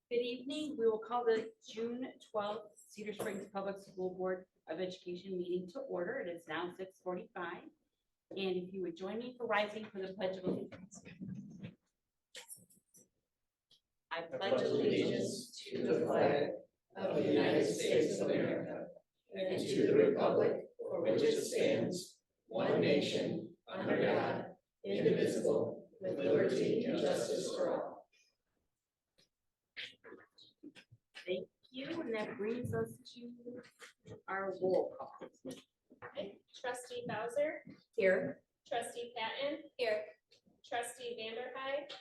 Good evening. We will call the June 12th Cedar Springs Public School Board of Education meeting to order. It is now 6:45. And if you would join me for rising for the Pledge of Allegiance. I pledge allegiance to the flag of the United States of America and to the republic for which it stands, one nation, under God, indivisible, with liberty and justice for all. Thank you, and that brings us to our roll call. Okay. Trustee Bowser, Here. trustee Patton, here, trustee Vanderhyde,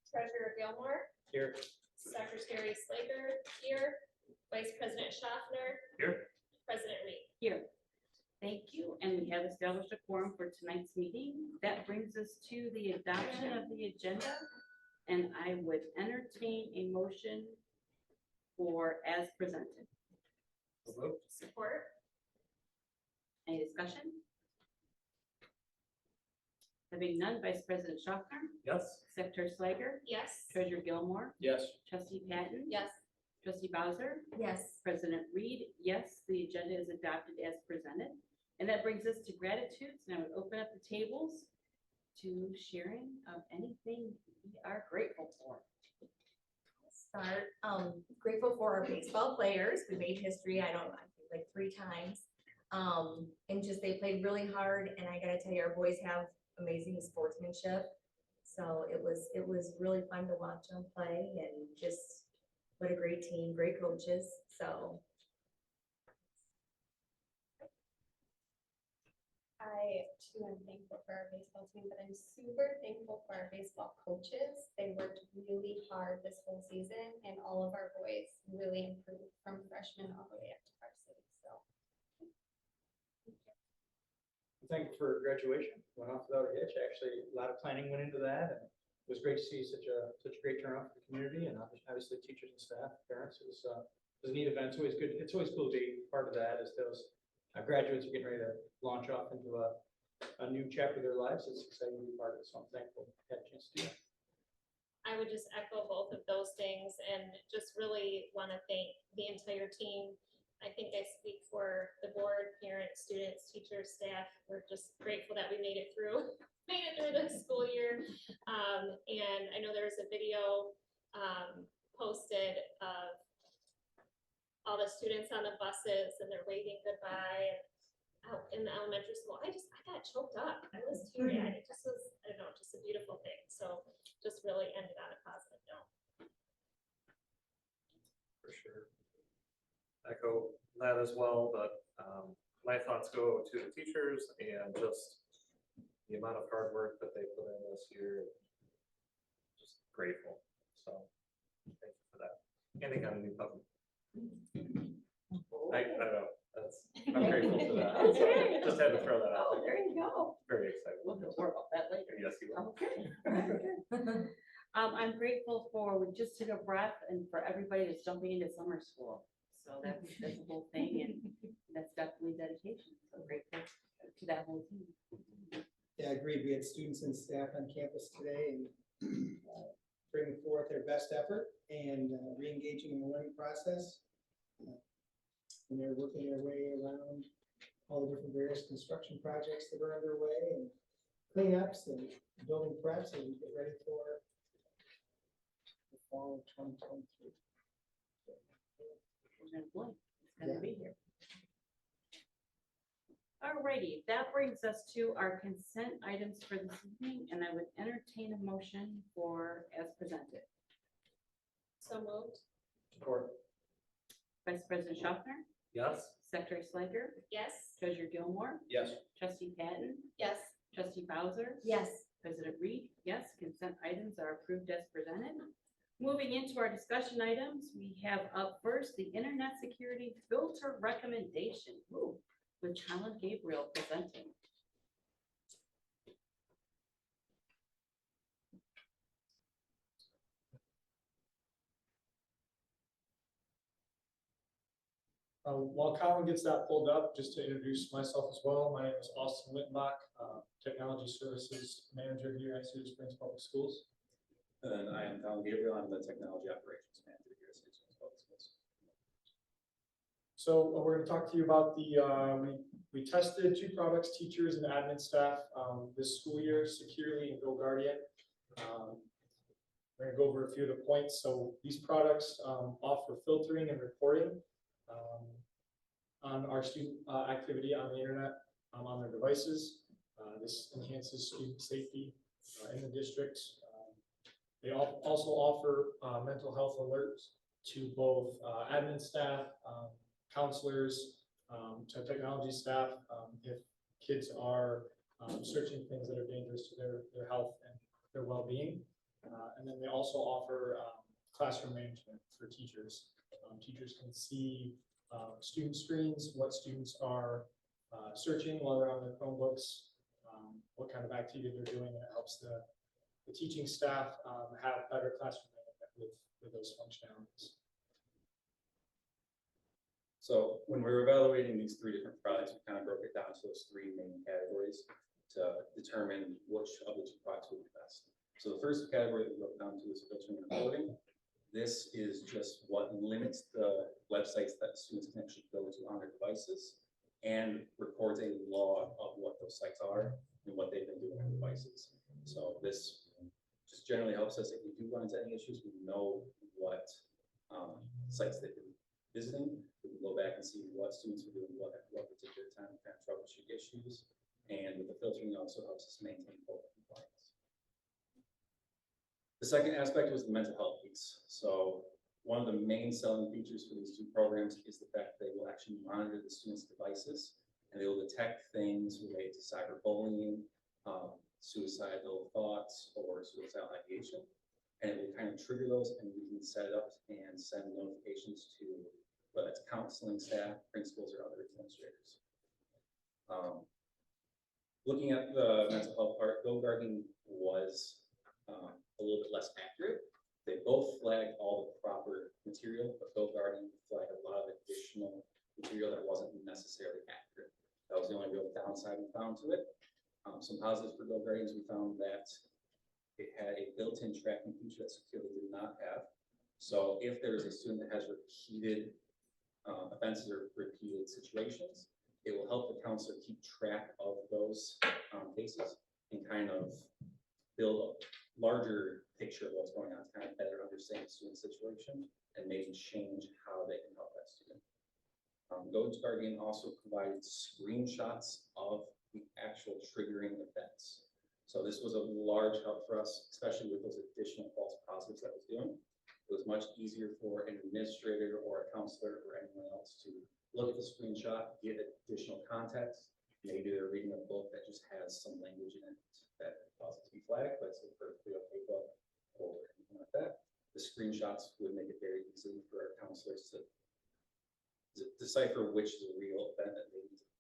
treasurer Gilmore, Here. secretary Slager, here, vice president Schaffner, Here. president Reed. Here. Thank you, and we have established a quorum for tonight's meeting. That brings us to the adoption of the agenda, and I would entertain a motion for as presented. Support. Any discussion? Having none, Vice President Schaffner, Yes. Secretary Slager, Yes. Treasurer Gilmore, Yes. Trustee Patton, Yes. Trustee Bowser, Yes. President Reed, yes, the agenda is adopted as presented. And that brings us to gratitudes, and I would open up the tables to sharing of anything we are grateful for. Start. Grateful for our baseball players. We made history. I think like 3 times. And just they played really hard. And I gotta tell you, our boys have amazing sportsmanship. So it was really fun to watch them play, and just what a great team, great coaches. So I too am thankful for our baseball team, but I'm super thankful for our baseball coaches. They worked really hard this whole season, and all of our boys really improved from freshman all the way up to varsity. So Thank you for graduation. Went off without a hitch. Actually, a lot of planning went into that, and it was great to see such a great turnout for the community, and obviously teachers and staff, parents. It was a neat event. It's always good. It's always cool to be part of that as those graduates are getting ready to launch off into a new chapter of their lives. It's exciting to be part of it, so I'm thankful I had a chance to do that. I would just echo both of those things and just really want to thank the entire team. I think I speak for the board, parents, students, teachers, staff. We're just grateful that we made it through this school year. And I know there was a video posted of all the students on the buses and they're waving goodbye and out in the elementary school. I got choked up. I was teary-eyed. It just was, I don't know, just a beautiful thing. So just really ended on a positive note. For sure. Echo that as well, but my thoughts go to the teachers and just the amount of hard work that they put in this year. Just grateful. So thank you for that. And they got a new puppy. I don't know. I'm grateful for that. So just had to throw that out. Oh, there you go. Very excited. We'll do more about that later. Yes, you will. Okay. I'm grateful for, we just took a breath and for everybody that's jumping into summer school. So that's the whole thing, and that's definitely dedication. So grateful to that whole team. Yeah, I agreed. We had students and staff on campus today and bringing forth their best effort and re-engaging in the learning process. And they're working their way around all the different various construction projects that are underway and cleanups and building preps and get ready for the fall of 2023. It's gonna be here. Alrighty, that brings us to our consent items for this evening, and I would entertain a motion for as presented. So moved. Support. Vice President Schaffner, Yes. Secretary Slager, Yes. Treasurer Gilmore, Yes. Trustee Patton, Yes. Trustee Bowser, yes. President Reed, yes, consent items are approved as presented. Moving into our discussion items, we have up first the internet security filter recommendation. Ooh, with Holland Gabriel presenting. While Colin gets that pulled up, just to introduce myself as well, my name is Austin Littenbach, Technology Services Manager here at Cedar Springs Public Schools. And then I am Colin Gabriel, I'm the technology operations manager here at St. John's Public Schools. So we're going to talk to you about we tested 2 products, teachers and admin staff this school year, Securely and GoGuardian. We're going to go over a few of the points. So these products offer filtering and reporting on our student activity on the internet, on their devices. This enhances student safety in the district. They also offer mental health alerts to both admin staff, counselors, to technology staff, if kids are searching things that are dangerous to their health and their well-being. And then they also offer classroom management for teachers. Teachers can see student screens, what students are searching while they're on their Chromebooks, what kind of activity they're doing, and it helps the teaching staff have better classroom management with those functionalities. So when we were evaluating these 3 different products, we kind of broke it down to those 3 main categories to determine which of the 2 products would be best. So the first category that we broke down to is filtering and reporting. This is just what limits the websites that students can actually go to on their devices and records a log of what those sites are and what they've been doing on devices. So this just generally helps us if we do run into any issues, we know what sites they've been visiting. We can go back and see what students are doing, what particular time, kind of troubleshoot issues. And with the filtering, it also helps us maintain full compliance. The second aspect was the mental health piece. So one of the main selling features for these 2 programs is the fact that they will actually monitor the students' devices and they will detect things related to cyberbullying, suicidal thoughts, or suicidal ideation. And it will kind of trigger those, and we can set it up and send notifications to whether it's counseling staff, principals, or other administrators. Looking at the mental health part, GoGuardian was a little bit less accurate. They both flagged all the proper material, but GoGuardian flagged a lot of additional material that wasn't necessarily accurate. That was the only real downside we found to it. Some positives for GoGuardian is we found that it had a built-in tracking feature that Securely did not have. So if there's a student that has repeated offenses or repeated situations, it will help the counselor keep track of those cases and kind of build a larger picture of what's going on to kind of better understand the student situation and maybe change how they can help that student. GoGuardian also provided screenshots of the actual triggering events. So this was a large help for us, especially with those additional false positives that was doing. It was much easier for an administrator or a counselor or anyone else to look at the screenshot, get additional context. Maybe they're reading a book that just has some language in it that causes it to be flagged, but it's a perfectly okay book or anything like that. The screenshots would make it very easy for our counselors to decipher which is a real event that they need to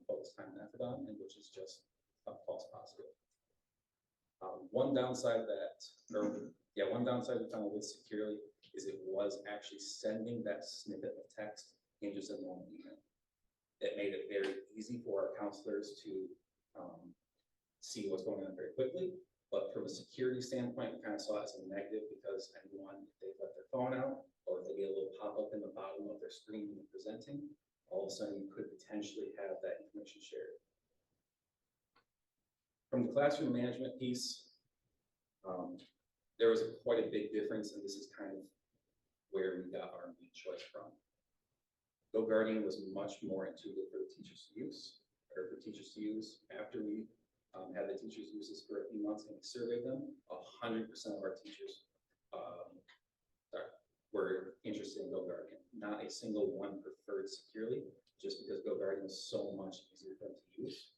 focus time and effort on and which is just a false positive. One downside we found with Securely is it was actually sending that snippet of text in just a normal email. It made it very easy for our counselors to see what's going on very quickly. But from a security standpoint, we kind of saw it as a negative because anyone, if they let their phone out or if they get a little pop-up in the bottom of their screen when they're presenting, all of a sudden you could potentially have that information shared. From the classroom management piece, there was quite a big difference, and this is kind of where we got our main choice from. GoGuardian was much more intuitive for the teachers to use, after we had the teachers use this for a few months and we surveyed them. 100% of our teachers were interested in GoGuardian. Not a single one preferred Securely, just because GoGuardian is so much easier for them to use.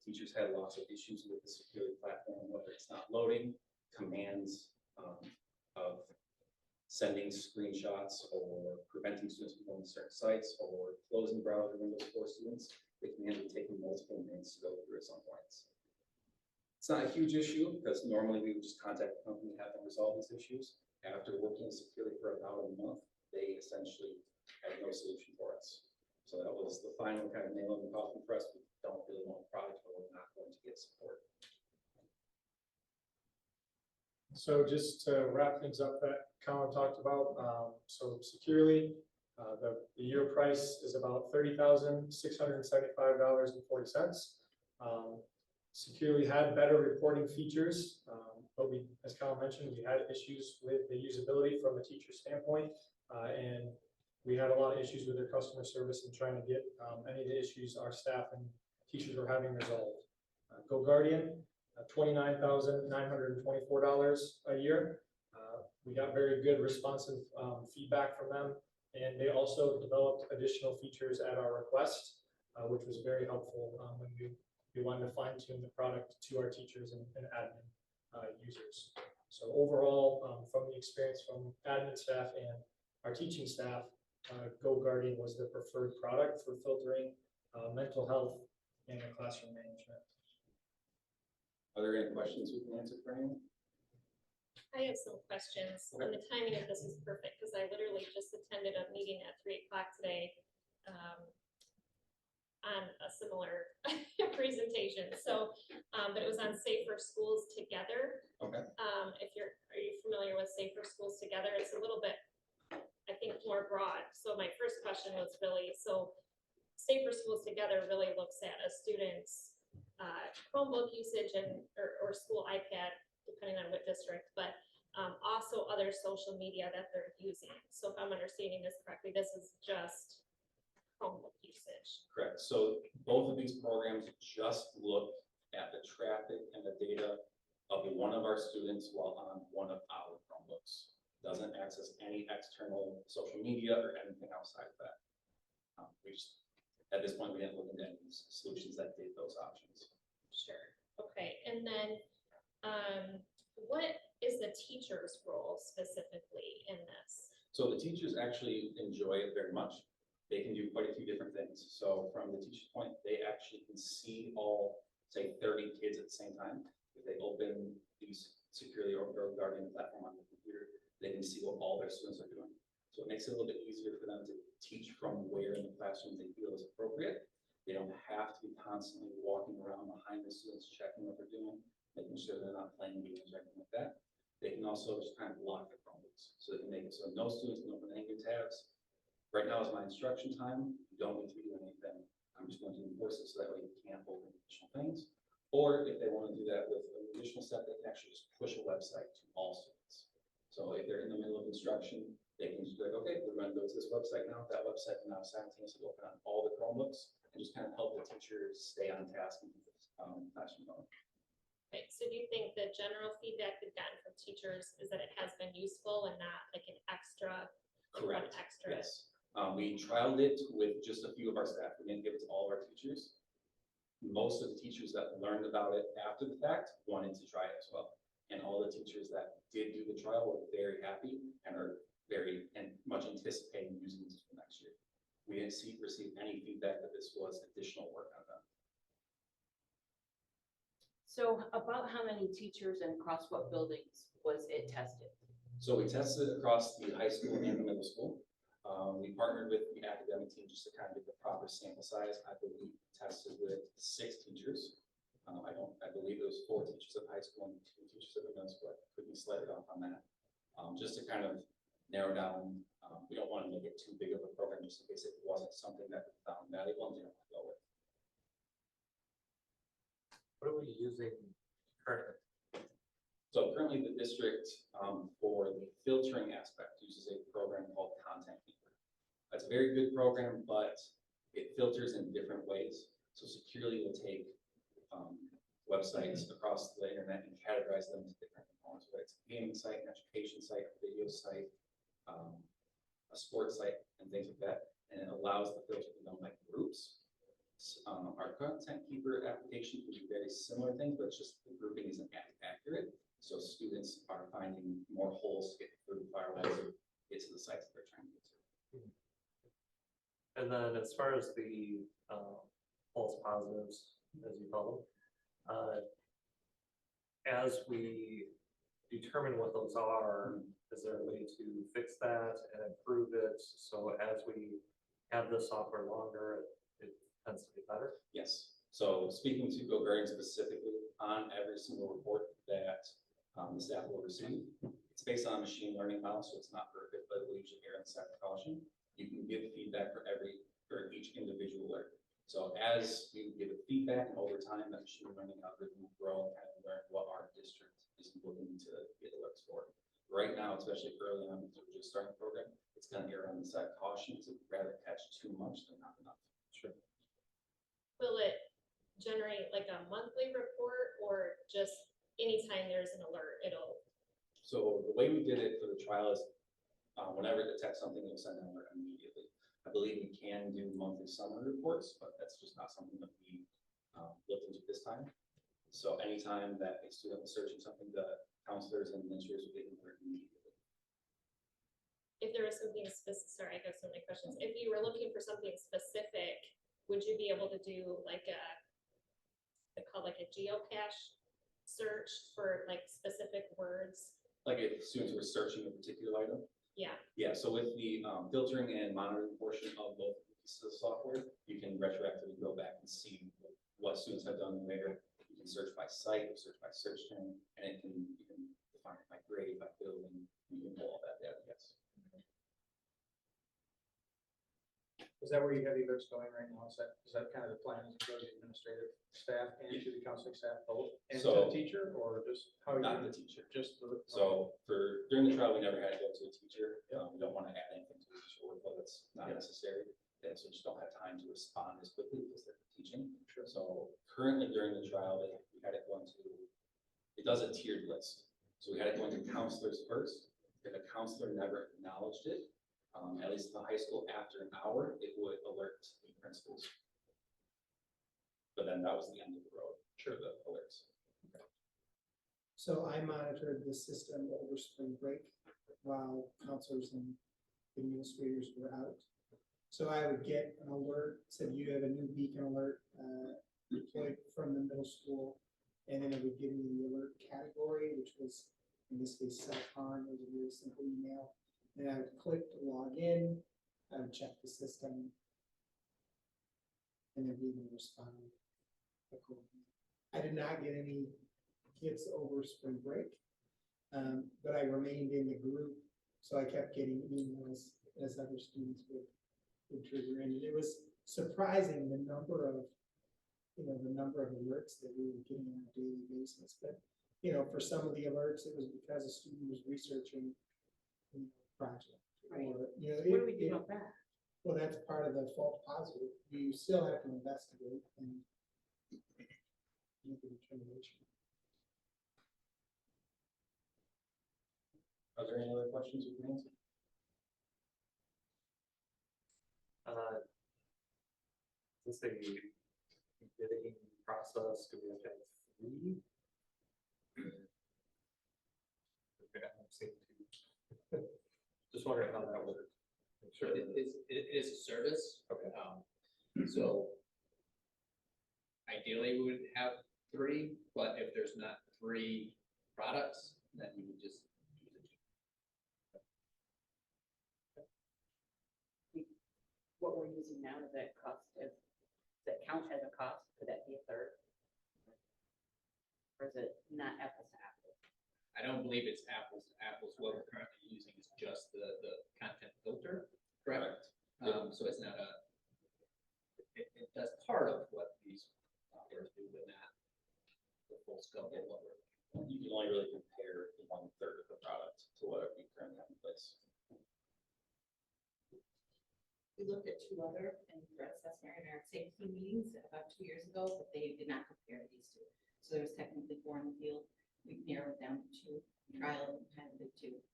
Teachers had lots of issues with the Securely platform, whether it's not loading, commands of sending screenshots or preventing students from going to certain sites or closing browser windows for students. The command would take multiple minutes to go through at some points. It's not a huge issue because normally we would just contact the company and have them resolve these issues. After working Securely for about a month, they essentially had no solution for us. So that was the final kind of nail in the coffin for us. We don't really want a product, but we're not going to get support. So just to wrap things up that Colin talked about, so Securely, the year price is about $30,675.40. Securely had better reporting features, but we, as Colin mentioned, we had issues with the usability from a teacher standpoint, and we had a lot of issues with their customer service and trying to get any of the issues our staff and teachers were having resolved. GoGuardian, $29,924 a year. We got very good responsive feedback from them, and they also developed additional features at our request, which was very helpful when we wanted to fine tune the product to our teachers and admin users. So overall, from the experience from admin staff and our teaching staff, GoGuardian was the preferred product for filtering mental health and classroom management. Are there any questions we can answer for anyone? I have some questions, and the timing of this is perfect, because I literally just attended a meeting at 3 o'clock today on a similar presentation, so, but it was on Safer Schools Together. Okay. Are you familiar with Safer Schools Together? It's a little bit, I think, more broad, so my first question was really, so Safer Schools Together really looks at a student's Chromebook usage or school iPad, depending on what district, but also other social media that they're using. So if I'm understanding this correctly, this is just Chromebook usage. Correct. So both of these programs just look at the traffic and the data of one of our students while on one of our Chromebooks. Doesn't access any external social media or anything outside of that. At this point, we didn't look into any solutions that did those options. Sure. Okay. And then what is the teacher's role specifically in this? So the teachers actually enjoy it very much. They can do quite a few different things. So from the teacher's point, they actually can see all, say, 30 kids at the same time. If they open these Securely or GoGuardian platform on the computer, they can see what all their students are doing. So it makes it a little bit easier for them to teach from where in the classroom they feel is appropriate. They don't have to be constantly walking around behind the students, checking what they're doing, making sure they're not playing games or anything like that. They can also just kind of lock their Chromebooks, so they can make it so no students can open any new tabs. Right now is my instruction time. You don't need to be doing anything. I'm just going to enforce it so that way you can't open additional things. Or if they want to do that with an additional step, they can actually just push a website to all students. So if they're in the middle of instruction, they can just be like, okay, we're going to go to this website now. That website will now simultaneously open on all the Chromebooks and just kind of help the teachers stay on task and keep the classroom going. Right. So do you think the general feedback we've gotten from teachers is that it has been useful and not like an extra? Correct. Extra. Yes. We trialed it with just a few of our staff. We didn't give it to all of our teachers. Most of the teachers that learned about it after the fact wanted to try it as well. And all the teachers that did do the trial were very happy and are very much anticipating using this for next year. We didn't receive any feedback that this was additional work on them. So about how many teachers and across what buildings was it tested? So we tested it across the high school and the middle school. We partnered with the academic team just to kind of get the proper sample size. I believe we tested with 6 teachers. I believe it was 4 teachers at high school and 2 teachers at the middle school. I could be slightly off on that. Just to kind of narrow down, we don't want to make it too big of a program just in case it wasn't something that we found valuable and didn't want to go with. What are we using currently? So currently the district, for the filtering aspect, uses a program called Content Keeper. That's a very good program, but it filters in different ways. So Securely will take websites across the internet and categorize them to different components, whether it's a gaming site, an education site, a video site, a sports site, and things like that. And it allows the filter to be done by groups. Our Content Keeper application can do very similar things, but it's just the grouping isn't accurate. So students are finding more holes to get through the firewalls to get to the sites that they're trying to get to. And then as far as the false positives, as you call them, as we determine what those are, is there a way to fix that and improve it? So as we have the software longer, it tends to be better? Yes. So speaking to GoGuardian specifically, on every single report that the staff will receive. It's based on a machine learning model, so it's not perfect, but we usually err on the side of caution. You can give feedback for each individual alert. So as you give it feedback and over time, that machine learning algorithm will grow and kind of learn what our district is looking to get alerts for. Right now, especially early on, because we're just starting the program, it's gonna err on the side of caution, to rather catch too much than not enough. Sure. Will it generate like a monthly report or just anytime there's an alert, it'll, So the way we did it for the trial is, whenever it detects something, it'll send an alert immediately. I believe we can do monthly summary reports, but that's just not something that we looked into this time. So anytime that a student was searching something, the counselors and administrators would get an alert immediately. if there was something specific, sorry, I got so many questions. If you were looking for something specific, would you be able to do like they call like a geocache search for like specific words? Like if students were searching a particular item. Yeah, Yeah, so with the filtering and monitoring portion of both pieces of software, you can retroactively go back and see what students have done where. You can search by site, search by search term, and you can define it by grade, by building, you can pull all that data, yes. Is that where you have the alerts going right now? Is that kind of the plan, is to go to the administrative staff and to the counseling staff both? And to So- the teacher, or just how? you- Not the teacher. Just the. So during the trial, we never had to go to a teacher. We don't want to add anything to the teacher workflow that's not necessary. And so just don't have time to respond as quickly because they're teaching. Sure. So currently during the trial, we had it going to, it does a tiered list. So we had it going to counselors first. If a counselor never acknowledged it, at least in the high school, after an hour, it would alert the principals. But then that was the end of the road. Sure, the alerts. So I monitored the system over spring break while counselors and administrators were out. So I would get an alert, said you have a new beacon alert deployed from the middle school. And then it would give me the alert category, which was, in this case, self-harm. It was a very simple email. And I would click to log in, I would check the system. And then be able to respond accordingly. I did not get any kids over spring break. But I remained in the group, so I kept getting emails as other students would trigger in. And it was surprising the number of alerts that we were getting on a daily basis. But, for some of the alerts, it was because a student was researching a project. Right. Or, What do we do about that? well, that's part of the false positive. You still have to investigate and make a determination. Are there any other questions we can answer? Is this a bidding process? Do we have to have 3? Okay, I'm seeing 2. Just wondering how that works. Make sure. It is a service. Okay. So ideally, we would have 3, but if there's not 3 products, then you would just use it. What we're using now, does that cost, does that count as a cost? Could that be a third? Or is it not apples to apples? I don't believe it's apples to apples. What we're currently using is just the content filter, correct? So it's not it does part of what these softwares do, but not the full scope of what we're. You can only really compare 1/3 of the product to what we currently have in place. We looked at 2 other and threat assessment and our safety meetings about 2 years ago, but they did not compare these 2. So there's technically 4 in the field. We've narrowed down to 2, trial and competitive 2.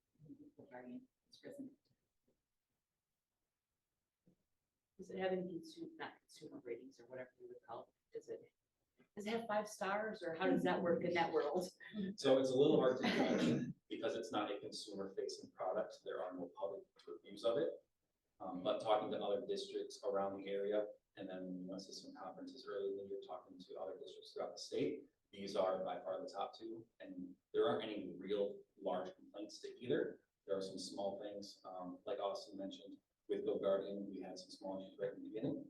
Guardian is present. Does it have any not consumer ratings or whatever you would call it? Does it have 5 stars, or how does that work in that world? So it's a little hard to judge because it's not a consumer facing product. There are no public reviews of it. But talking to other districts around the area, and then we went to some conferences earlier in the year talking to other districts throughout the state, these are by far the top 2. And there aren't any real large complaints to either. There are some small things, like Austin mentioned, with GoGuardian, we had some small issues right in the beginning,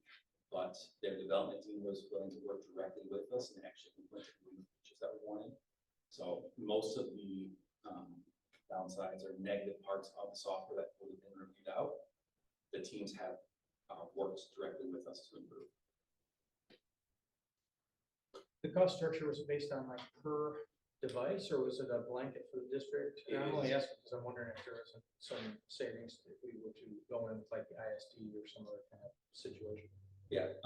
but their development team was willing to work directly with us and actually implement the features that we wanted. So most of the downsides or negative parts of the software that would have been reviewed out, the teams have worked directly with us to improve. The cost structure, was it based on like per device, or was it a blanket for the district? And I'm only asking because I'm wondering if there was some savings if we were to go in with like the ISD or some other kind of situation. Yeah,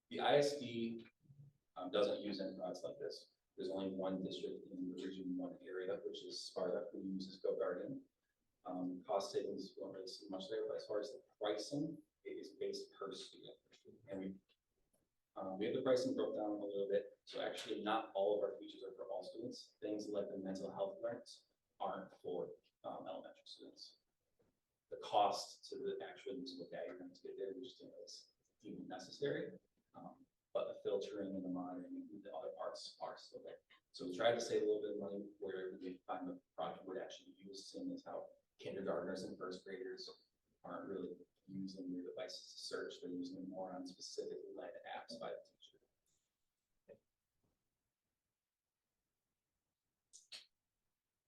the ISD doesn't use any products like this. There's only one district in the Region 1 area, which is Sparta, who uses GoGuardian. Cost savings, we don't really see much there, but as far as the pricing, it is based per student. And we have the pricing broke down a little bit. So actually not all of our features are for all students. Things like the mental health learns aren't for elementary students. The cost to the actual musical diagram to get there, we just didn't really deem it necessary. But the filtering and the monitoring and the other parts are still there. So we tried to save a little bit of money where we find the product would actually be used, seeing as how kindergartners and first graders aren't really using their devices to search. They're using them more on specifically led apps by the teacher.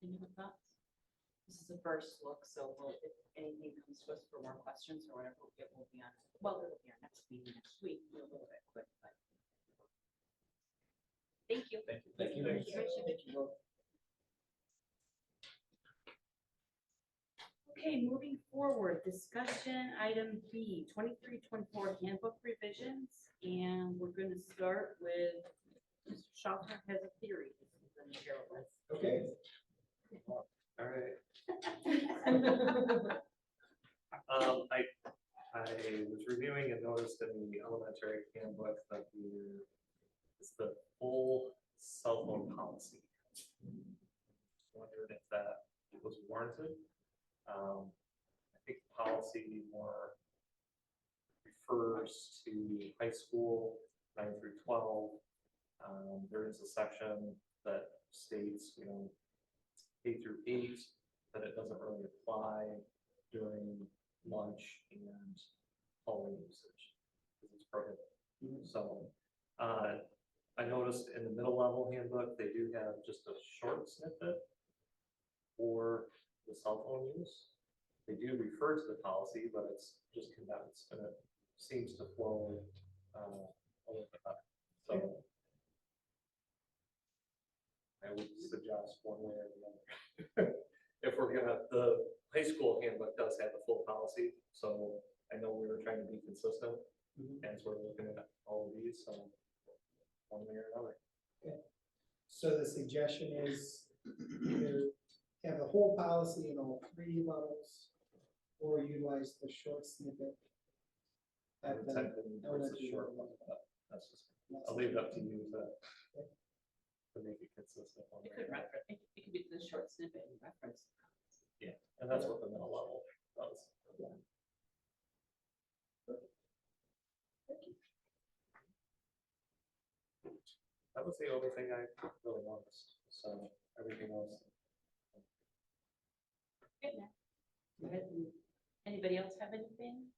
Any other thoughts? This is the first look, so if anything comes to us for more questions or whatever, it will be on, well, it will be our next meeting next week, a little bit quick, but. Thank you. Thank you. Thank you. Thank you both. Okay, moving forward, discussion item B, 23-24 handbook revisions, and we're going to start with Mr. Schaffner has a theory. This is gonna share with us. Okay. All right. I was reviewing and noticed in the elementary handbook that it's the full cell phone policy. Wondered if that was warranted. I think the policy more refers to high school 9 through 12. There is a section that states, K through 8, that it doesn't really apply during lunch and hallway usage because it's prohibited. So I noticed in the middle level handbook, they do have just a short snippet for the cell phone use. They do refer to the policy, but it's just condensed and it seems to flow a little bit better. So I would suggest one way or the other. If we're gonna, the high school handbook does have the full policy, so I know we were trying to be consistent as we're looking at all of these, so one way or another. So the suggestion is either have the whole policy in all 3 levels or utilize the short snippet I at would the tend to lean towards the elementary short level. one, but that's just, I'll leave it up to you to make it consistent. one It way could or another. reference, it could be the short snippet and reference. Yeah, and that's what the middle level does. That was the only thing I really noticed, so everything else. Good, Matt. Go ahead. Anybody else have anything?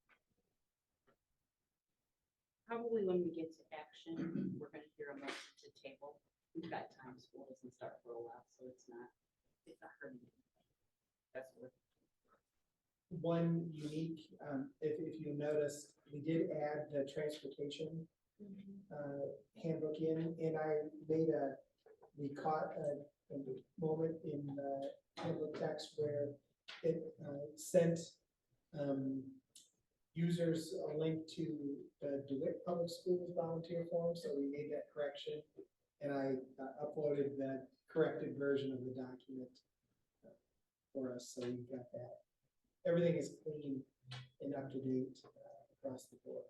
Probably when we get to action, we're gonna hear a motion to table. We've got time, school doesn't start for a while, so it's not hurting. That's what. One unique, if you noticed, we did add the transportation handbook in, and we caught a moment in the handbook text where it sent users a link to the DeWitt Public Schools volunteer form, so we made that correction. And I uploaded the corrected version of the document for us, so we've got that. Everything is clean and up to date across the board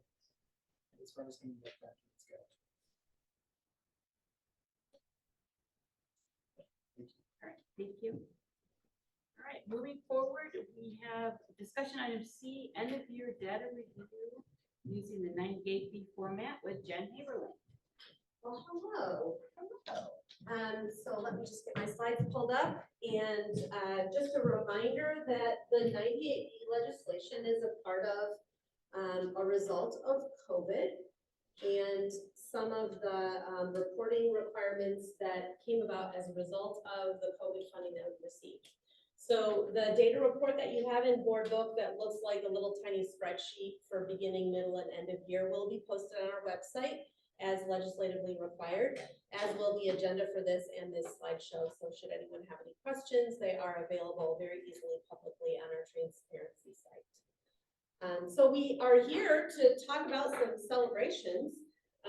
as far as handbook documents go. All right, thank you. All right, moving forward, we have discussion item C, end of year data review using the 98B format with Jen Haberlin. Well, hello. So let me just get my slides pulled up, and just a reminder that the 98B legislation is a part of a result of COVID, and some of the reporting requirements that came about as a result of the COVID funding that we received. So the data report that you have in board book that looks like a little tiny spreadsheet for beginning, middle, and end of year will be posted on our website as legislatively required, as will the agenda for this and this slideshow. So should anyone have any questions, they are available very easily publicly on our transparency site. So we are here to talk about some celebrations,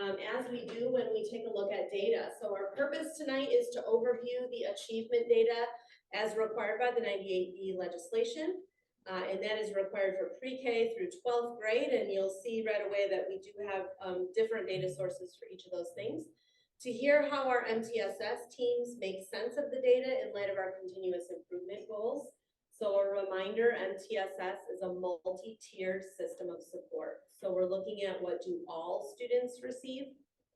as we do when we take a look at data. So our purpose tonight is to overview the achievement data as required by the 98E legislation. And that is required for pre-K through 12th grade. And you'll see right away that we do have different data sources for each of those things. To hear how our MTSS teams make sense of the data in light of our continuous improvement goals. So a reminder, MTSS is a multi-tiered system of support. So we're looking at what do all students receive,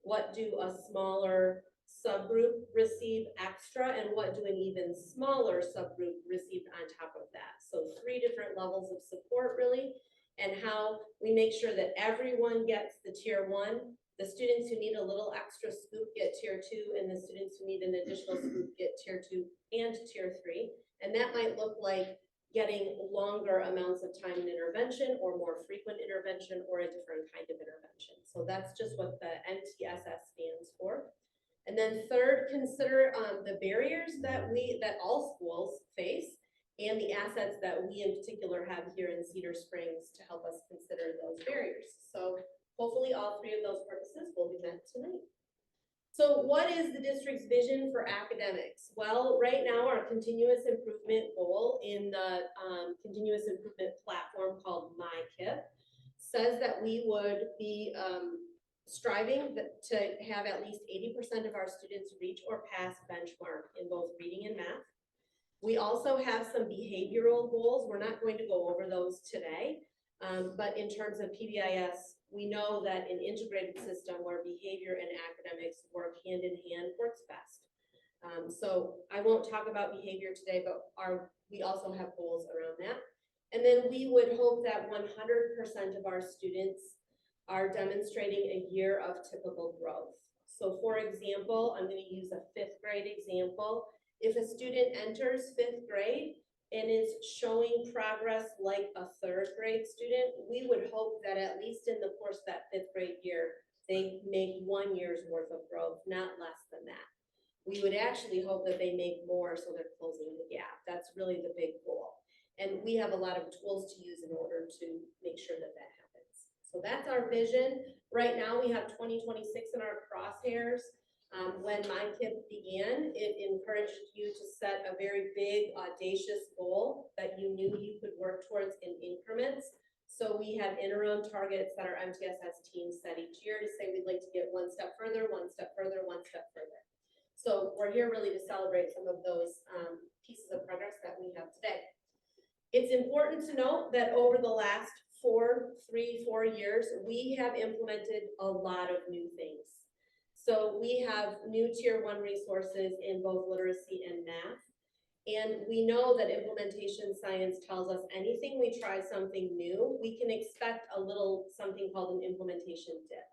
what do a smaller subgroup receive extra, and what do an even smaller subgroup receive on top of that. So 3 different levels of support really, and how we make sure that everyone gets the tier 1. The students who need a little extra scoop get tier 2, and the students who need an additional scoop get tier 2 and tier 3. And that might look like getting longer amounts of time in intervention or more frequent intervention or a different kind of intervention. So that's just what the MTSS stands for. And then third, consider the barriers that all schools face and the assets that we in particular have here in Cedar Springs to help us consider those barriers. So hopefully all 3 of those purposes will be met tonight. So what is the district's vision for academics? Well, right now our continuous improvement goal in the continuous improvement platform called MyKIP says that we would be striving to have at least 80% of our students reach or pass benchmark in both reading and math. We also have some behavioral goals. We're not going to go over those today, but in terms of PBIS, we know that an integrated system where behavior and academics work hand in hand works best. So I won't talk about behavior today, but we also have goals around that. And then we would hope that 100% of our students are demonstrating a year of typical growth. So for example, I'm going to use a 5th grade example. If a student enters 5th grade and is showing progress like a 3rd grade student, we would hope that at least in the course of that 5th grade year, they make 1 year's worth of growth, not less than that. We would actually hope that they make more so they're closing the gap. That's really the big goal. And we have a lot of tools to use in order to make sure that that happens. So that's our vision. Right now we have 2026 in our crosshairs. When MyKIP began, it encouraged you to set a very big, audacious goal that you knew you could work towards in increments. So we have interim targets that our MTSS team set each year to say we'd like to get 1 step further, 1 step further, 1 step further. So we're here really to celebrate some of those pieces of progress that we have today. It's important to note that over the last 4 years, we have implemented a lot of new things. So we have new tier 1 resources in both literacy and math. And we know that implementation science tells us anything we try something new, we can expect a little something called an implementation dip.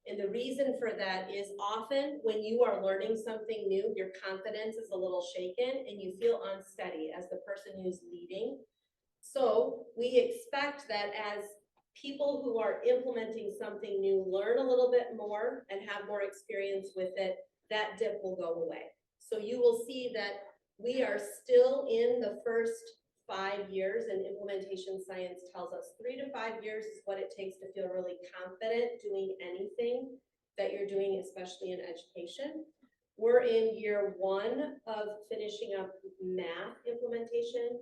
And the reason for that is often when you are learning something new, your confidence is a little shaken and you feel unsteady as the person who's leading. So we expect that as people who are implementing something new learn a little bit more and have more experience with it, that dip will go away. So you will see that we are still in the first 5 years, and implementation science tells us 3 to 5 years is what it takes to feel really confident doing anything that you're doing, especially in education. We're in year 1 of finishing up math implementation,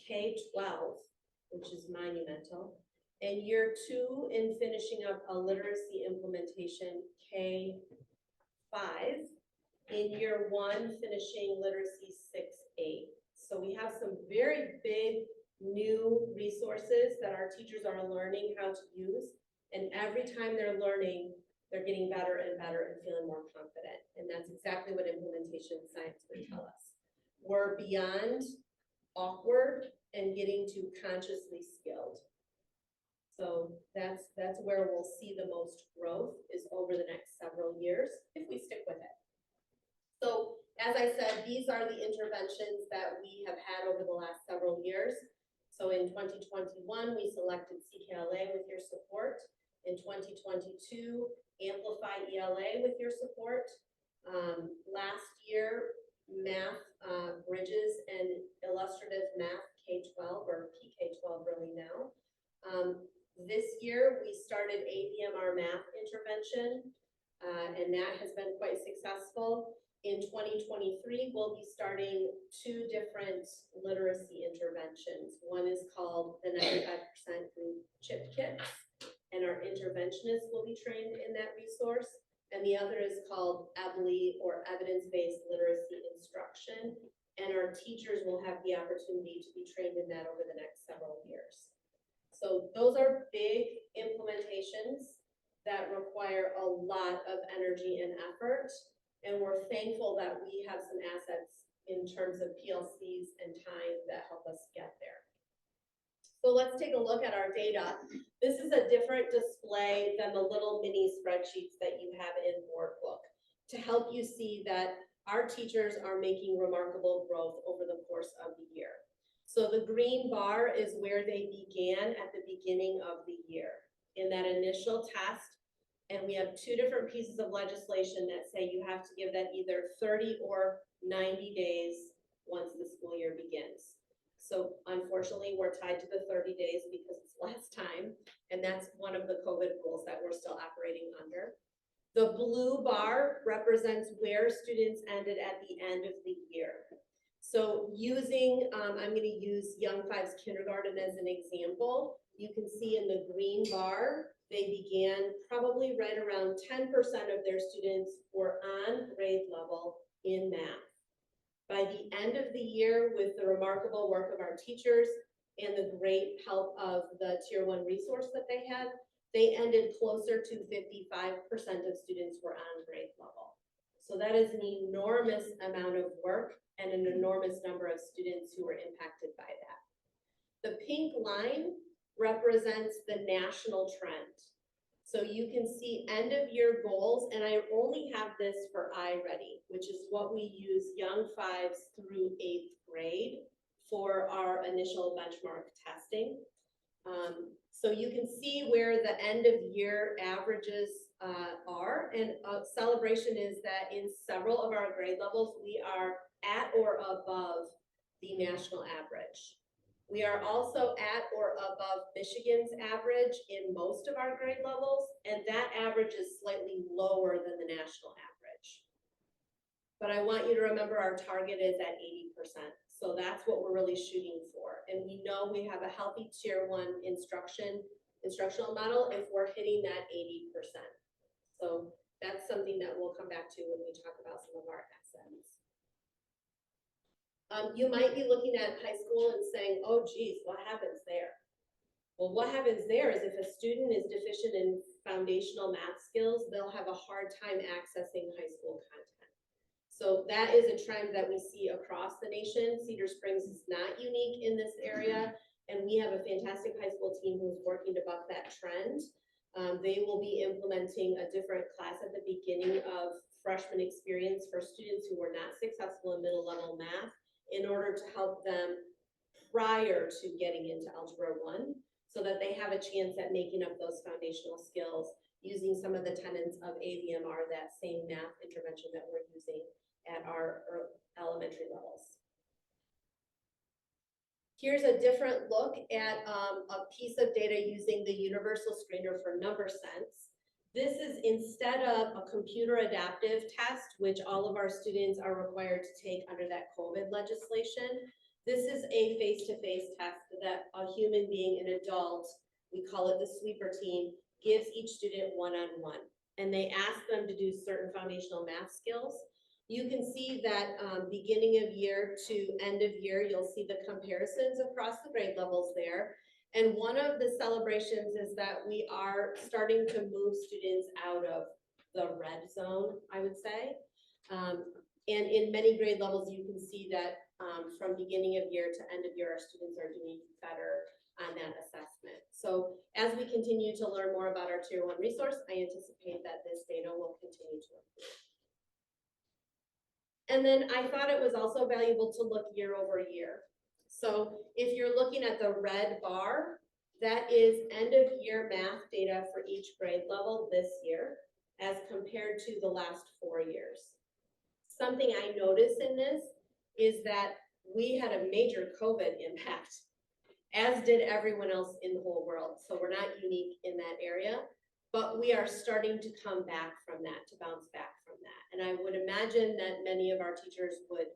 K-12, which is monumental. And year 2 in finishing up a literacy implementation, K-5. In year 1, finishing literacy 6-8. So we have some very big new resources that our teachers are learning how to use. And every time they're learning, they're getting better and better and feeling more confident. And that's exactly what implementation science would tell us. We're beyond awkward and getting to consciously skilled. So that's where we'll see the most growth is over the next several years if we stick with it. So as I said, these are the interventions that we have had over the last several years. So in 2021, we selected CKLA with your support. In 2022, Amplify ELA with your support. Last year, Math Bridges and Illustrative Math K-12 or PK-12 really now. This year, we started AVMR Math Intervention, and that has been quite successful. In 2023, we'll be starting 2 different literacy interventions. One is called the 95% Group Chip Kits, and our interventionists will be trained in that resource. And the other is called EBLI, or Evidence-Based Literacy Instruction, and our teachers will have the opportunity to be trained in that over the next several years. So those are big implementations that require a lot of energy and effort. And we're thankful that we have some assets in terms of PLCs and time that help us get there. So let's take a look at our data. This is a different display than the little mini spreadsheets that you have in Board Book to help you see that our teachers are making remarkable growth over the course of the year. So the green bar is where they began at the beginning of the year in that initial test. And we have 2 different pieces of legislation that say you have to give that either 30 or 90 days once the school year begins. So unfortunately, we're tied to the 30 days because it's less time. And that's one of the COVID rules that we're still operating under. The blue bar represents where students ended at the end of the year. So using, I'm going to use Young Fives Kindergarten as an example. You can see in the green bar, they began probably right around 10% of their students were on grade level in math. By the end of the year, with the remarkable work of our teachers and the great help of the Tier 1 resource that they had, they ended closer to 55% of students were on grade level. So that is an enormous amount of work and an enormous number of students who were impacted by that. The pink line represents the national trend. So you can see end of year goals, and I only have this for iReady, which is what we use Young Fives through 8th grade for our initial benchmark testing. So you can see where the end of year averages are, and a celebration is that in several of our grade levels, we are at or above the national average. We are also at or above Michigan's average in most of our grade levels, and that average is slightly lower than the national average. But I want you to remember our target is at 80%. So that's what we're really shooting for. And we know we have a healthy Tier 1 instructional model if we're hitting that 80%. So that's something that we'll come back to when we talk about some of our assets. You might be looking at high school and saying, oh geez, what happens there? Well, what happens there is if a student is deficient in foundational math skills, they'll have a hard time accessing high school content. So that is a trend that we see across the nation. Cedar Springs is not unique in this area, and we have a fantastic high school team who's working to buck that trend. They will be implementing a different class at the beginning of freshman experience for students who were not successful in middle level math in order to help them prior to getting into Algebra 1 so that they have a chance at making up those foundational skills using some of the tenets of AVMR, that same math intervention that we're using at our elementary levels. Here's a different look at a piece of data using the Universal Screener for Number Sense. This is instead of a computer adaptive test, which all of our students are required to take under that COVID legislation. This is a face-to-face test that a human being, an adult, we call it the sweeper team, gives each student one-on-one. And they ask them to do certain foundational math skills. You can see that beginning of year to end of year, you'll see the comparisons across the grade levels there. And one of the celebrations is that we are starting to move students out of the red zone, I would say. And in many grade levels, you can see that from beginning of year to end of year, our students are doing better on that assessment. So as we continue to learn more about our tier 1 resource, I anticipate that this data will continue to improve. And then I thought it was also valuable to look year over year. So if you're looking at the red bar, that is end of year math data for each grade level this year as compared to the last 4 years. Something I noticed in this is that we had a major COVID impact, as did everyone else in the whole world. So we're not unique in that area, but we are starting to come back from that, to bounce back from that. And I would imagine that many of our teachers would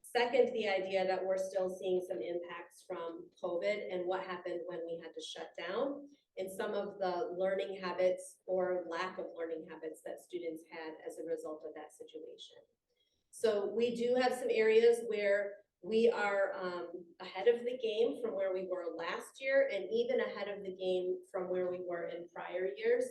second the idea that we're still seeing some impacts from COVID and what happened when we had to shut down and some of the learning habits or lack of learning habits that students had as a result of that situation. So we do have some areas where we are ahead of the game from where we were last year and even ahead of the game from where we were in prior years,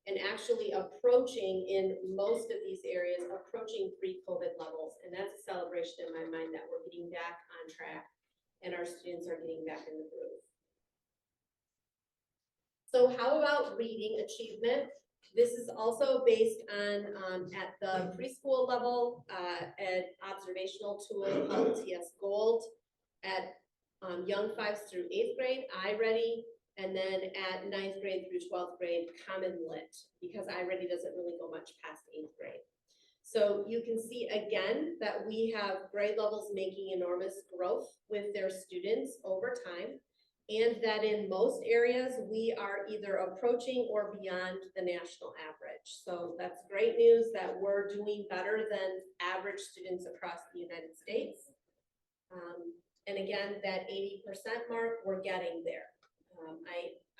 and actually approaching in most of these areas, approaching pre-COVID levels. And that's a celebration in my mind that we're getting back on track and our students are getting back in the groove. So how about reading achievement? This is also based on, at the preschool level, an observational tool called TS Gold, at young 5s through 8th grade, iReady, and then at 9th grade through 12th grade, Common Lit, because iReady doesn't really go much past 8th grade. So you can see again that we have grade levels making enormous growth with their students over time, and that in most areas we are either approaching or beyond the national average. So that's great news that we're doing better than average students across the United States. And again, that 80% mark, we're getting there.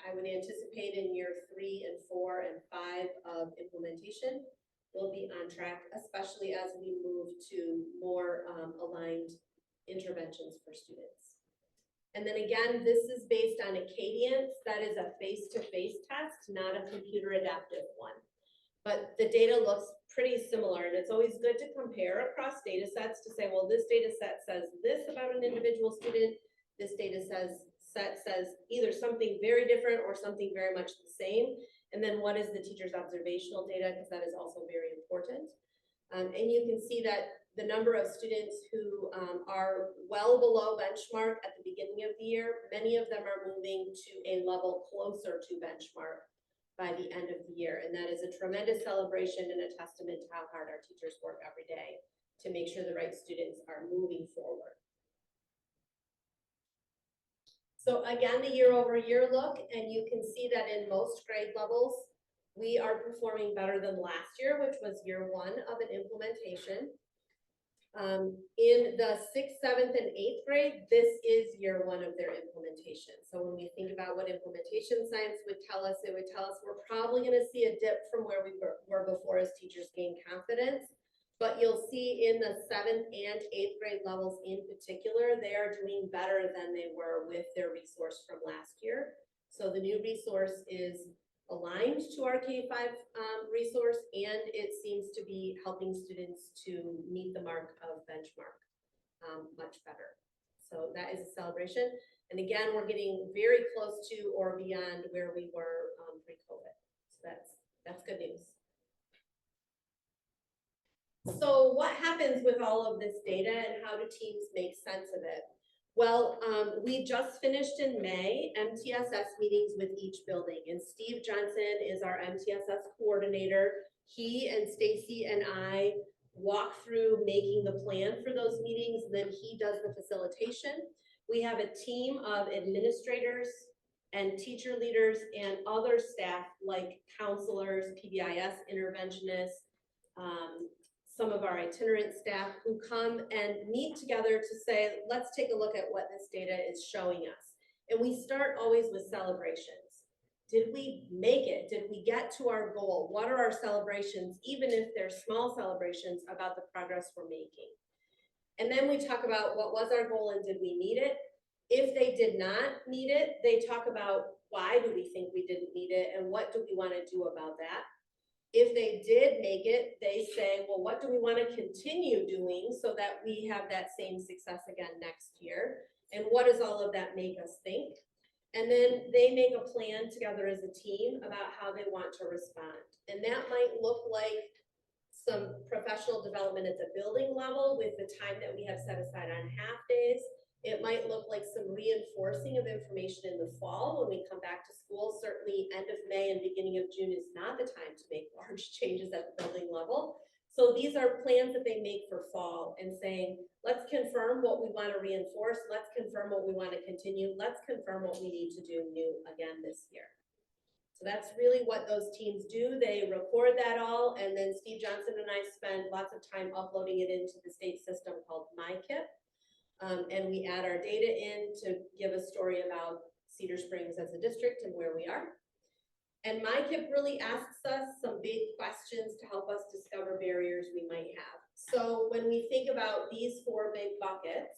I would anticipate in year 3 and 4 and 5 of implementation, we'll be on track, especially as we move to more aligned interventions for students. And then again, this is based on Acadience. That is a face-to-face test, not a computer adaptive one. But the data looks pretty similar, and it's always good to compare across data sets to say, well, this data set says this about an individual student, this data set says either something very different or something very much the same. And then what is the teacher's observational data, because that is also very important. And you can see that the number of students who are well below benchmark at the beginning of the year, many of them are moving to a level closer to benchmark by the end of the year. And that is a tremendous celebration and a testament to how hard our teachers work every day to make sure the right students are moving forward. So again, the year over year look, and you can see that in most grade levels, we are performing better than last year, which was year 1 of an implementation. In the 6th, 7th, and 8th grade, this is year 1 of their implementation. So when we think about what implementation science would tell us, it would tell us we're probably going to see a dip from where we were before as teachers gain confidence. But you'll see in the 7th and 8th grade levels in particular, they are doing better than they were with their resource from last year. So the new resource is aligned to our K-5 resource, and it seems to be helping students to meet the mark of benchmark much better. So that is a celebration. And again, we're getting very close to or beyond where we were pre-COVID. So that's good news. So what happens with all of this data and how do teams make sense of it? Well, we just finished in May MTSS meetings with each building, and Steve Johnson is our MTSS coordinator. He and Stacy and I walk through making the plan for those meetings, and then he does the facilitation. We have a team of administrators and teacher leaders and other staff like counselors, PBIS interventionists, some of our itinerant staff who come and meet together to say, let's take a look at what this data is showing us. And we start always with celebrations. Did we make it? Did we get to our goal? What are our celebrations, even if they're small celebrations, about the progress we're making? And then we talk about what was our goal and did we meet it? If they did not meet it, they talk about why do we think we didn't meet it and what do we want to do about that? If they did make it, they say, well, what do we want to continue doing so that we have that same success again next year? And what does all of that make us think? And then they make a plan together as a team about how they want to respond. And that might look like some professional development at the building level with the time that we have set aside on half days. It might look like some reinforcing of information in the fall when we come back to school. Certainly end of May and beginning of June is not the time to make large changes at the building level. So these are plans that they make for fall and saying, let's confirm what we want to reinforce. Let's confirm what we want to continue. Let's confirm what we need to do new again this year. So that's really what those teams do. They record that all, and then Steve Johnson and I spend lots of time uploading it into the state system called MyKIP. And we add our data in to give a story about Cedar Springs as a district and where we are. And MyKIP really asks us some big questions to help us discover barriers we might have. So when we think about these 4 big buckets,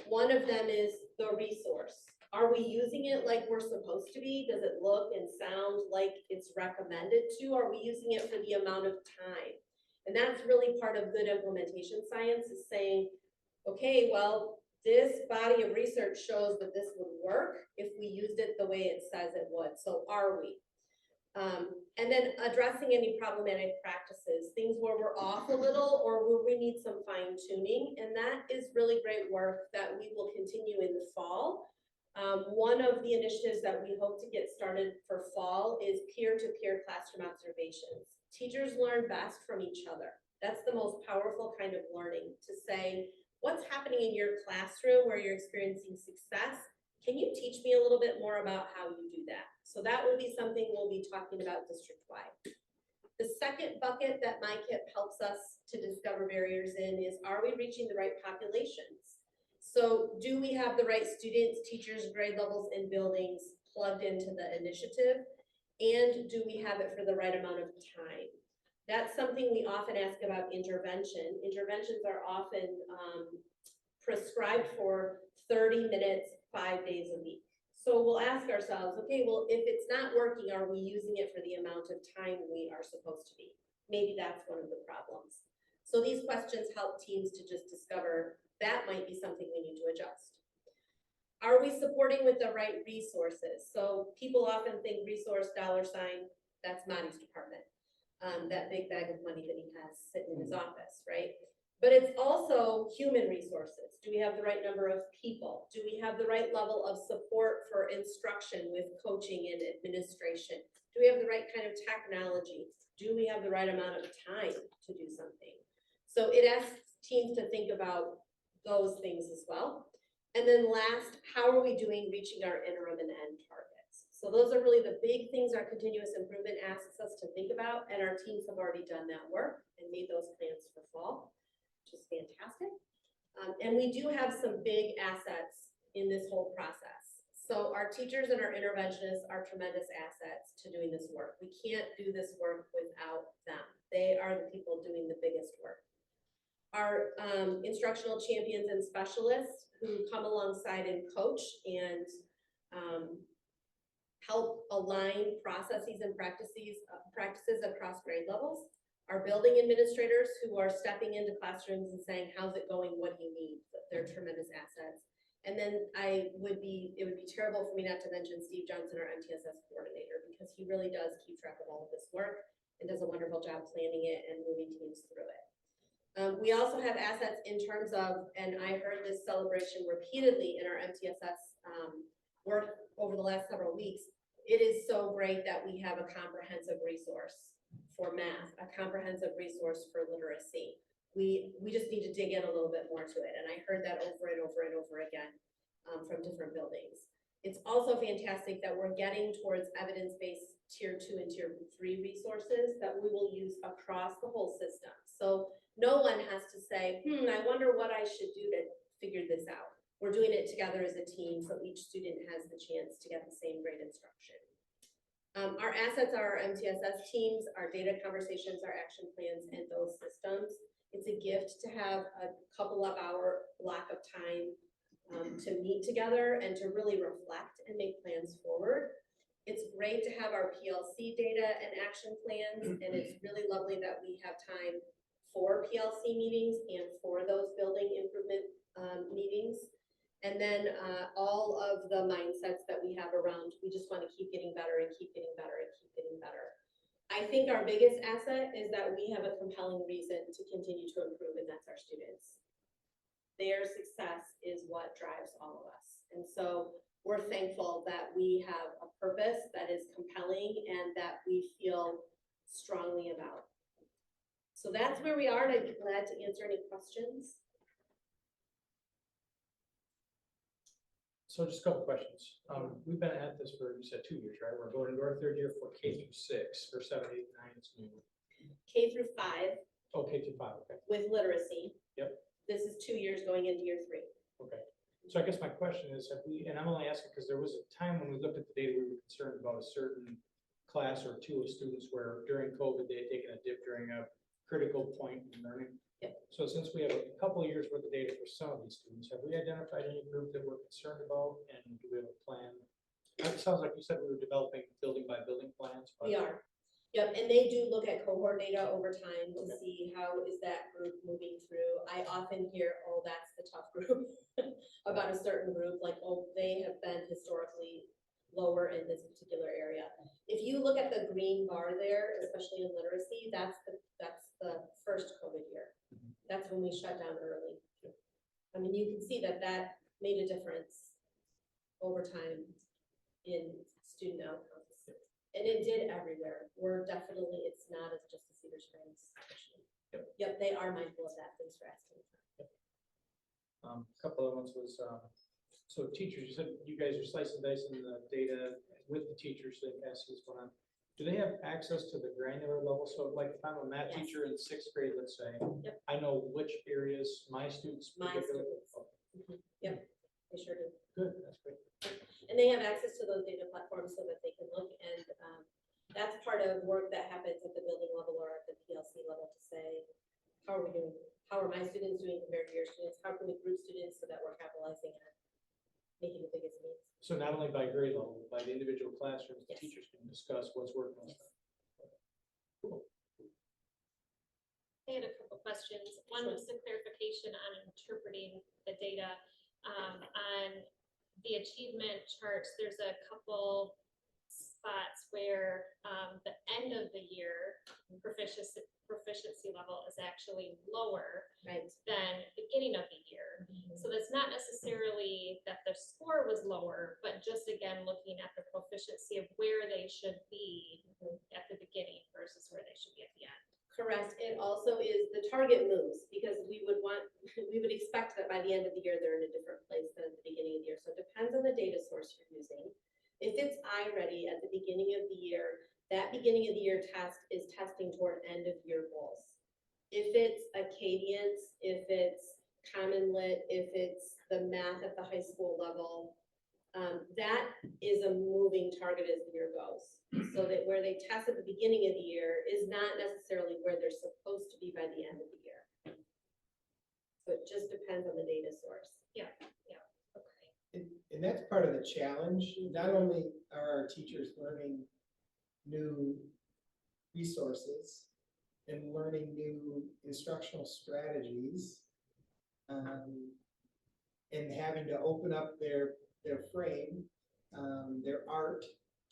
one of them is the resource. Are we using it like we're supposed to be? Does it look and sound like it's recommended to? Are we using it for the amount of time? And that's really part of good implementation science, is saying, okay, well, this body of research shows that this would work if we used it the way it says it would. So are we? And then addressing any problematic practices, things where we're off a little or where we need some fine tuning. And that is really great work that we will continue in the fall. One of the initiatives that we hope to get started for fall is peer-to-peer classroom observations. Teachers learn best from each other. That's the most powerful kind of learning, to say, what's happening in your classroom where you're experiencing success? Can you teach me a little bit more about how you do that? So that will be something we'll be talking about district-wide. The second bucket that MyKIP helps us to discover barriers in is, are we reaching the right populations? So do we have the right students, teachers, grade levels, and buildings plugged into the initiative? And do we have it for the right amount of time? That's something we often ask about intervention. Interventions are often prescribed for 30 minutes, 5 days a week. So we'll ask ourselves, okay, well, if it's not working, are we using it for the amount of time we are supposed to be? Maybe that's one of the problems. So these questions help teams to just discover that might be something we need to adjust. Are we supporting with the right resources? So people often think resource $, that's Monty's department. That big bag of money that he has sitting in his office, right? But it's also human resources. Do we have the right number of people? Do we have the right level of support for instruction with coaching and administration? Do we have the right kind of technology? Do we have the right amount of time to do something? So it asks teams to think about those things as well. And then last, how are we doing reaching our interim and end targets? So those are really the big things our continuous improvement asks us to think about, and our teams have already done that work and made those plans for fall, which is fantastic. And we do have some big assets in this whole process. So our teachers and our interventionists are tremendous assets to doing this work. We can't do this work without them. They are the people doing the biggest work. Our instructional champions and specialists who come alongside and coach and help align processes and practices across grade levels. Our building administrators who are stepping into classrooms and saying, how's it going, what do you need? They're tremendous assets. And then it would be terrible for me not to mention Steve Johnson, our MTSS coordinator, because he really does keep track of all of this work and does a wonderful job planning it and moving teams through it. We also have assets in terms of, and I heard this celebration repeatedly in our MTSS work over the last several weeks. It is so great that we have a comprehensive resource for math, a comprehensive resource for literacy. We just need to dig in a little bit more to it. And I heard that over and over and over again from different buildings. It's also fantastic that we're getting towards evidence-based tier 2 and tier 3 resources that we will use across the whole system. So no one has to say, I wonder what I should do to figure this out. We're doing it together as a team, so each student has the chance to get the same grade instruction. Our assets are our MTSS teams, our data conversations, our action plans, and those systems. It's a gift to have a couple of hour block of time to meet together and to really reflect and make plans forward. It's great to have our PLC data and action plans, and it's really lovely that we have time for PLC meetings and for those building improvement meetings. And then all of the mindsets that we have around, we just want to keep getting better and keep getting better and keep getting better. I think our biggest asset is that we have a compelling reason to continue to improve, and that's our students. Their success is what drives all of us. And so we're thankful that we have a purpose that is compelling and that we feel strongly about. So that's where we are, and I'd be glad to answer any questions. So just a couple questions. We've been at this for, you said 2 years, right? We're going into our third year for K through 6, for 7, 8, 9, it's new. K through 5 Oh, K through 5, okay, with literacy. Yep. This is 2 years going into year 3. okay. So I guess my question is, have we, and I'm only asking because there was a time when we looked at the data, we were concerned about a certain class or two of students where during COVID, they had taken a dip during a critical point in learning. Yep. So since we have a couple of years worth of data for some of these students, have we identified any group that we're concerned about, and do we have a plan? It sounds like you said we were developing building by building plans. But We are. Yep, and they do look at cohort data over time to see how is that group moving through. I often hear, oh, that's the tough group, about a certain group, like, oh, they have been historically lower in this particular area. If you look at the green bar there, especially in literacy, that's the first COVID year. That's when we shut down early. I mean, you can see that that made a difference over time in student outcomes. And it did everywhere. We're definitely, it's not as just a Cedar Springs issue. Yep, they are mindful of that. Thanks for asking. a couple of ones was, so teachers, you said you guys are slicing and dicing the data with the teachers, so they can see what's going on. Do they have access to the granular level? So like if I'm a math Yes. teacher in 6th grade, let's say, Yep. I know which areas my students. My particularly- students. Oh, Yep, they sure do. good, that's great. And they have access to those data platforms so that they can look, and that's part of work that happens at the building level or at the PLC level to say, how are we doing? How are my students doing compared to your students? How can we group students so that we're capitalizing on making the biggest needs? So not only by grade level, but by the individual classrooms, the Yes. teachers can discuss what's working. what's Yes. not. I had a couple questions. One was the clarification on interpreting the data. On the achievement charts, there's a couple spots where the end of the year proficiency level is actually lower Right. than beginning of the year. So that's not necessarily that the score was lower, but just again, looking at the proficiency of where they should be at the beginning versus where they should be at the end. Correct. It also is, the target moves, because we would expect that by the end of the year, they're in a different place than at the beginning of the year. So it depends on the data source you're using. If it's iReady at the beginning of the year, that beginning of the year test is testing toward end of year goals. If it's Acadience, if it's Common Lit, if it's the math at the high school level, that is a moving target as the year goes. So that where they test at the beginning of the year is not necessarily where they're supposed to be by the end of the year. So it just depends on the data source. Okay. And that's part of the challenge. Not only are our teachers learning new resources and learning new instructional strategies, and having to open up their frame, their art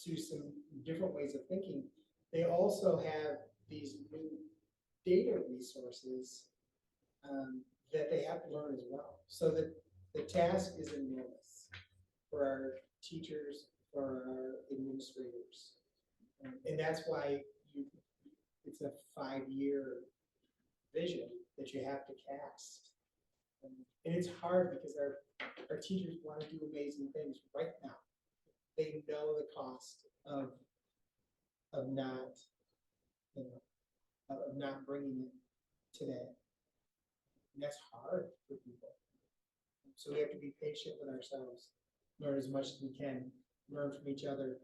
to some different ways of thinking. They also have these new data resources that they have to learn as well. So that the task is enormous for our teachers, for our administrators. And that's why it's a 5-year vision that you have to cast. And it's hard because our teachers want to do amazing things right now. They know the cost of not, of not bringing it today. And that's hard for people. So we have to be patient with ourselves, learn as much as we can, learn from each other,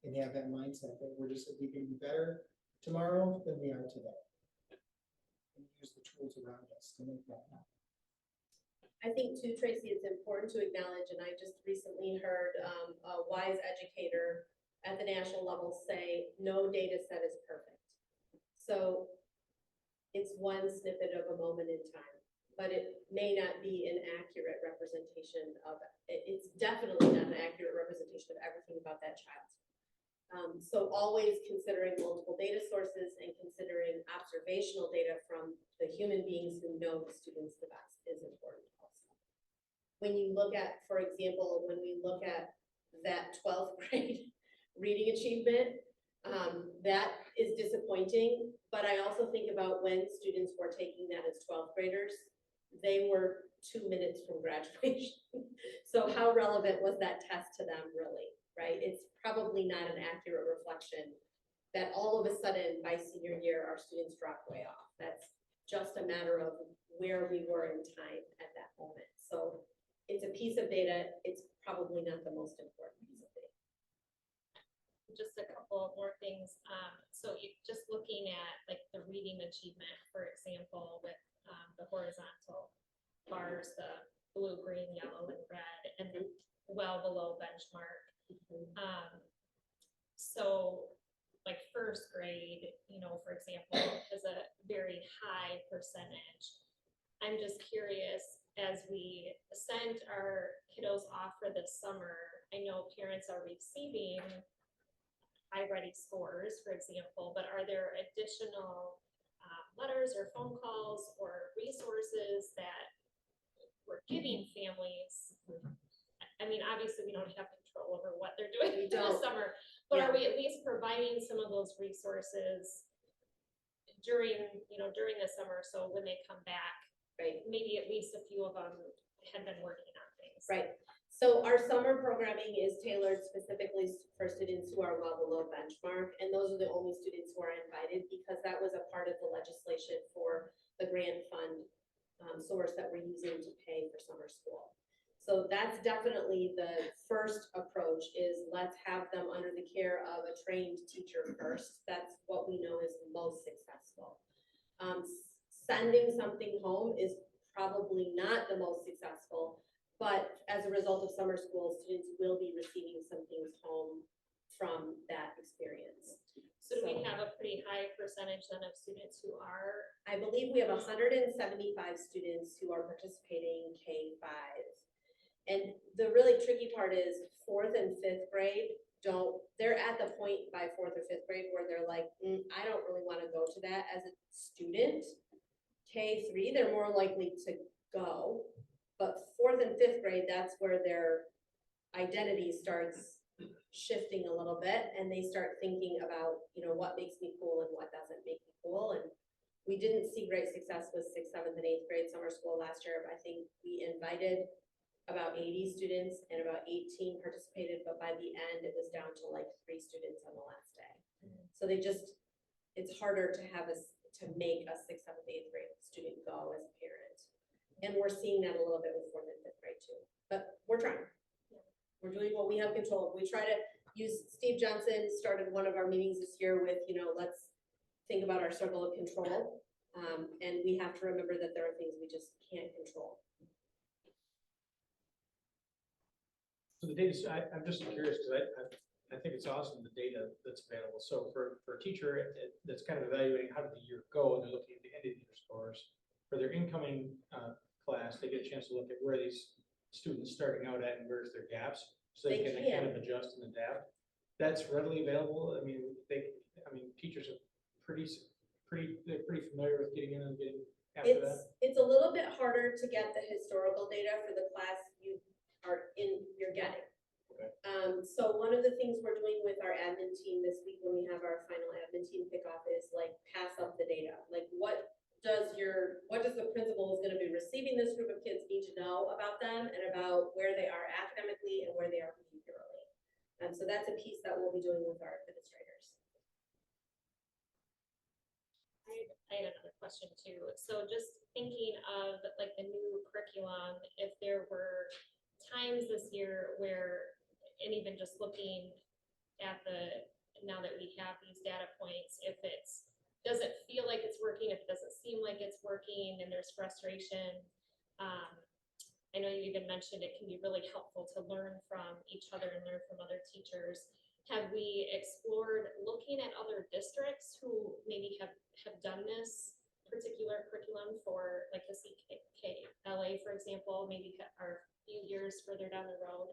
and have that mindset that we can be better tomorrow than we are today. And use the tools around us to make that happen. I think too, Tracy, it's important to acknowledge, and I just recently heard a wise educator at the national level say, no data set is perfect. So it's one snippet of a moment in time. but it may not be an accurate representation of, it's definitely not an accurate representation of everything about that child. So always considering multiple data sources and considering observational data from the human beings who know the students the best is important also. When you look at, for example, when we look at that 12th grade reading achievement, that is disappointing, but I also think about when students were taking that as 12th graders, they were 2 minutes from graduation. So how relevant was that test to them really, right? It's probably not an accurate reflection that all of a sudden by senior year, our students dropped way off. That's just a matter of where we were in time at that moment. So it's a piece of data. It's probably not the most important piece of data. Just a couple more things. So you just looking at like the reading achievement, for example, with the horizontal bars, the blue, green, yellow, and red, and well below benchmark. So like first grade, you know, for example, has a very high percentage. I'm just curious, as we send our kiddos off for this summer, I know parents are receiving iReady scores, for example, but are there additional letters or phone calls or resources that we're giving families? I mean, obviously, we don't have control over what they're doing We this don't. summer, but Yeah. are we at least providing some of those resources during, you know, during the summer, so when they come back, Right. maybe at least a few of them had been working on things. Right. So our summer programming is tailored specifically for students who are well below benchmark, and those are the only students who are invited because that was a part of the legislation for the grant fund source that we're using to pay for summer school. So that's definitely the first approach is let's have them under the care of a trained teacher first. That's what we know is most successful. Sending something home is probably not the most successful, but as a result of summer school, students will be receiving some things home from that experience. So do we have a pretty high percentage then of students who are? I believe we have 175 students who are participating K-5. And the really tricky part is 4th and 5th grade they're at the point by 4th or 5th grade where they're like, I don't really want to go to that as a student. K-3, they're more likely to go, but 4th and 5th grade, that's where their identity starts shifting a little bit and they start thinking about, you know, what makes me cool and what doesn't make me cool. And we didn't see great success with 6th, 7th, and 8th grade summer school last year. I think we invited about 80 students and about 18 participated, but by the end, it was down to like 3 students on the last day. So it's harder to make a 6th, 7th, 8th grade student go as a parent. And we're seeing that a little bit with 4th and 5th grade too, but we're trying. We're doing what we have control of. We try to use, Steve Johnson started one of our meetings this year with, you know, let's think about our circle of control. And we have to remember that there are things we just can't control. So the data, I'm just curious, because I think it's awesome, the data that's available. So for a teacher that's kind of evaluating how did the year go, and they're looking at the end of the year scores, for their incoming class, they get a chance to look at where these students starting out at and where's their gaps, so they can kind of adjust and adapt. That's readily available. I mean, teachers are pretty familiar with getting in and getting after that. It's a little bit harder to get the historical data for the class you're getting. Okay. So one of the things we're doing with our admin team this week when we have our final admin team kickoff is like pass up the data. Like what does the principal who's going to be receiving this group of kids need to know about them and about where they are academically and where they are behaviorally. So that's a piece that we'll be doing with our administrators. I had another question too. So just thinking of like the new curriculum, if there were times this year where, and even just looking at now that we have these data points, if doesn't feel like it's working, if it doesn't seem like it's working and there's frustration. I know you even mentioned it can be really helpful to learn from each other and learn from other teachers. Have we explored looking at other districts who maybe have done this particular curriculum for like the CK CKLA, for example, maybe are a few years further down the road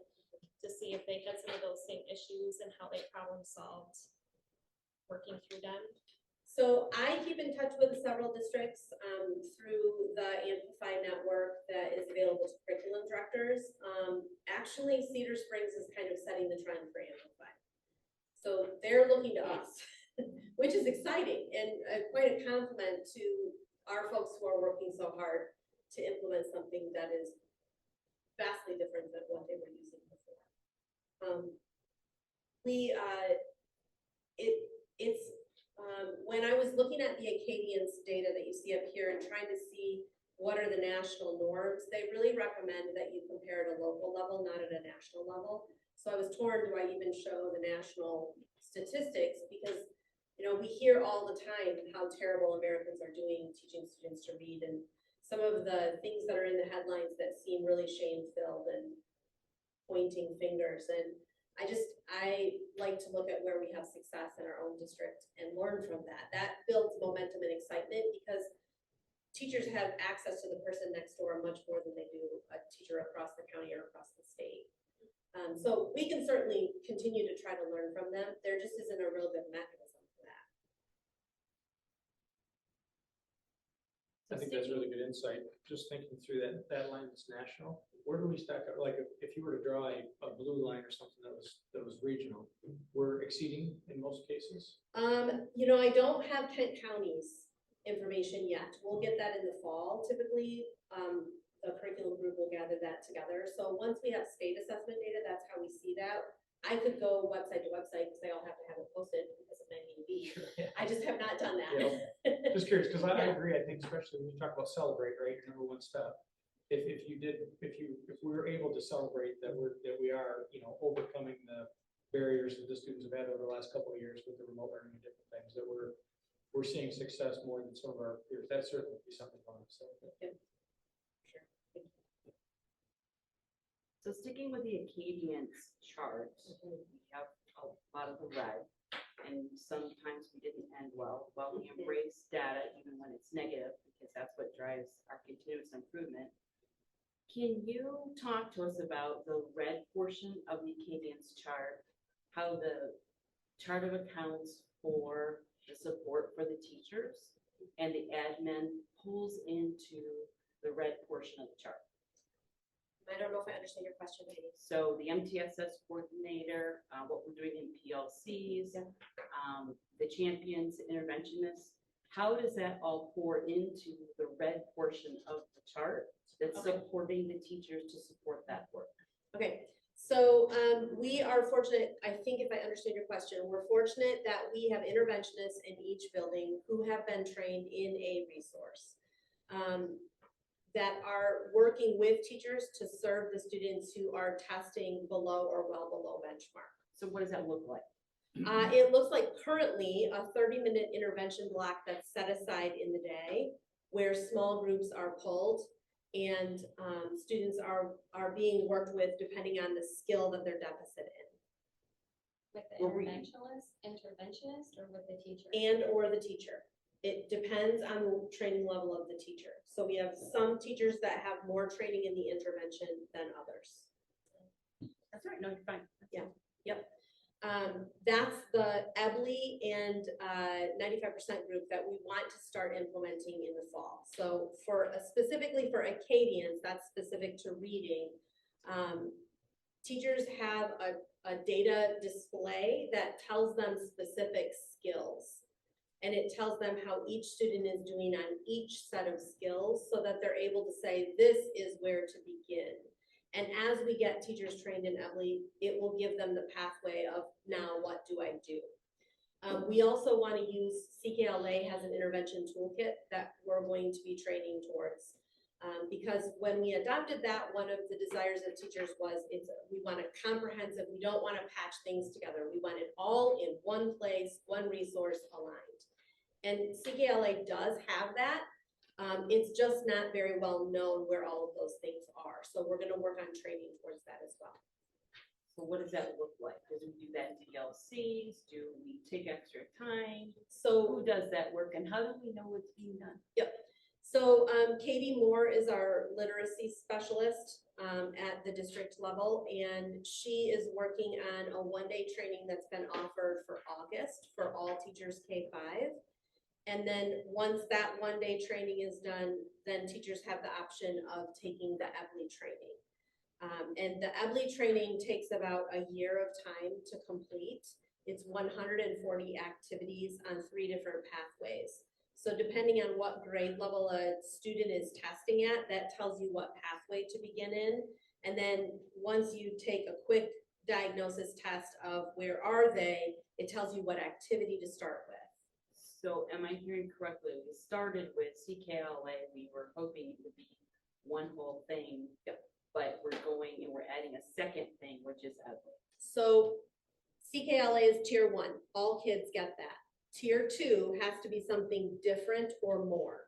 to see if they had some of those same issues and how they problem solved working through them. So I keep in touch with several districts through the Amplify network that is available to curriculum directors. Actually, Cedar Springs is kind of setting the trend for Amplify. So they're looking to us, which is exciting and quite a compliment to our folks who are working so hard to implement something that is vastly different than what they were using before. When I was looking at the Acadians data that you see up here and trying to see what are the national norms, they really recommend that you compare at a local level, not at a national level. So I was torn, do I even show the national statistics? Because, you know, we hear all the time how terrible Americans are doing teaching students to read, and some of the things that are in the headlines that seem really shame-filled and pointing fingers. And I like to look at where we have success in our own district and learn from that. That builds momentum and excitement because teachers have access to the person next door much more than they do a teacher across the county or across the state. So we can certainly continue to try to learn from them. There just isn't a real good mechanism for that. I think that's really good insight. Just thinking through that line that's national, where do we stack up? Like if you were to draw a blue line or something that was regional, we're exceeding in most cases? You know, I don't have Kent County's information yet. We'll get that in the fall. Typically, the curriculum group will gather that together. So once we have state assessment data, that's how we see that. I could go website to website because they all have to have it posted because of NUB. I just have not done that. Yeah. Just curious, because I agree. I think especially when you talk about celebrate, right? Your number one step. If we were able to celebrate that we are, you know, overcoming the barriers that the students have had over the last couple of years with the remote learning and different things, that we're seeing success more than some of our peers. That certainly would be something fun to celebrate. Yeah. So sticking with the Acadians chart, we have a lot of the red, and sometimes we didn't end well. Well, we embrace data even when it's negative, because that's what drives our continuous improvement. Can you talk to us about the red portion of the Acadians chart, how the chart of accounts for the support for the teachers and the admin pulls into the red portion of the chart? I don't know if I understand your question, Heidi. So the MTSS coordinator, what we're doing in PLCs, the champions, interventionists, how does that all pour into the red portion of the chart that's supporting the teachers to support that work? Okay, so we are fortunate, I think if I understand your question, we're fortunate that we have interventionists in each building who have been trained in a resource. That are working with teachers to serve the students who are testing below or well below benchmark. So what does that look like? It looks like currently a 30-minute intervention block that's set aside in the day where small groups are pulled and students are being worked with depending on the skill that they're deficit in. With the interventionist or with the teacher? And or the teacher. It depends on the training level of the teacher. So we have some teachers that have more training in the intervention than others. That's right, no, you're fine. Yeah, yep. That's the EBLI and 95% group that we want to start implementing in the fall. So specifically for Acadians, that's specific to reading. Teachers have a data display that tells them specific skills. And it tells them how each student is doing on each set of skills so that they're able to say, this is where to begin. And as we get teachers trained in EBLI, it will give them the pathway of now what do I do? We also want to use, CKLA has an intervention toolkit that we're going to be training towards. Because when we adopted that, one of the desires of teachers was we want a comprehensive, we don't want to patch things together. We want it all in one place, one resource aligned. And CKLA does have that. It's just not very well known where all of those things are. So we're going to work on training towards that as well. So what does that look like? Do we do that in PLCs? Do we take extra time? So who does that work and how do we know it's being done? Yep. So Katie Moore is our literacy specialist at the district level, and she is working on a one-day training that's been offered for August for all teachers K-5. And then once that one-day training is done, then teachers have the option of taking the EBLI training. And the EBLI training takes about a year of time to complete. It's 140 activities on 3 different pathways. So depending on what grade level a student is testing at, that tells you what pathway to begin in. And then once you take a quick diagnosis test of where are they, it tells you what activity to start with. So am I hearing correctly? We started with CKLA, we were hoping it would be one whole thing. Yep. But we're going and we're adding a second thing, which is EBLI. So CKLA is tier 1, all kids get that. Tier 2 has to be something different or more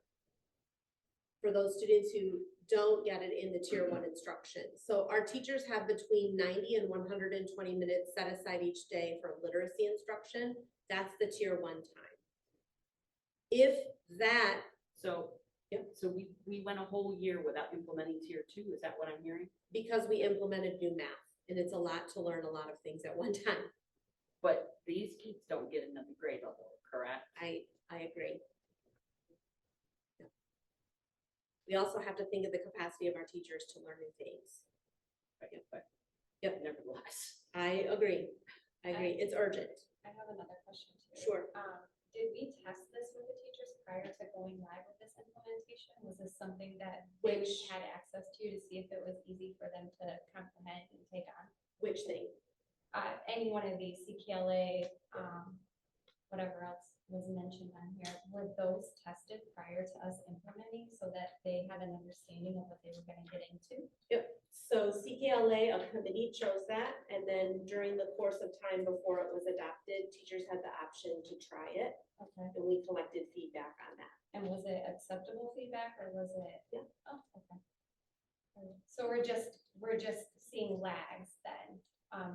for those students who don't get it in the tier 1 instruction. So our teachers have between 90 and 120 minutes set aside each day for literacy instruction. That's the tier 1 time. If that, So, Yep. so we went a whole year without implementing tier 2, is that what I'm hearing? because we implemented new math, and it's a lot to learn a lot of things at one time. But these kids don't get another grade level, correct? I agree. Yeah. We also have to think of the capacity of our teachers to learn new things. Yep. Nevertheless. I agree. It's urgent. I have another question too. Sure. Did we test this with the teachers prior to going live with this implementation? Was this something that Which- we had access to see if it was easy for them to comprehend and take on? Which thing? Any one of these, CKLA, whatever else was mentioned on here, were those tested prior to us implementing so that they had an understanding of what they were gonna get into? Yep. So CKLA, a committee chose that, and then during the course of time before it was adopted, teachers had the option to try it, Okay. and we collected feedback on that. And was it acceptable feedback or was it? Yeah. Oh, okay. So we're just seeing lags then,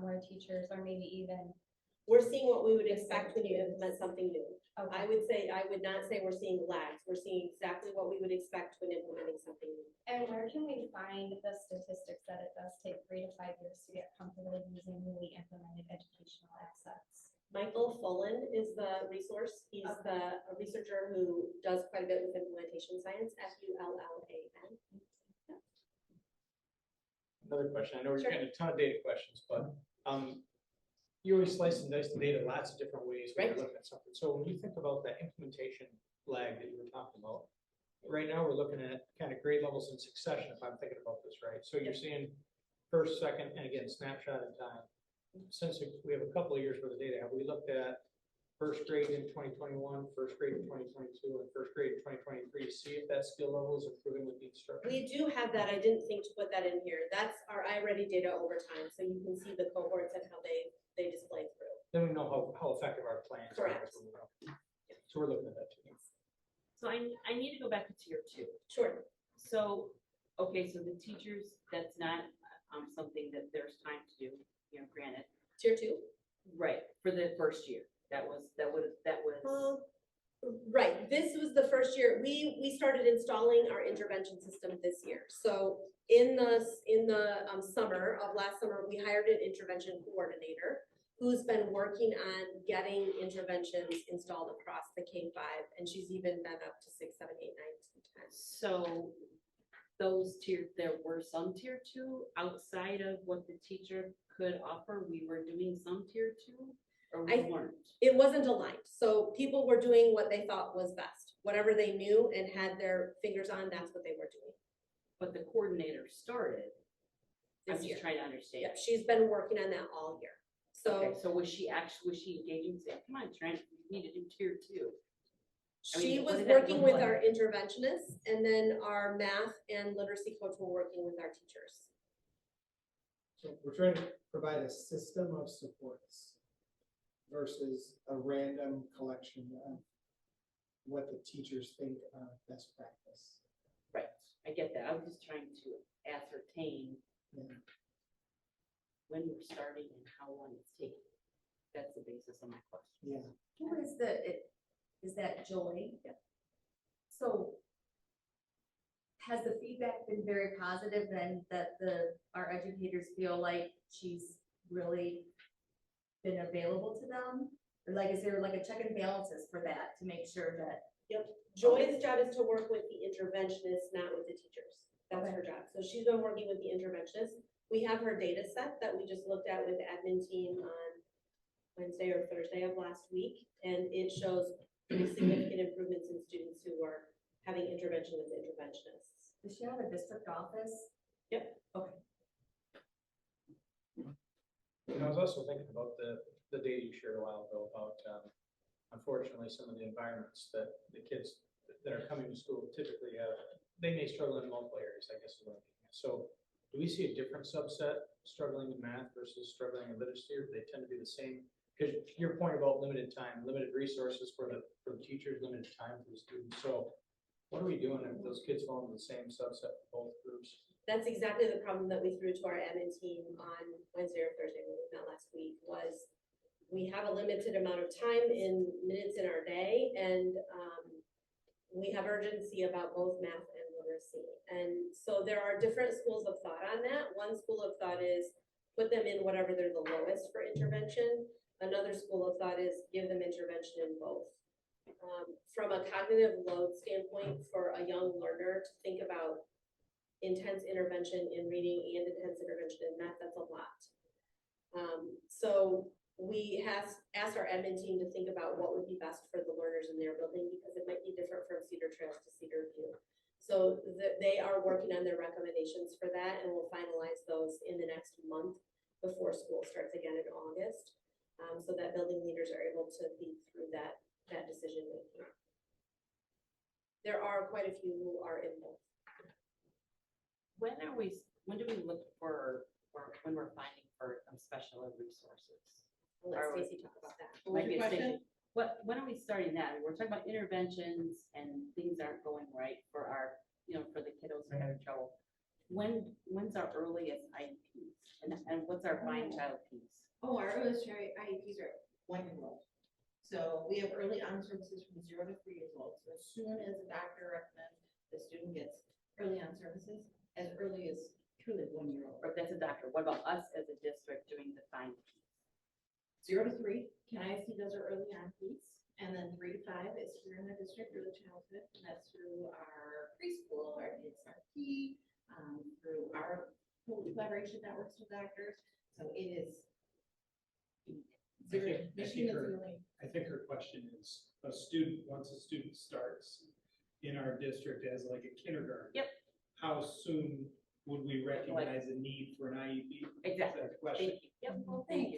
where teachers or maybe even, We're seeing what we would expect when you implement something new. okay, I would not say we're seeing lags. We're seeing exactly what we would expect when implementing something new. and where can we find the statistics that it does take 3 to 5 years to get comfortable using newly implemented educational assets? Michael Fullen is the resource. He's Okay. a researcher who does quite a bit with implementation science, FULLAN. Another question, I know we're Sure. getting a ton of data questions, but, you always slice and dice the data lots of different ways when you're Right. looking at something. So when you think about that implementation lag that you were talking about, right now, we're looking at kind of grade levels in succession, if I'm thinking about this right. So you're seeing first, second, and again, snapshot in time. Since we have a couple of years worth of data, have we looked at first grade in 2021, first grade in 2022, and first grade in 2023 to see if that skill level is improving with the instruction? We do have that. I didn't think to put that in here. That's our iReady data over time, so you can see the cohorts and how they display through. Then we know how effective our plans are. Correct. So we're looking at that too. So I need to go back to tier 2. Sure. So, okay, so the teachers, that's not something that there's time to do, granted. Tier 2? Right, for the first year. That was. Right, this was the first year, we started installing our intervention system this year. So in the summer of last summer, we hired an intervention coordinator who's been working on getting interventions installed across the K-5, and she's even been up to 6, 7, 8, 9, 10. So there were some tier 2 outside of what the teacher could offer. We were doing some tier 2 or we weren't. It wasn't aligned, so people were doing what they thought was best. Whatever they knew and had their fingers on, that's what they were doing. But the coordinator started. I'm This year. just trying to understand. Yep, she's been working on that all year. Okay, So so was she engaging, saying, come on, Trent, we need to do tier 2? I she mean, what was did that working look with like? our interventionists, and then our math and literacy coach were working with our teachers. So we're trying to provide a system of supports versus a random collection of what the teachers think are best practice. Right, I get that. I was just trying to ascertain Yeah. when we're starting and how long it's taking. That's the basis of my question. Yeah, Who is is that Joy? So has the feedback been very positive then that our educators feel like she's really been available to them? Or like, is there like a check and balances for that to make sure that? Joy's job is to work with the interventionists, not with the teachers. That's her job. So she's been working with the interventionists. We have her data set that we just looked at with the admin team on Wednesday or Thursday of last week. And it shows pretty significant improvements in students who were having intervention with interventionists. Does she have a district office? Yep. Okay. And I was also thinking about the data you shared a while ago about, unfortunately, some of the environments that the kids that are coming to school typically have, they may struggle in multiple areas, I guess is what I'm getting at. So do we see a different subset struggling in math versus struggling in literacy, or do they tend to be the same? Because your point about limited time, limited resources for the teachers, limited time for the students. So what are we doing if those kids fall into the same subset for both groups? That's exactly the problem that we threw to our admin team on Wednesday or Thursday, when we met last week, was we have a limited amount of time in minutes in our day, and we have urgency about both math and literacy. And so there are different schools of thought on that. One school of thought is put them in whatever they're the lowest for intervention. Another school of thought is give them intervention in both. From a cognitive load standpoint, for a young learner to think about intense intervention in reading and intense intervention in math, that's a lot. So we have asked our admin team to think about what would be best for the learners in their building, because it might be different from Cedar Trails to Cedar View. So they are working on their recommendations for that, and we'll finalize those in the next month before school starts again in August, so that building leaders are able to think through that decision making. There are quite a few who are in both. When do we look for when we're finding for special ed resources? I'll let Stacy talk about that. Might be a Stacy. When are we starting that? We're talking about interventions and things aren't going right for our, for the kiddos that have trouble. When's our earliest IEPs and what's our find child piece? Oh, our earliest IEPs are 1 year old. So we have early on services from 0 to 3 years old. So as soon as the doctor recommends the student gets early on services, as early as truly 1 year old. Or if that's a doctor, what about us as a district doing the find piece? 0 to 3, KIC does our early on piece. And then 3 to 5 is here in the district through the childhood. And that's through our preschool, our DSRP, through our collaboration networks with doctors. So it is. I think her question is, once a student starts in our district as like a kindergarten. Yep. How soon would we recognize a need for an IEP? Exactly. That's the question. Thank you. Yep. Well, Thank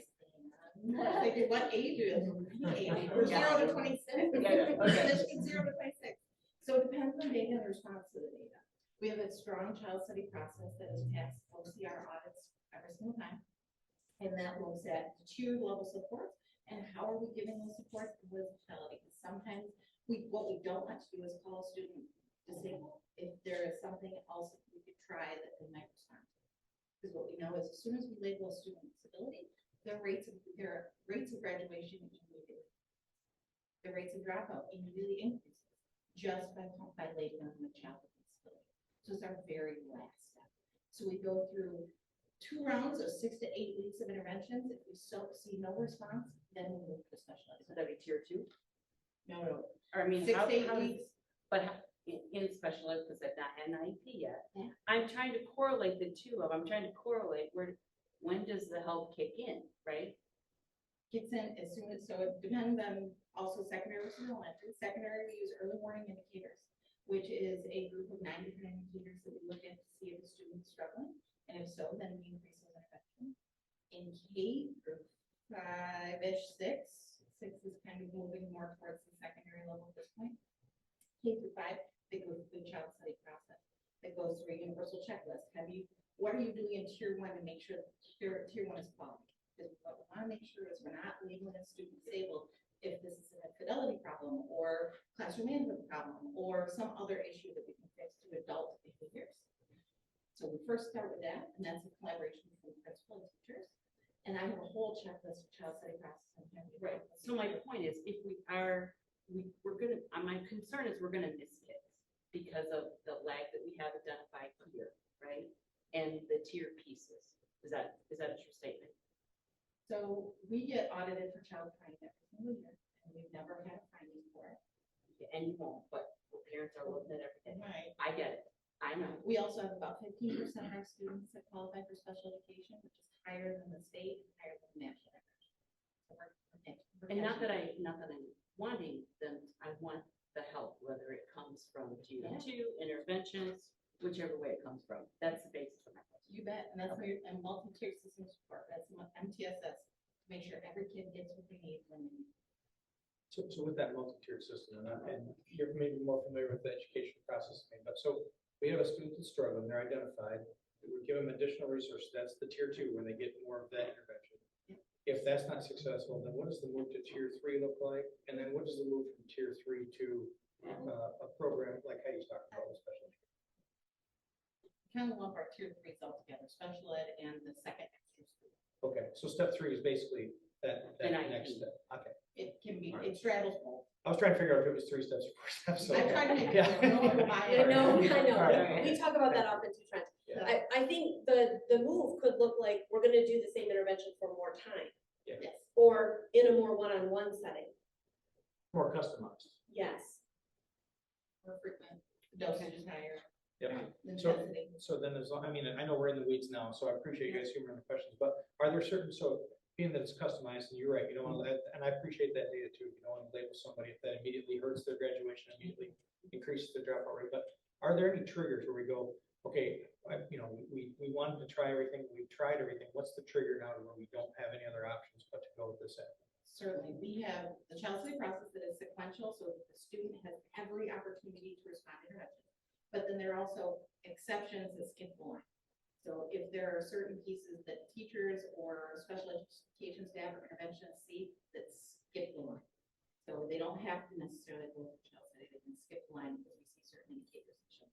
you. What age is it? We're 0 to 26. Yeah, okay. Michigan 0 to 26. So it depends on data and response to the data. We have a strong child study process that has passed OCR audits every single time. And that looks at tiered level support and how are we giving those supports with fidelity. Sometimes what we don't want to do is call a student disabled if there is something else that we could try that they might respond to. Because what we know is as soon as we label a student disability, their rates of graduation immediately. The rates of dropout immediately increases just by labeling them a child with disability. So it's our very last step. So we go through 2 rounds of 6 to 8 weeks of interventions. If we see no response, then we move to special ed. So that'd be tier 2? No. Or I mean, 6 how, to 8 how does, weeks. but in special ed, because I've not had an IEP yet. Yeah. I'm trying to correlate the two of, I'm trying to correlate when does the help kick in, right? Kicks in as soon as, so it depends on also secondary versus elementary. Secondary, we use early warning indicators, which is a group of 9 different indicators that we look at to see if the student is struggling. And if so, then we increase those interventions. In K group 5-ish, 6 is kind of moving more towards the secondary level at this point. K through 5, they go through the child study process that goes through a universal checklist. What are you doing in tier 1 to make sure that tier 1 is quality? Because what we want to make sure is we're not labeling a student disabled if this is a fidelity problem or classroom management problem or some other issue that we can fix through adult behaviors. So we first start with that, and that's a collaboration between principal and teachers. And I have a whole checklist of child study process. Right. So my point is, if we're gonna, my concern is we're gonna miss kids. because of the lag that we have identified here, right? And the tier pieces. Is that a true statement? So we get audited for child finding every single year, and we've never had a finding for it. And you won't, but parents are looking at everything. Right. I get it. I know. We also have about 15% of our students that qualify for special education, which is higher than the state, higher than the national average. So we're And not catching that I'm wanting them, I want the help, whether it comes from tier Yeah. 2, interventions, whichever way it comes from. That's the basis of my question. You bet, and that's where, and multi-tiered system support, that's what MTSS, to make sure every kid gets what they need when they need. So with that multi-tiered system, and you're maybe more familiar with the education process, than me, but so we have a student that's struggling, they're identified, we give them additional resources, that's the tier 2, when they get more of that intervention. If that's not successful, then what does the move to tier 3 look like? And then what does the move from tier 3 to a program like Heidi's talking about with special education? Kind of lump our tier 3s all together, special ed and the second extra school. Okay, so step 3 is basically that An next IEP. step. Okay. It can be, it straddles both. I was trying to figure out if it was 3 steps or 4 steps. so- I tried to make it Yeah. clear, no one will buy I it. know, I Alright. know. We talk about that often too, Trent. Yeah. I think the move could look like, we're gonna do the same intervention for more time, Yes. or in a more one-on-one setting. More customized. Yes. More frequent, dosage is higher. Yep. The So- intensity. So then, I mean, I know we're in the weeds now, so I appreciate you guys humoring the questions, but are there certain, so being that it's customized, and you're right, you don't want to, and I appreciate that data too, you don't want to label somebody if that immediately hurts their graduation, immediately increases their dropout rate, but are there any triggers where we go, okay, we wanted to try everything, we've tried everything, what's the trigger now to where we don't have any other options but to go with this app? Certainly, we have the child study process that is sequential, so that the student has every opportunity to respond to intervention. But then there are also exceptions that skip the line. So if there are certain pieces that teachers or special education staff or interventionists see that skip the line. So they don't have to necessarily go to child study, they can skip the line because we see certain indicators that show.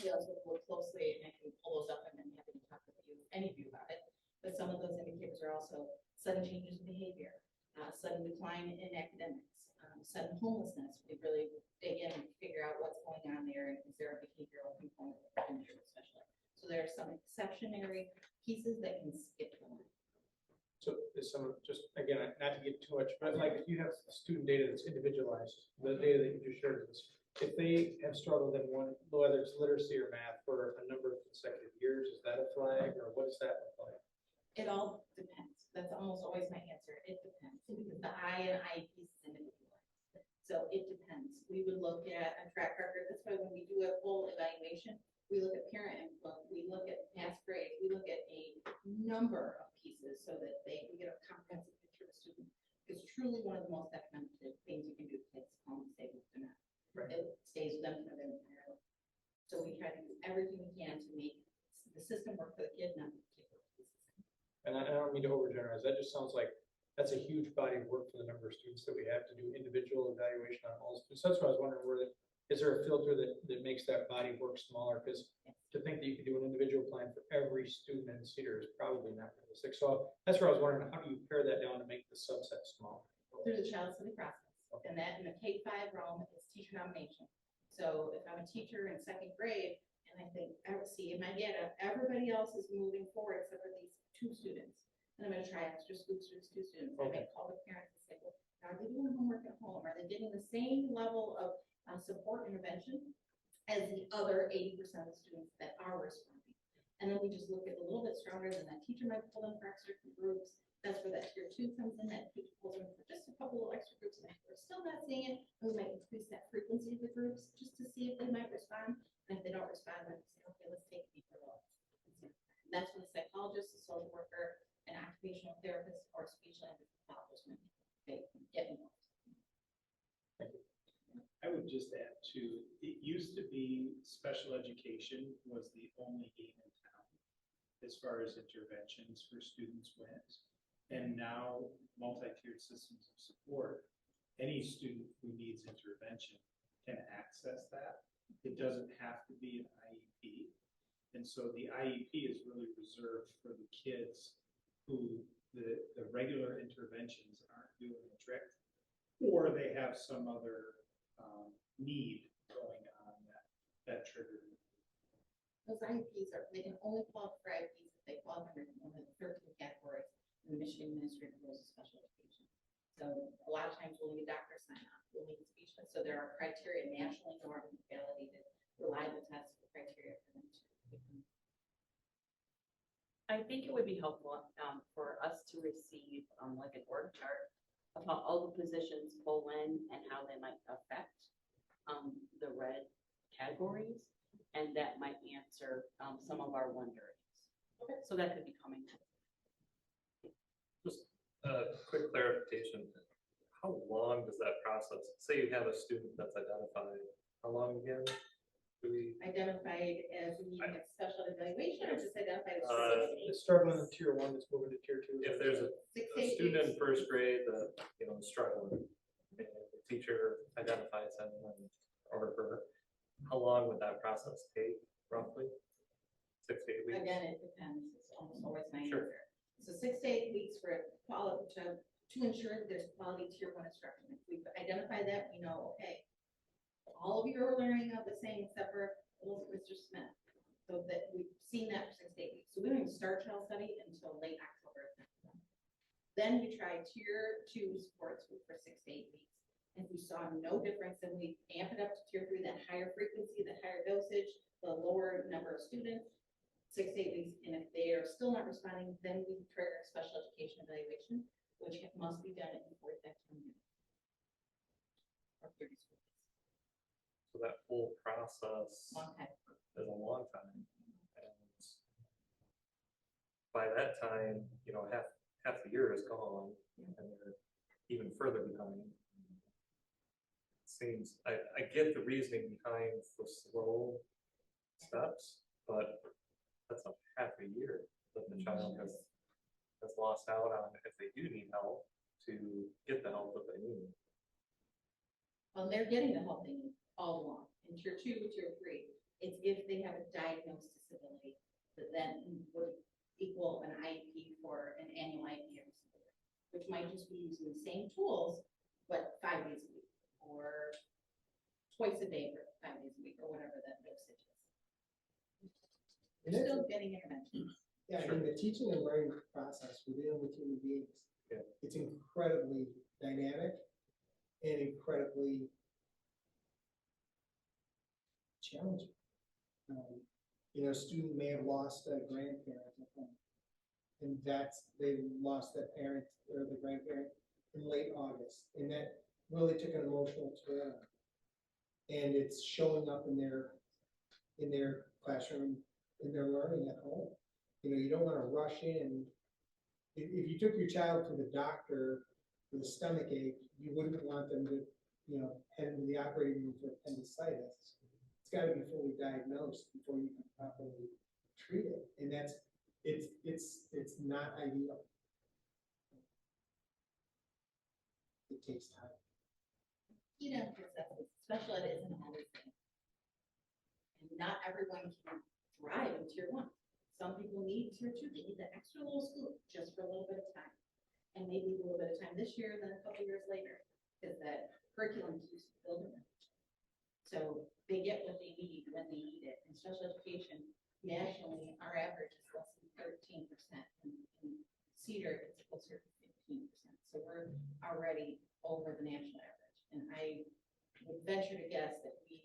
We also work closely, and I can pull those up and then happy to talk with you, any of you about it. But some of those indicators are also sudden changes in behavior, sudden decline in academics, sudden homelessness. We really dig in and figure out what's going on there, and is there a behavioral component of especially. So there are some exceptionary pieces that can skip the line. So is some of, just again, not to get too much, but like if you have student data that's individualized, the data that you just shared with us, if they have struggled in one, whether it's literacy or math for a number of consecutive years, is that a flag, or what does that look like? It all depends. That's almost always my answer. It depends, because the I and IEP is individualized. So it depends. We would look at a track record. That's why when we do a full evaluation, we look at parent input, we look at past grades, we look at a number of pieces so that we get a comprehensive picture of the student. It's truly one of the most economic things you can do to kids, home, stay with them. Right. It stays with them for their entire life. So we try to do everything we can to make the system work for the kid, not the kid work for the system. And I don't mean to overgeneralize, that just sounds like that's a huge body of work for the number of students that we have to do individual evaluation on all students. That's what I was wondering, is there a filter that makes that body of work smaller? Because to think that you could do an individual plan for every student in Cedar is probably not realistic. So that's where I was wondering, how do you pare that down to make the subset small? Through the child study process. And that in the K-5 realm is teacher nomination. So if I'm a teacher in second grade and I think, I would see in my data, everybody else is moving forward except for these 2 students. And I'm gonna try extra school students, 2 students. I may call the parents and say, well, are they doing homework at home? Are they getting the same level of support intervention as the other 80% of the students that are responding? And then we just look at a little bit stronger than that teacher might pull in for extra groups. That's where that tier 2 comes in, that teacher pulls in for just a couple of extra groups, and if we're still not seeing it, we might increase that frequency of the groups just to see if they might respond. And if they don't respond, then we say, okay, let's take a deeper look. And that's when the psychologist, the social worker, an occupational therapist, or speech language pathologists, they get involved. I would just add to, it used to be special education was the only game in town as far as interventions for students went. And now multi-tiered systems of support, any student who needs intervention can access that. It doesn't have to be an IEP. And so the IEP is really reserved for the kids who the regular interventions aren't doing the trick, or they have some other need going on that triggered. Those IEPs are, they can only qualify for IEPs if they qualify for one of the 13 categories in the Michigan Administrative Rules of Special Education. So a lot of times we'll need a doctor sign off, we'll need speechless. So there are criteria nationally normed and validated, reliable tests for criteria for them to become. I think it would be helpful for us to receive like an org chart of how all the positions pull in and how they might affect the red categories, and that might answer some of our wonderings. So that could be coming. Just a quick clarification. How long does that process, say you have a student that's identified, how long again do we? Identified as needing a special evaluation or just identified as It's struggling in tier 1, that's moving to tier 2. If there's a 6 to 8 student in weeks? first grade that, you know, is struggling, and the teacher identifies him or her, how long would that process take roughly? 6 to 8 weeks? Again, it depends. It's almost always my Sure. answer. So 6 to 8 weeks for to ensure that there's quality tier 1 instruction. If we've identified that, we know, okay, all of you are learning of the same except for little Mr. Smith. So that we've seen that for 6 to 8 weeks. So we don't even start child study until late October. Then we try tier 2 supports for 6 to 8 weeks. And if we saw no difference, then we amp it up to tier 3, that higher frequency, the higher dosage, the lower number of students, 6 to 8 weeks. And if they are still not responding, then we trigger a special education evaluation, which must be done in 45 minutes. Or 30 minutes. So that whole process Long time. is a long time. And by that time, you know, half the year is gone and they're even further behind. Seems, I get the reasoning behind the slow steps, but that's a half a year that the child has lost out on if they do need help to get the help that they need. Well, they're getting the help they need all along. In tier 2, tier 3, it's if they have a diagnosed disability that then would equal an IEP for an annual IEP, which might just be using the same tools, but 5 days a week or twice a day for 5 days a week or whatever that dosage is. And They're that's- still getting interventions. Yeah, I mean, the teaching and learning process, we're dealing with human beings. Yeah. It's incredibly dynamic and incredibly challenging. You know, a student may have lost a grandparent at home. And they lost that parent or the grandparent in late August. And that really took an emotional toll. And it's showing up in their classroom, in their learning at home. You know, you don't want to rush in. If you took your child to the doctor with a stomach ache, you wouldn't want them to, you know, head into the operating room for appendicitis. It's got to be fully diagnosed before you can properly treat it, and it's not ideal. It takes time. You know, special ed isn't always there. And not everyone can thrive in tier 1. Some people need tier 2, they need that extra little scoop just for a little bit of time. And maybe a little bit of time this year, then a couple years later, because that curriculum keeps building. So they get what they need when they need it. In special education, nationally, our average is less than 13%. In Cedar, it's closer to 15%. So we're already over the national average. And I would venture to guess that we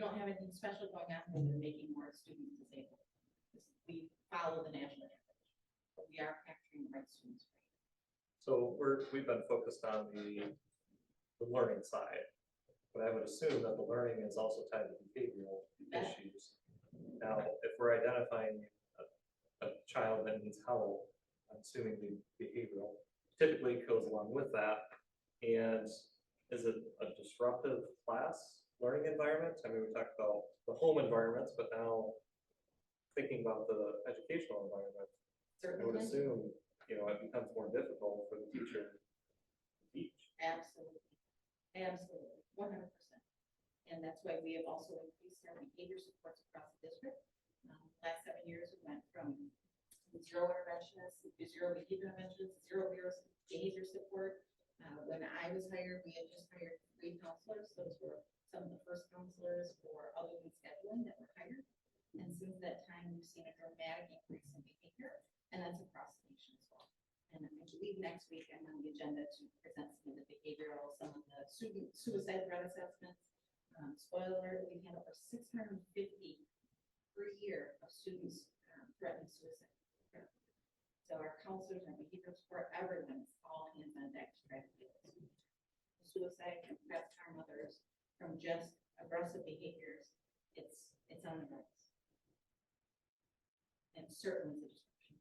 don't have anything special going on other than making more students disabled. We follow the national average, but we are capturing the right students. So we've been focused on the learning side, but I would assume that the learning is also tied to behavioral issues. Now, if we're identifying a child that needs help, I'm assuming the behavioral typically goes along with that. And is it a disruptive class learning environment? I mean, we talked about the home environments, but now thinking about the educational environment, I would assume, you know, it becomes more difficult for the teacher to teach. Absolutely, absolutely, 100%. And that's why we have also increased our behavior supports across the district. Last 7 years, we went from 0 interventionists, 0 behavior interventions, 0 behavior support. When I was hired, we had just hired 3 counselors. Those were some of the first counselors we've seen a dramatic increase in behavior, and that's across the nation as well. And I believe next week I'm on the agenda to present some of the behavioral, some of the student suicide threat assessments. Spoiler alert, we had over 650 per year of students threatening suicide. So our counselors, our behavioral support, everyone is all hands on deck to try to get this. Suicide from past harm others, from just aggressive behaviors, it's on the rise. And certainly the disruption.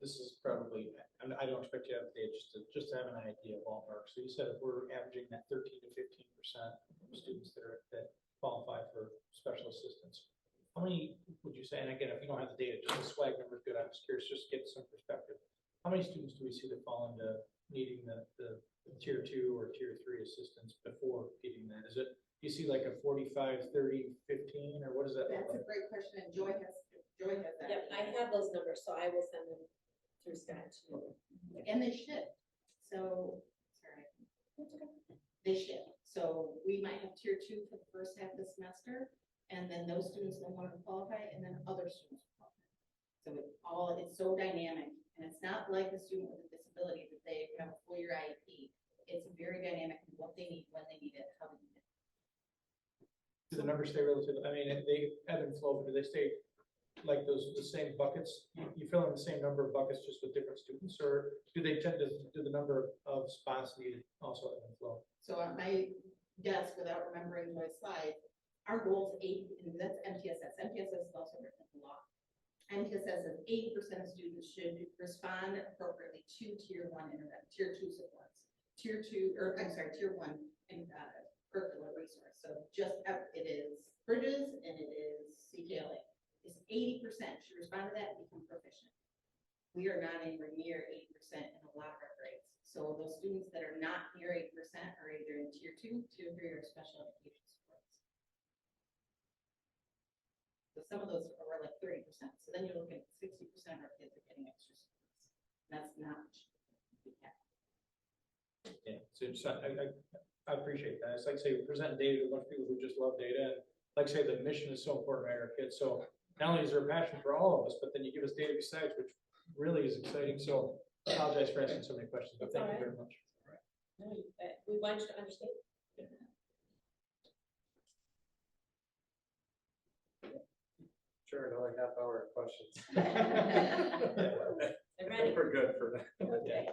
This is probably, I don't expect you to have the data, just to have an idea of ballpark. So you said if we're averaging that 13 to 15% of students that qualify for special assistance, how many would you say, and again, if you don't have the data, just the swag number is good, I'm just curious, just to get some perspective. How many students do we see that fall into needing the tier 2 or tier 3 assistance before getting that? Is it, do you see like a 45, 30, 15, or what is that? That's a great question, and Joy has that. Yep, I have those numbers, so I will send them through Scott to you. And they shift. So, sorry. They shift. So we might have tier 2 for the first half of the semester, and then those students no longer qualify, and then other students qualify. So it's so dynamic, and it's not like the student with a disability that they have a full year IEP. It's very dynamic in what they need, when they need it, how they need it. Do the numbers stay relative? I mean, they ebb and flow, but do they stay like those, the same buckets? You fill in the same number of buckets just with different students, or do they tend to, do the number of spots needed also ebb and flow? So on my desk, without remembering my slide, our goal is 8, and that's MTSS. MTSS is also written in the law. MTSS says 80% of students should respond appropriately to tier 1 intervention, tier 2 supports, tier 1 and curricular resource. So just it is Bridges and it is CKLA. It's 80% should respond to that and become proficient. We are not anywhere near 80% in a lot of our grades. So those students that are not near 8% are either in tier 2, tier 3, or special education supports. So some of those are like 30%. So then you're looking at 60% of our kids are getting extra supports. That's not much. Yeah, so just, I appreciate that. It's like, say, we present data to a bunch of people who just love data. And like say, the mission is so important to our kids. So not only is there a passion for all of us, but then you give us data besides, which really is exciting. So I apologize for asking so many questions, but thank you very much. No, we want you to understand. Sure, another half hour of questions. I'm ready. We're good for that. Okay.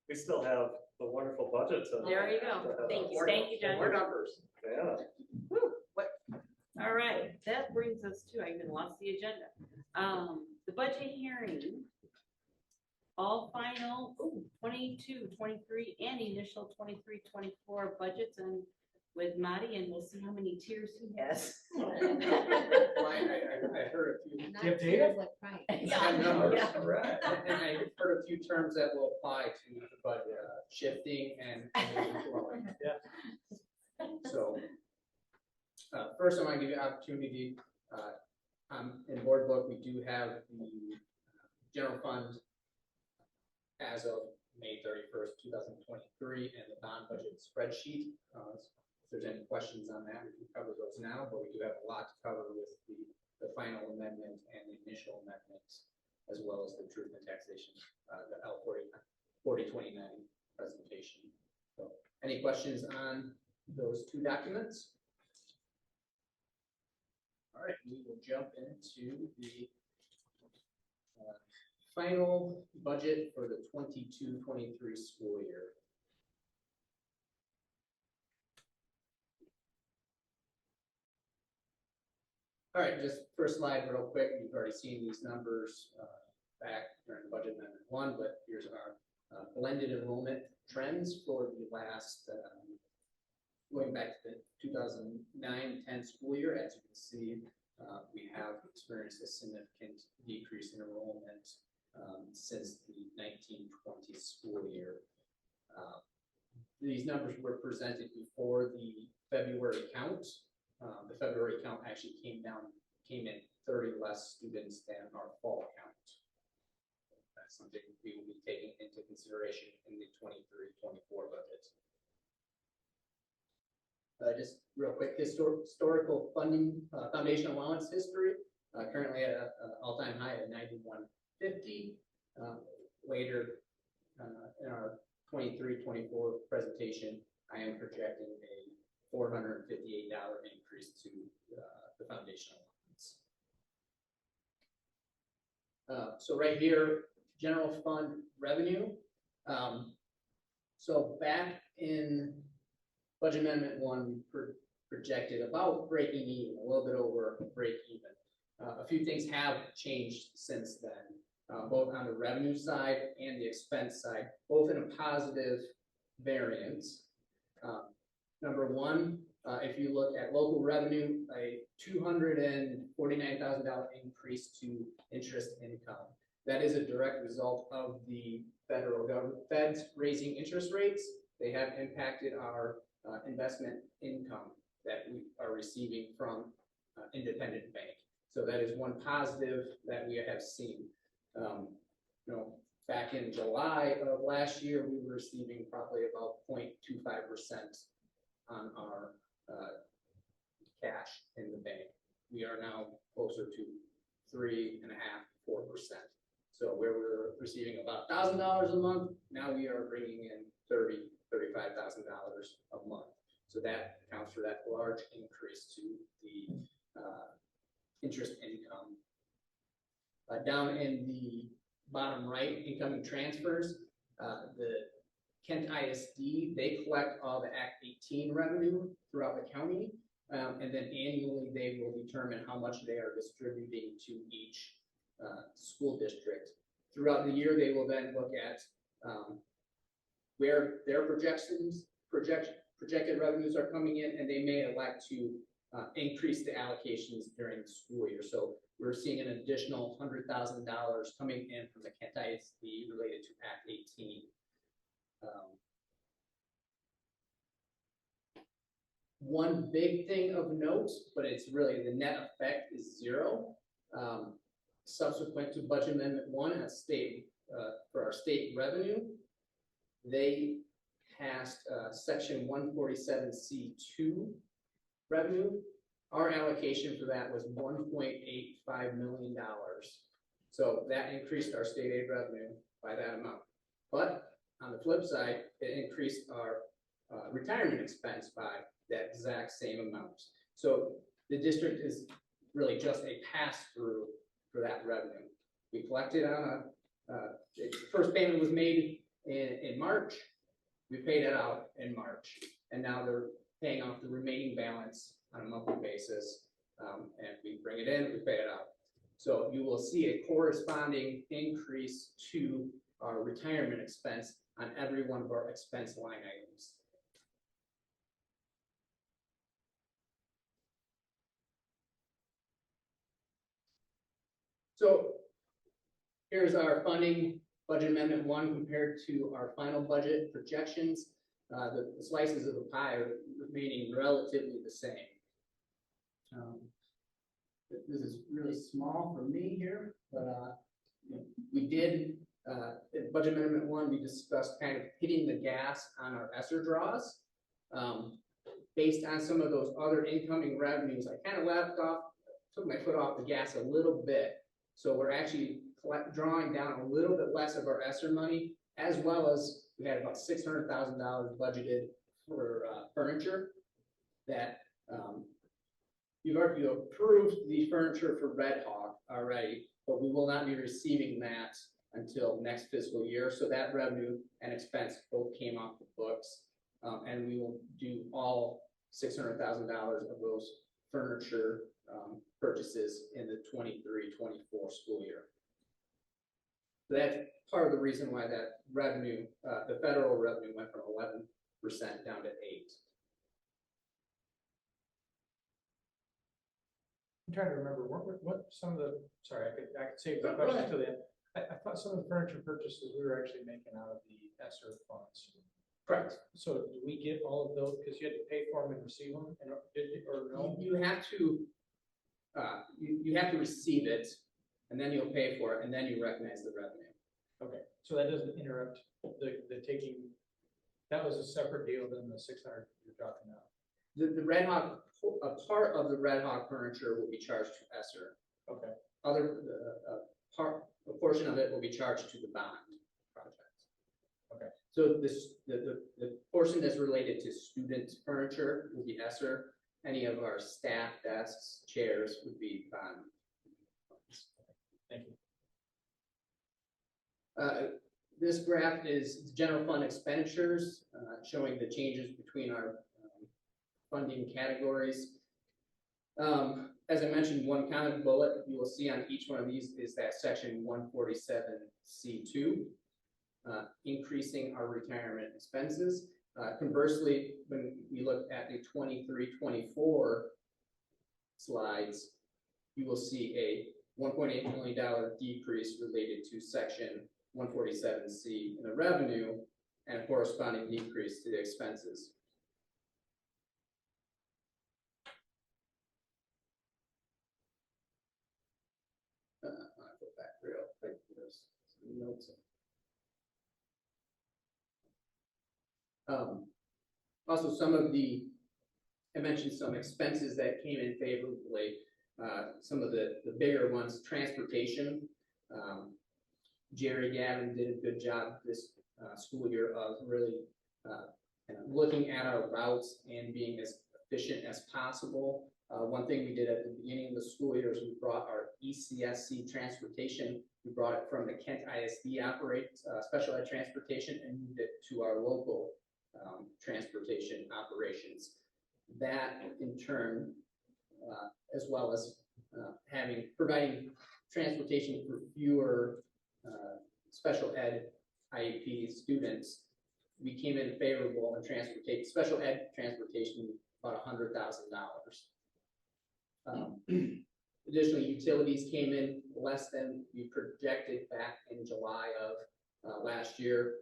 We still have the wonderful budget to. There you go. Thank you, John. More numbers. Yeah. All right, that brings us to, I even lost the agenda. The budget hearing. All final 22, 23, and initial 23, 24 budgets, and with Marty, and we'll see how many tiers he has. Well, I heard a few. Do you have data? Yeah, numbers. Yeah. Right. And I heard a few terms that will apply to the budget, shifting and overflowing. Yeah. So, first I want to give you an opportunity, in board book, we do have the general fund as of May 31st, 2023, and the bond budget spreadsheet. If there's any questions on that, we can cover those now, but we do have a lot to cover with the final amendment and the initial amendments, as well as the truth and taxation, the L4029 presentation. So, any questions on those two documents? All right, we will jump into the final budget for the 22-23 school year. All right, just first slide real quick. You've already seen these numbers back during the budget amendment 1, but here's our blended enrollment trends for the last, going back to the 2009-10 school year. As you can see, we have experienced a significant decrease in enrollment since the 1920 school year. These numbers were presented before the February count. The February count actually came in 30 less students than our fall count. That's something we will be taking into consideration in the 23-24 budget. Just real quick, historical funding, foundation allowance history, currently at an all-time high at 9150. Later, in our 23-24 presentation, I am projecting a $458 increase to the foundation allowance. So right here, general fund revenue. So back in Budget Amendment 1, we projected about breaking even, a little bit over break even. A few things have changed since then, both on the revenue side and the expense side, both in a positive variance. Number one, if you look at local revenue, a $249,000 increase to interest income. That is a direct result of the federal government, feds raising interest rates. They have impacted our investment income that we are receiving from Independent Bank. So that is one positive that we have seen. Back in July of last year, we were receiving probably about 0.25% on our cash in the bank. We are now closer to 3.5%, 4%. So where we were receiving about $1,000 a month, now we are bringing in $35,000 a month. So that accounts for that large increase to the interest income. Down in the bottom right, incoming transfers, the Kent ISD, they collect all the Act 18 revenue throughout the county, and then annually they will determine how much they are distributing to each school district. Throughout the year, they will then look at where their projected revenues are coming in, and they may elect to increase the allocations during the school year. So we're seeing an additional $100,000 coming in from the Kent ISD related to Act 18. One big thing of note, but it's really the net effect is zero. Subsequent to Budget Amendment 1 at state, for our state revenue, they passed Section 147C2 revenue. Our allocation for that was $1.85 million. So that increased our state aid revenue by that amount. But on the flip side, it increased our retirement expense by that exact same amount. So the district is really just a pass-through for that revenue. We collected on the first payment was made in March. We paid it out in March, and now they're paying off the remaining balance on a monthly basis. And we bring it in, we pay it out. So you will see a corresponding increase to our retirement expense on every one of our expense line items. So here's our funding, Budget Amendment 1 compared to our final budget projections. The slices of the pie are remaining relatively the same. This is really small for me here, but we did, in Budget Amendment 1, we discussed kind of hitting the gas on our ESSER draws. Based on some of those other incoming revenues, I kind of took my foot off the gas a little bit. So we're actually drawing down a little bit less of our ESSER money, as well as we had about $600,000 budgeted for furniture that you've already approved the furniture for Red Hawk already, but we will not be receiving that until next fiscal year. So that revenue and expense both came off the books, and we will do all $600,000 of those furniture purchases in the 23-24 school year. So that's part of the reason why that revenue, the federal revenue went from 11% down to 8%. I'm trying to remember what some of the, sorry, I could save the question till the end. I thought some of the furniture purchases we were actually making out of the ESSER funds. Correct. So do we get all of those because you had to pay for them and receive them, or no? You have to receive it, and then you'll pay for it, and then you recognize the revenue. Okay, so that doesn't interrupt the taking. That was a separate deal than the 600 you're talking about. The Red Hawk, a part of the Red Hawk furniture will be charged to Esser. Okay. A portion of it will be charged to the bond project. Okay. So the portion that's related to student furniture will be Esser. Any of our staff desks, chairs would be bond. Thank you. This graph is general fund expenditures, showing the changes between our funding categories. As I mentioned, one common bullet you will see on each one of these is that section 147C2, increasing our retirement expenses. Conversely, when we look at the 23-24 slides, you will see a $1.8 million decrease related to section 147C in the revenue and a corresponding decrease to the expenses. I'll go back real quick. There's some notes. Also, I mentioned some expenses that came in favorably. Some of the bigger ones, transportation. Jerry Gavin did a good job this school year of really kind of looking at our routes and being as efficient as possible. One thing we did at the beginning of the school year is we brought our ECSC transportation. We brought it from the Kent ISD special ed transportation and moved it to our local transportation operations. That in turn, as well as providing transportation for fewer special ed IEP students, we came in favorable in special ed transportation about $100,000. Additionally, utilities came in less than we projected back in July of last year.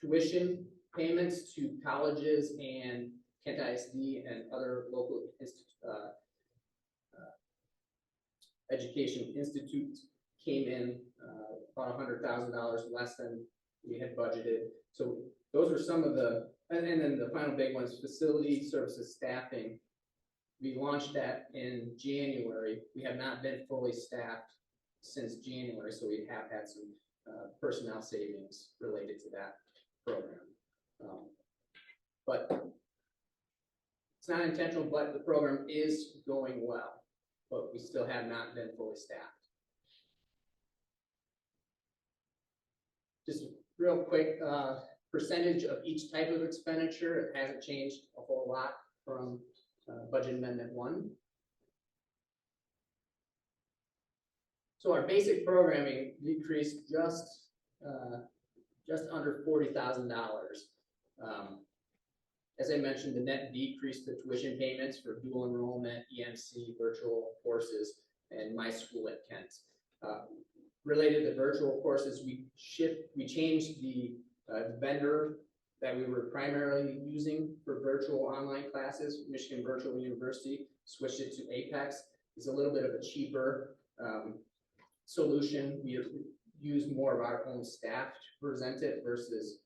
Tuition payments to colleges and Kent ISD and other local education institutes came in about $100,000 less than we had budgeted. So those are some of and then the final big ones, facility services staffing. We launched that in January. We have not been fully staffed since January, so we have had some personnel savings related to that program. But it's not intentional, but the program is going well, but we still have not been fully staffed. Just real quick, percentage of each type of expenditure, it hasn't changed a whole lot from Budget Amendment 1. So our basic programming decreased just under $40,000. As I mentioned, the net decreased the tuition payments for dual enrollment, EMC, virtual courses, and My School at Kent. Related to virtual courses, we changed the vendor that we were primarily using for virtual online classes. Michigan Virtual University switched it to Apex. It's a little bit of a cheaper solution. We use more of our own staff to present it versus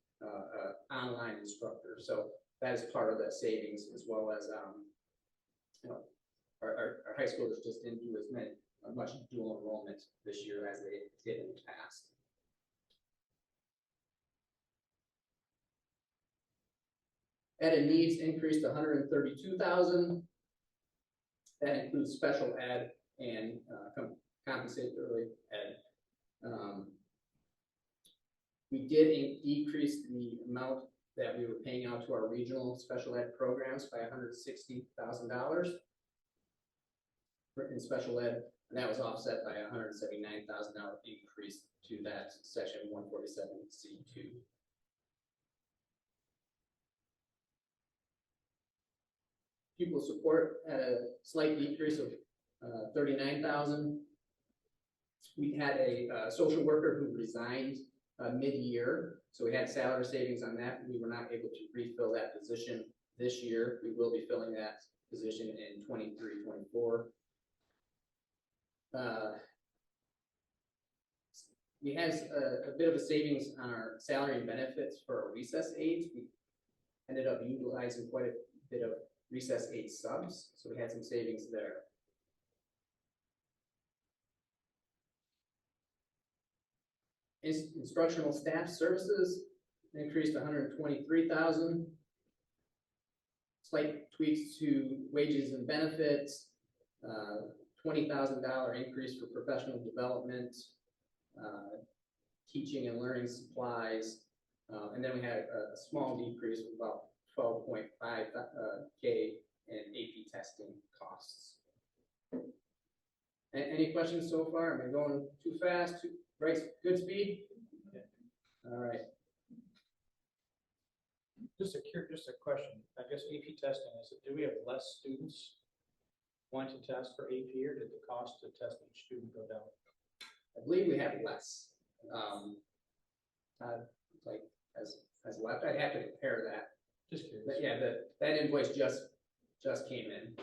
online instructor. So that is part of that savings, as well as our high schoolers just didn't do as much dual enrollment this year as they did in the past. Added needs increased to $132,000. That includes special ed and compensatory ed. We did decrease the amount that we were paying out to our regional special ed programs by $160,000 in special ed, and that was offset by a $179,000 increase to that section 147C2. Pupil support had a slight decrease of $39,000. We had a social worker who resigned mid-year, so we had salary savings on that. We were not able to refill that position this year. We will be filling that position in 23-24. We had a bit of a savings on our salary and benefits for our recess aides. We ended up utilizing quite a bit of recess aid subs, so we had some savings there. Instructional staff services increased 123,000. Slight tweaks to wages and benefits, $20,000 increase for professional development, teaching and learning supplies, and then we had a small decrease of about 12.5 K in AP testing costs. Any questions so far? Am I going too fast? Right, good speed? All right. Just a question, I guess AP testing, do we have less students wanting to test for AP, or did the cost to test each student go down? I believe we have less. Like as left, I'd have to compare that. Just curious. But yeah, that invoice just came in.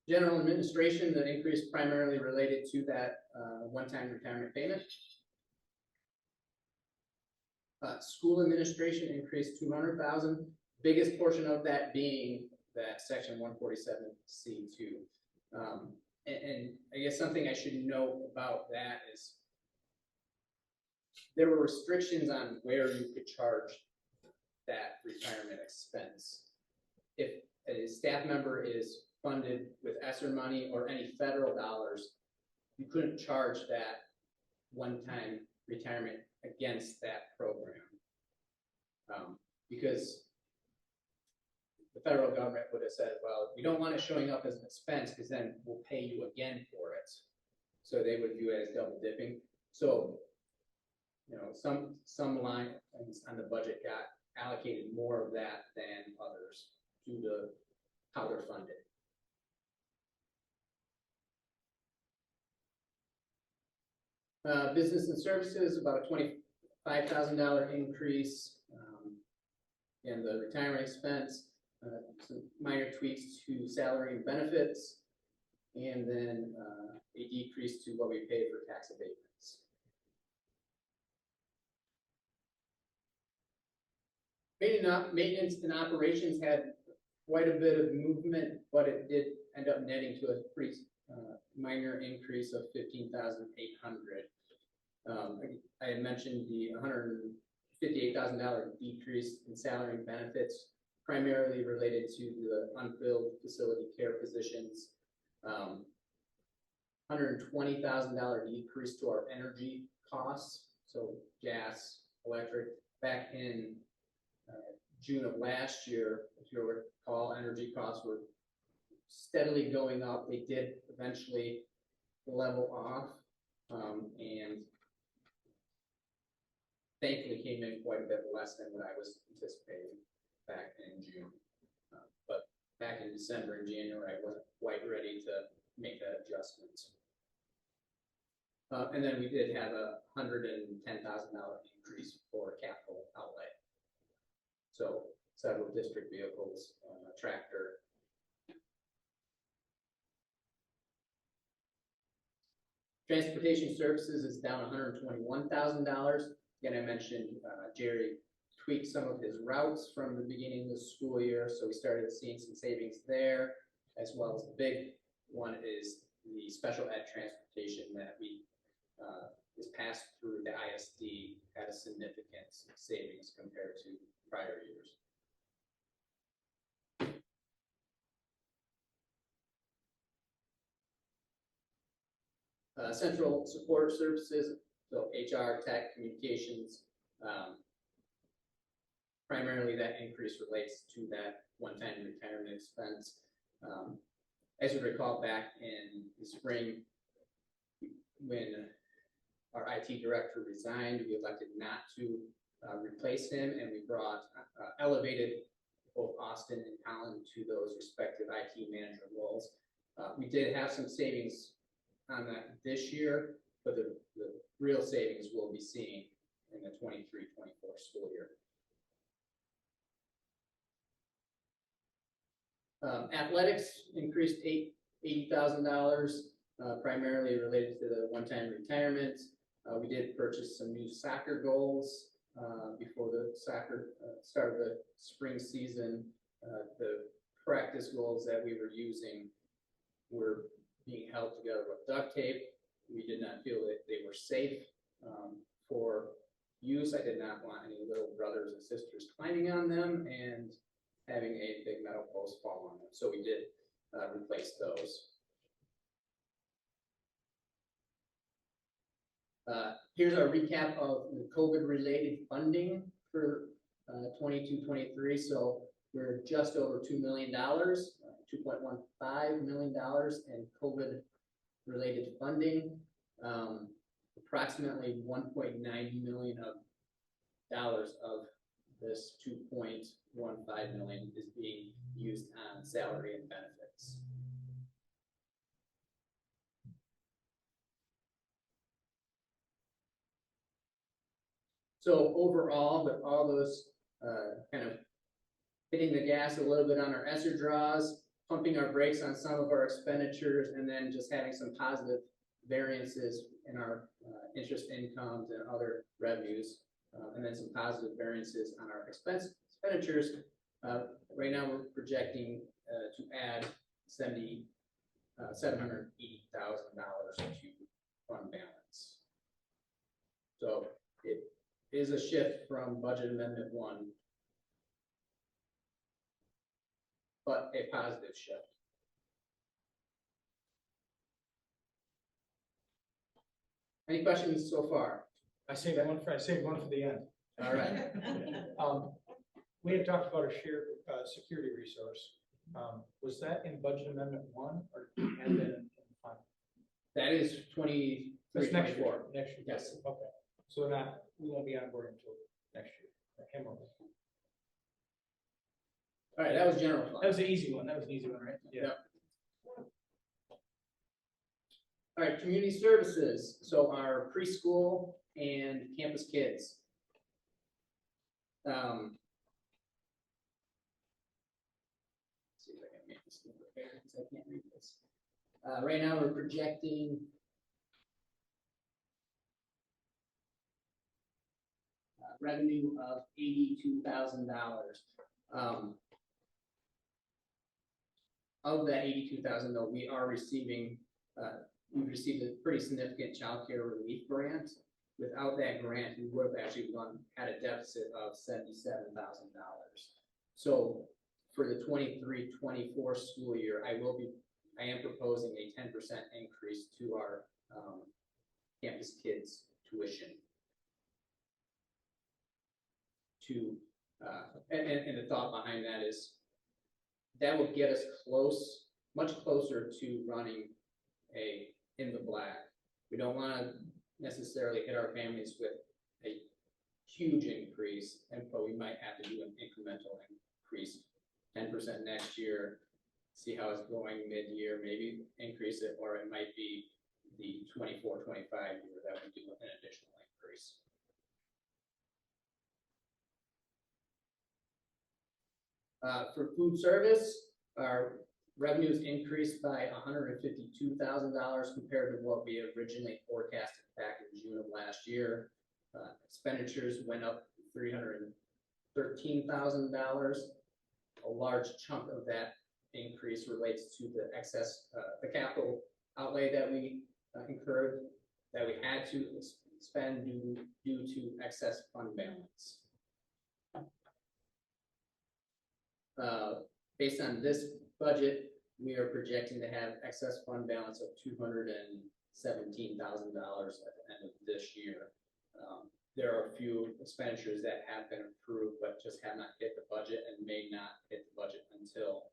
General administration, the increase primarily related to that one-time retirement payment. School administration increased 200,000. Biggest portion of that being that section 147C2. And I guess something I should note about that is there were restrictions on where you could charge that retirement expense. If a staff member is funded with ESSER money or any federal dollars, you couldn't charge that one-time retirement against that program. Because the federal government would have said, well, we don't want it showing up as an expense because then we'll pay you again for it. So they would view it as double dipping. So, you know, some line on the budget got allocated more of that than others due to how they're funded. Business and services, about a $25,000 increase in the retirement expense, some minor tweaks to salary and benefits, and then a decrease to what we pay for tax abatements. Maintenance and operations had quite a bit of movement, but it did end up netting to a pretty minor increase of 15,800. I had mentioned the $158,000 decrease in salary and benefits, primarily related to the unfilled facility care positions. $120,000 decrease to our energy costs, so gas, electric. Back in June of last year, if you recall, energy costs were steadily going up. They did eventually level off, and thankfully came in quite a bit less than what I was anticipating back in June. But back in December and January, I wasn't quite ready to make that adjustment. And then we did have a $110,000 increase for capital outlay. So several district vehicles, tractor. Transportation services is down $121,000. Again, I mentioned Jerry tweaked some of his routes from the beginning of the school year, so we started seeing some savings there, as well as the big one is the special ed transportation that we is passed through the ISD at a significant savings compared to prior years. Central support services, so HR, tech, communications, primarily that increase relates to that one-time retirement expense. As you recall, back in the spring, when our IT director resigned, we elected not to replace him, and we brought elevated both Austin and Colin to those respective IT manager roles. We did have some savings on that this year, but the real savings we'll be seeing in the 23-24 school year. Athletics increased $80,000, primarily related to the one-time retirement. We did purchase some new soccer goals before the soccer start of the spring season. The practice goals that we were using were being held together with duct tape. We did not feel that they were safe for use. I did not want any little brothers and sisters climbing on them and having a big metal post fall on them. So we did replace those. Here's our recap of the COVID-related funding for 22-23. So we're just over $2 million, $2.15 million in COVID-related funding. Approximately 1.9 million dollars of this 2.15 million is being used on salary and benefits. So overall, with all those kind of hitting the gas a little bit on our ESSER draws, pumping our brakes on some of our expenditures, and then just having some positive variances in our interest incomes and other revenues, and then some positive variances on our expenditures. Right now, we're projecting to add $780,000 to fund balance. So it is a shift from budget amendment 1, but a positive shift. Any questions so far? I saved one for the end. All right. We had talked about a shared security resource. Was that in budget amendment 1 or had that in fund? That is 23, That's next 24. year. Next year. Yes. Okay. So we won't be on board until next year. Okay, All right, that was general fund. that was the easy one. That was an easy one, right? Yeah. Yep. All right, community services. So our preschool and campus kids. See if I can make this look better because I can't read this. Right now, we're projecting revenue of $82,000. Of that $82,000, though, we are receiving, we've received a pretty significant child care relief grant. Without that grant, we would have actually had a deficit of $77,000. So for the 23-24 school year, I am proposing a 10% increase to our campus kids tuition. And the thought behind that is that will get us much closer to running in the black. We don't want to necessarily hit our families with a huge increase, but we might have to do an incremental increase, 10% next year, see how it's going mid-year, maybe increase it, or it might be the 24-25 year that we do an additional increase. For food service, our revenues increased by $152,000 compared to what we originally forecasted back in June of last year. Expenditures went up $313,000. A large chunk of that increase relates to the excess, the capital outlay that we incurred, that we had to spend due to excess fund balance. Based on this budget, we are projecting to have excess fund balance of $217,000 at the end of this year. There are a few expenditures that have been approved, but just have not hit the budget and may not hit the budget until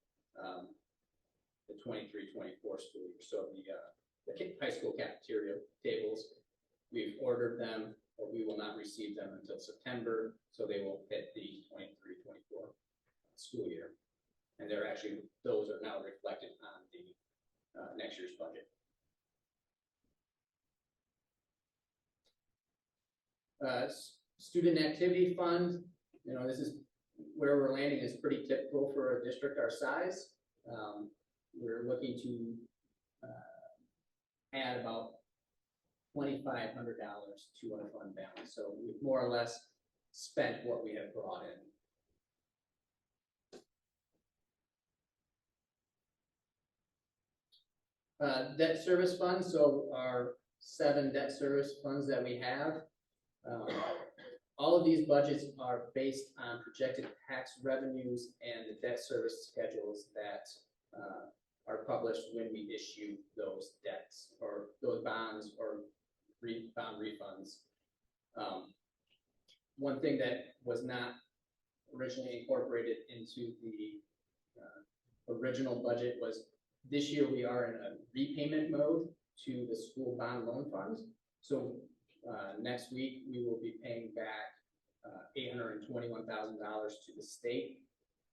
the 23-24 school year. So the high school cafeteria tables, we've ordered them, but we will not receive them until September, so they will hit the 23-24 school year. And those are now reflected on the next year's budget. Student activity fund, this is where we're landing is pretty typical for a district our size. We're looking to add about $2,500 to our fund balance. So we've more or less spent what we have brought in. Debt service funds, so our 7 debt service funds that we have. All of these budgets are based on projected tax revenues and the debt service schedules that are published when we issue those debts or those bonds or bond refunds. One thing that was not originally incorporated into the original budget was this year we are in a repayment mode to the school bond loan funds. So next week we will be paying back $821,000 to the state,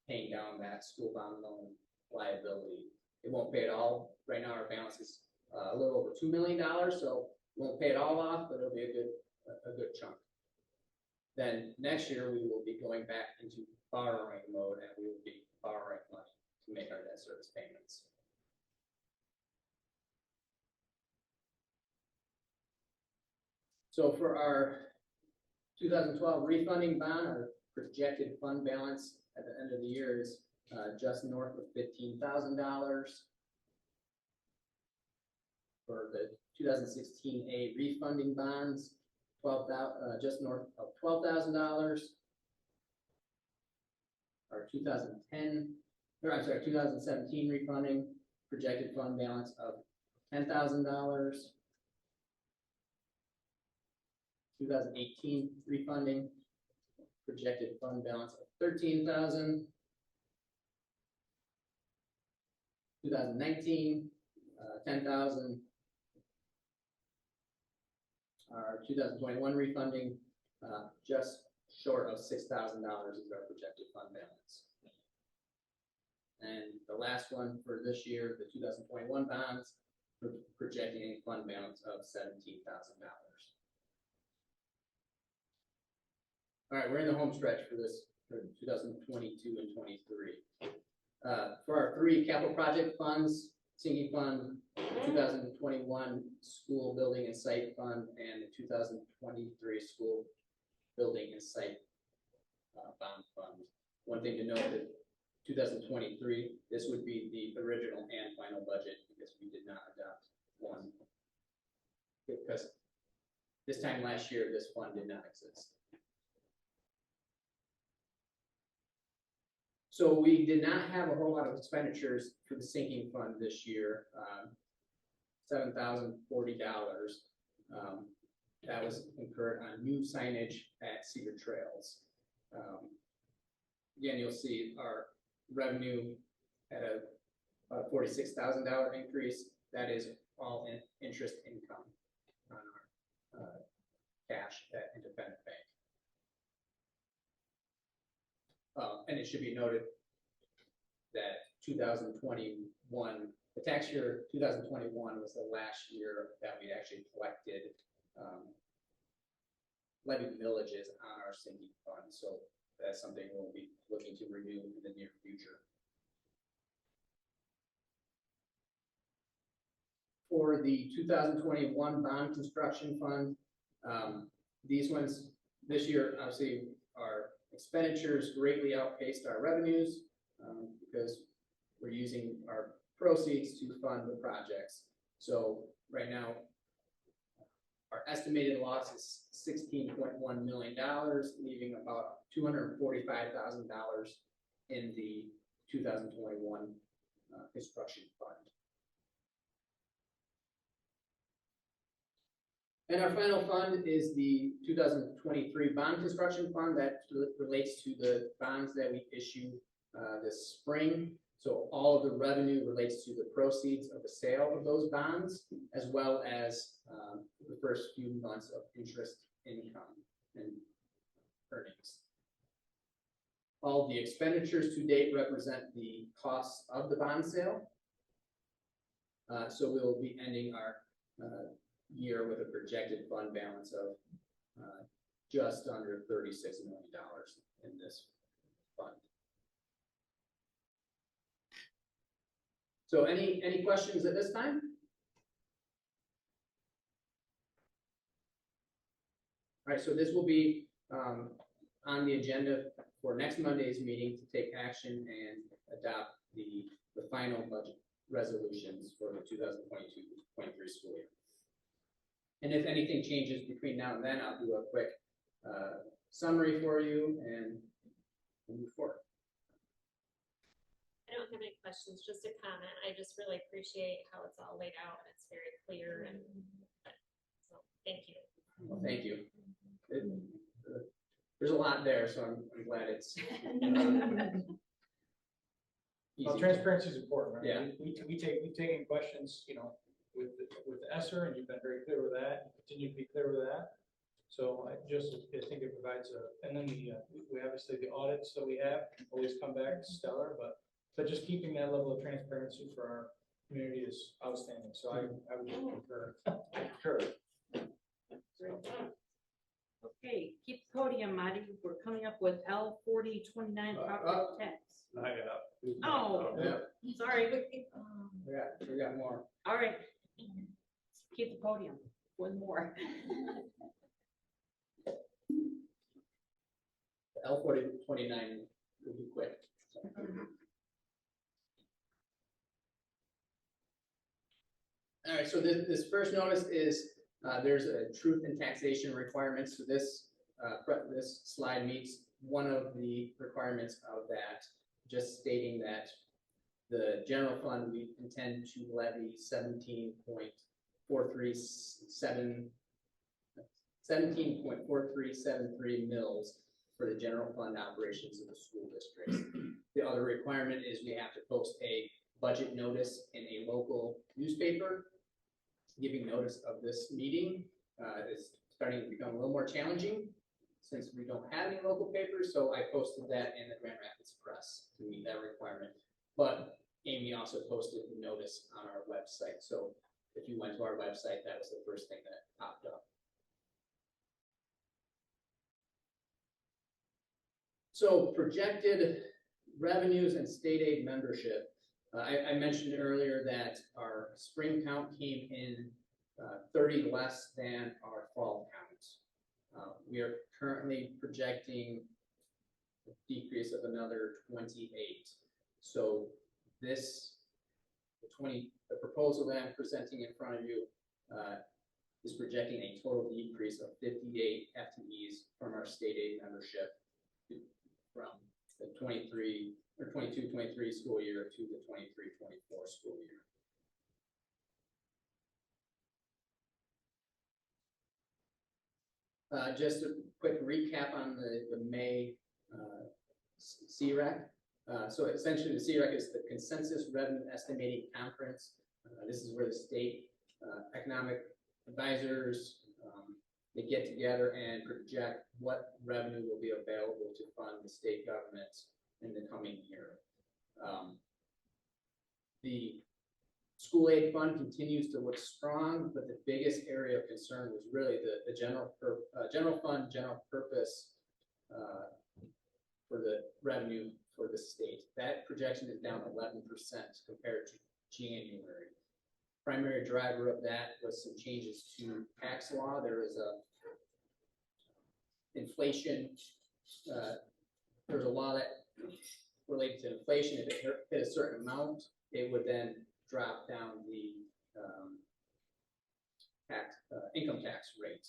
paying down that school bond loan liability. It won't pay it all. Right now our balance is a little over $2 million, so it won't pay it all off, but it'll be a good chunk. Then next year we will be going back into borrowing mode, and we will be borrowing money to make our debt service payments. So for our 2012 refunding bond, our projected fund balance at the end of the year is just north of $15,000. For the 2016A refunding bonds, just north of $12,000. Our 2017 refunding projected fund balance of $10,000. 2018 refunding projected fund balance of $13,000. 2019, $10,000. Our 2021 refunding, just short of $6,000 is our projected fund balance. And the last one for this year, the 2021 bonds, we're projecting a fund balance of $17,000. All right, we're in the home stretch for this for 2022 and 23. For our 3 capital project funds, sinking fund, 2021 school building and site fund, and the 2023 school building and site bond fund. One thing to note that 2023, this would be the original and final budget because we did not adopt one. Because this time last year, this fund did not exist. So we did not have a whole lot of expenditures for the sinking fund this year, $7,040. That was incurred on new signage at Cedar Trails. Again, you'll see our revenue at a $46,000 increase. That is all in interest income on our cash at Independent Bank. And it should be noted that 2021, the tax year 2021 was the last year that we actually collected levied villages on our sinking fund. So that's something we'll be looking to renew in the near future. For the 2021 bond construction fund, these ones this year, obviously, our expenditures greatly outpaced our revenues because we're using our proceeds to fund the projects. So right now, our estimated loss is $16.1 million, leaving about $245,000 in the 2021 construction fund. And our final fund is the 2023 bond construction fund that relates to the bonds that we issued this spring. So all of the revenue relates to the proceeds of the sale of those bonds, as well as the first few months of interest income and earnings. All the expenditures to date represent the costs of the bond sale. So we'll be ending our year with a projected fund balance of just under $36 million in this fund. So any questions at this time? right, so this will be on the agenda for next Monday's meeting to take action and adopt the final budget resolutions for the 2022-23 school year. And if anything changes between now and then, I'll do a quick summary for you and move forward. I don't have any questions, just a comment. I just really appreciate how it's all laid out. It's very clear and so thank you. Well, thank you. There's a lot there, so I'm glad it's. Well, easy. transparency is important, right? Yeah. We've taken questions, you know, with ESSER, and you've been very clear with that, and continue to be clear with that. So I think it provides and then we obviously the audits that we have always come back stellar, but just keeping that level of transparency for our community is outstanding. So I would concur. Okay, keep the podium, Marty. We're coming up with L 4029 property tax. I got. Oh, Yeah, sorry. we got more. All right. Keep the podium. One more. L 4029 will be quick. So. All right, so this first notice is there's a truth in taxation requirements. So this slide meets one of the requirements of that, just stating that the general fund, we intend to levy 17.4373 mils for the general fund operations of the school districts. The other requirement is we have to post a budget notice in a local newspaper, giving notice of this meeting. Is starting to become a little more challenging since we don't have any local papers, so I posted that in the Grand Rapids Press to meet that requirement. But Amy also posted the notice on our website, so if you went to our website, that was the first thing that popped up. So projected revenues and state aid membership. I mentioned earlier that our spring count came in 30 less than our fall count. We are currently projecting a decrease of another 28. So the proposal that I'm presenting in front of you is projecting a total decrease of 58 FTEs from our state aid membership from the 22-23 school year to the 23-24 school year. Just a quick recap on the May CREC. So essentially the CREC is the Consensus Revenue Estimating Conference. This is where the state economic advisors, they get together and project what revenue will be available to fund the state governments in the coming year. The school aid fund continues to look strong, but the biggest area of concern was really the general fund, general purpose for the revenue for the state. That projection is down 11% compared to January. Primary driver of that was some changes to tax law. There was a inflation. There was a law that related to inflation. If it hit a certain amount, it would then drop down the income tax rate.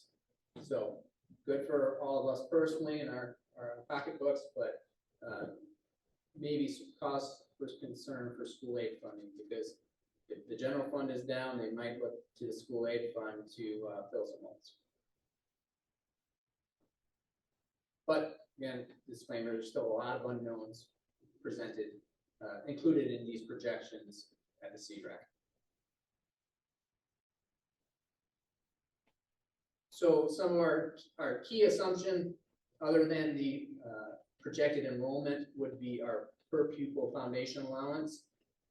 So good for all of us personally in our pocketbooks, but maybe some cause for concern for school aid funding, because if the general fund is down, they might look to the school aid fund to fill some holes. But again, disclaimer, there's still a lot of unknowns presented, included in these projections at the CREC. So some of our key assumption, other than the projected enrollment, would be our per pupil foundation allowance.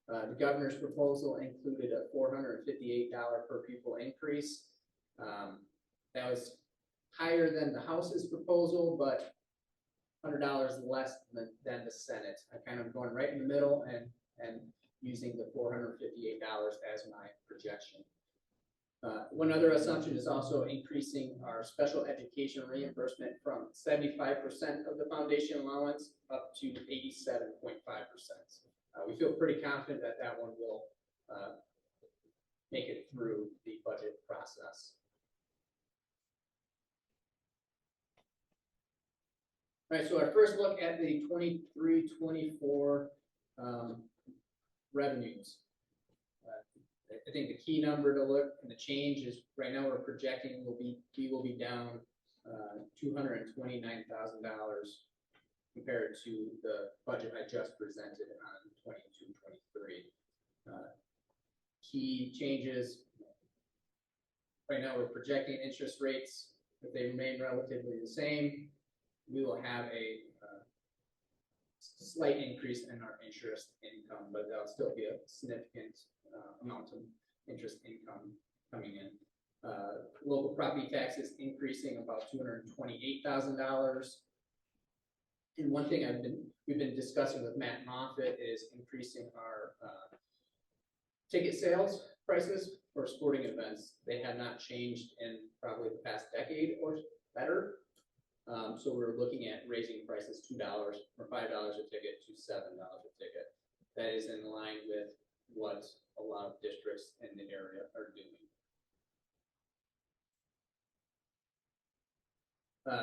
The governor's proposal included a $458 per pupil increase. That was higher than the House's proposal, but $100 less than the Senate. I kind of going right in the middle and using the $458 as my projection. One other assumption is also increasing our special education reimbursement from 75% of the foundation allowance up to 87.5%. We feel pretty confident that that one will make it through the budget process. All right, so our first look at the 23-24 revenues. I think the key number to look and the change is right now we're projecting we will be down $229,000 compared to the budget I just presented on 22-23. Key changes. Right now we're projecting interest rates, if they remain relatively the same, we will have a slight increase in our interest income, but there'll still be a significant amount of interest income coming in. Local property taxes increasing about $228,000. And one thing we've been discussing with Matt Moffitt is increasing our ticket sales prices for sporting events. They have not changed in probably the past decade or better. So we're looking at raising prices $2 or $5 a ticket to $7 a ticket. That is in line with what a lot of districts in the area are doing.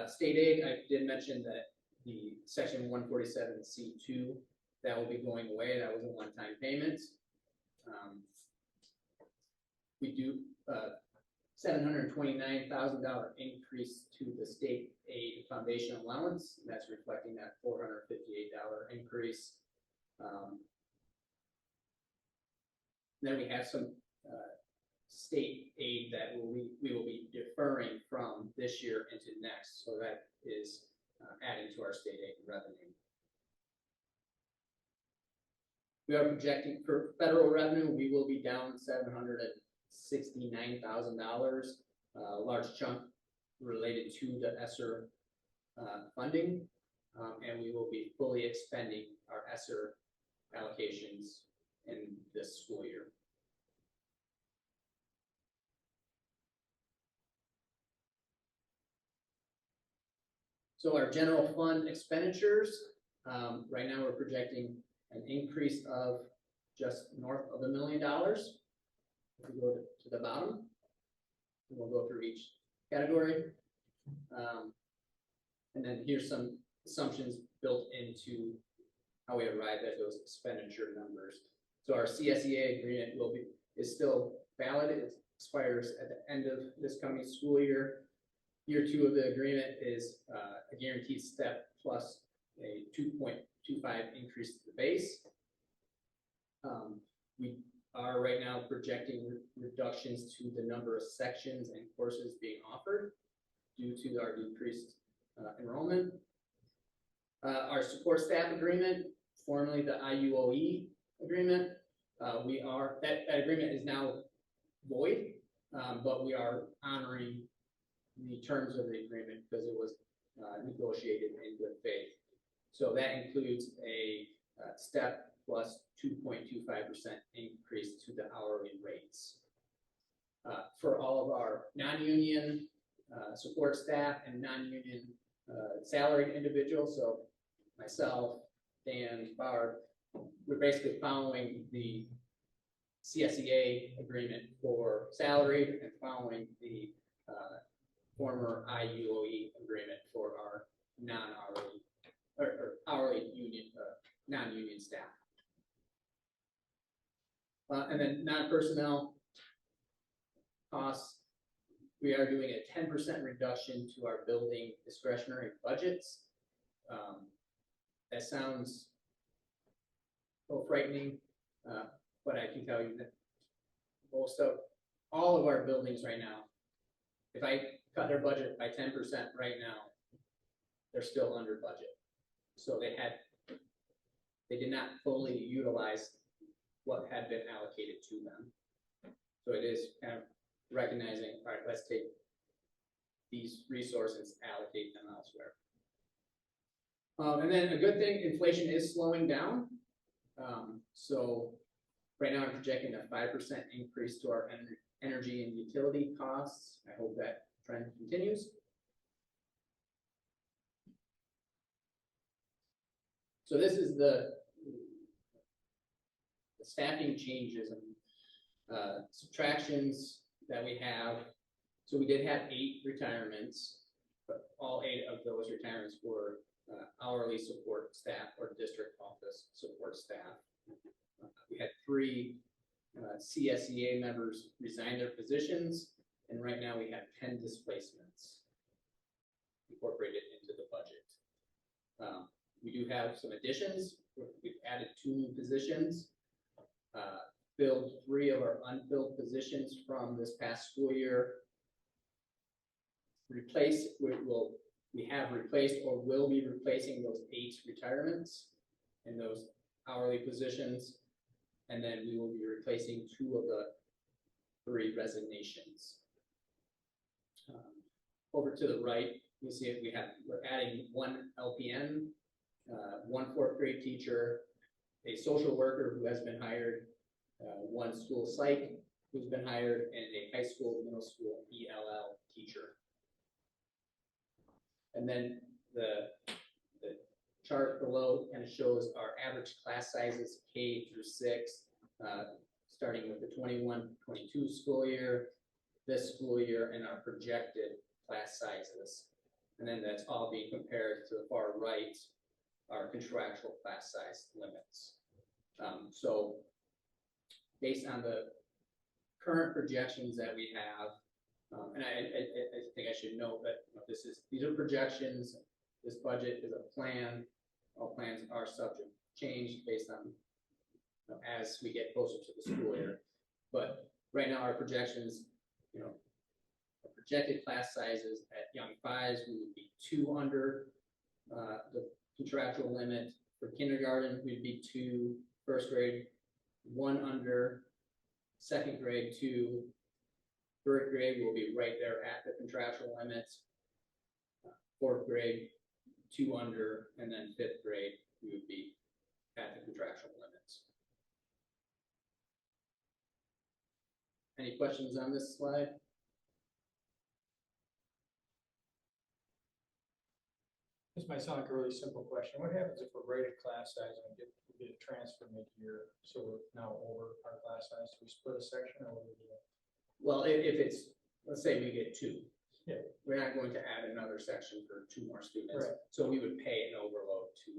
State aid, I did mention that the section 147C2, that will be going away. That was a one-time payment. We do $729,000 increase to the state aid foundation allowance. And that's reflecting that $458 increase. Then we have some state aid that we will be deferring from this year into next. So that is adding to our state aid revenue. We are projecting for federal revenue, we will be down $769,000, a large chunk related to the ESSER funding, and we will be fully expending our ESSER allocations in this school year. So our general fund expenditures, right now we're projecting an increase of just north of $1 million. If we go to the bottom, we'll go through each category. And then here's some assumptions built into how we arrive at those expenditure numbers. So our CSEA agreement is still valid. It expires at the end of this coming school year. Year 2 of the agreement is a guaranteed step plus a 2.25 increase to the base. We are right now projecting reductions to the number of sections and courses being offered due to our decreased enrollment. Our support staff agreement, formerly the IUOE agreement, that agreement is now void, but we are honoring the terms of the agreement because it was negotiated in good faith. So that includes a step plus 2.25% increase to the hourly rates. For all of our non-union support staff and non-union salaried individuals, so myself, Dan, Barb, we're basically following the CSEA agreement for salaried and following the former IUOE agreement for our non-hourly or hourly union, non-union staff. And then non-personnel costs, we are doing a 10% reduction to our building discretionary budgets. That sounds a little frightening, but I can tell you that all of our buildings right now, if I cut their budget by 10% right now, they're still under budget. So they did not fully utilize what had been allocated to them. So it is kind of recognizing, all right, let's take these resources, allocate them elsewhere. And then a good thing, inflation is slowing down. So right now I'm projecting a 5% increase to our energy and utility costs. I hope that trend continues. So this is the staffing changes and subtractions that we have. So we did have 8 retirements, but all 8 of those retirements were hourly support staff or district office support staff. We had 3 CSEA members resign their positions, and right now we have 10 displacements incorporated into the budget. We do have some additions. We've added 2 new positions, filled 3 of our unfilled positions from this past school year. We have replaced or will be replacing those 8 retirements in those hourly positions. And then we will be replacing 2 of the 3 resignations. Over to the right, you see we're adding 1 LPN, 1 4th grade teacher, a social worker who has been hired, 1 school psych who's been hired, and a high school, middle school ELL teacher. And then the chart below kind of shows our average class sizes K through 6, starting with the 21-22 school year, this school year, and our projected class sizes. And then that's all being compared to the far right, our contractual class size limits. So based on the current projections that we have, and I think I should note that these are projections. This budget is a plan. All plans are subject to change based on as we get closer to the school year. But right now, our projections, our projected class sizes at Young 5s, we would be 2 under the contractual limit. For kindergarten, we'd be 2. First grade, 1 under. Second grade, 2. Third grade will be right there at the contractual limits. 4th grade, 2 under, and then 5th grade, we would be at the contractual limits. Any questions on this slide? This might sound like a really simple question. What happens if we're right at class size and we get a transfer mid-year, so we're now over our class size? Do we split a section or what do we do? Well, if it's, let's say we get 2. Yeah. We're not going to add another section for 2 more students. Right. So we would pay an overload to.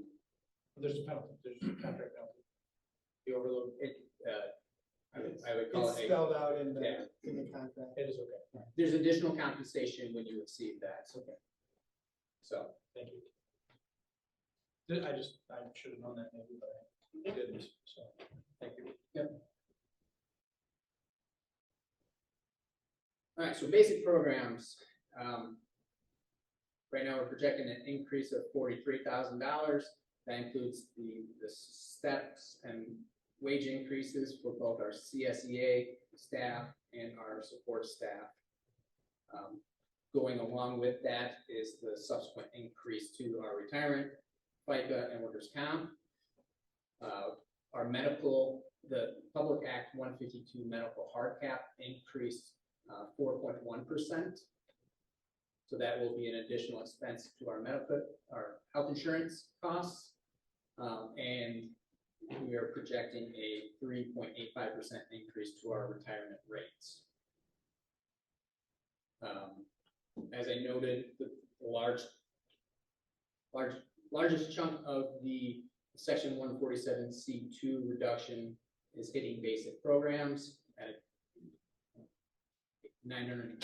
There's a penalty, there's a contract penalty. The overload. I would call It's it spelled out in yeah. the contract. It is okay. There's additional compensation when you exceed that. Okay. So. Thank you. I should have known that maybe, but I didn't, so, thank you. Yep. All right, so basic programs. Right now, we're projecting an increase of $43,000. That includes the steps and wage increases for both our CSEA staff and our support staff. Going along with that is the subsequent increase to our retirement, FICA, and workers' comp. Our medical, the Public Act 152 medical hard cap increased 4.1%. So that will be an additional expense to our health insurance costs. And we are projecting a 3.85% increase to our retirement rates. As I noted, the largest chunk of the Section 147C2 reduction is hitting basic programs at $983,000.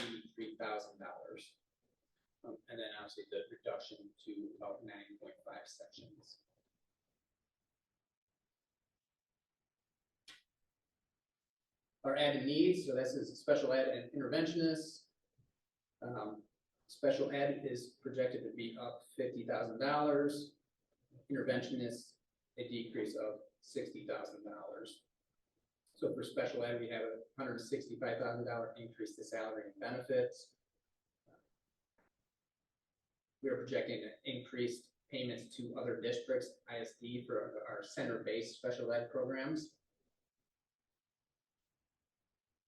And then obviously the reduction to about 9.5 sections. Our added needs, so this is special ed and interventionists. Special ed is projected to be up $50,000. Interventionists, a decrease of $60,000. So for special ed, we have a $165,000 increase to salary and benefits. We are projecting increased payments to other districts, ISD, for our center-based special ed programs.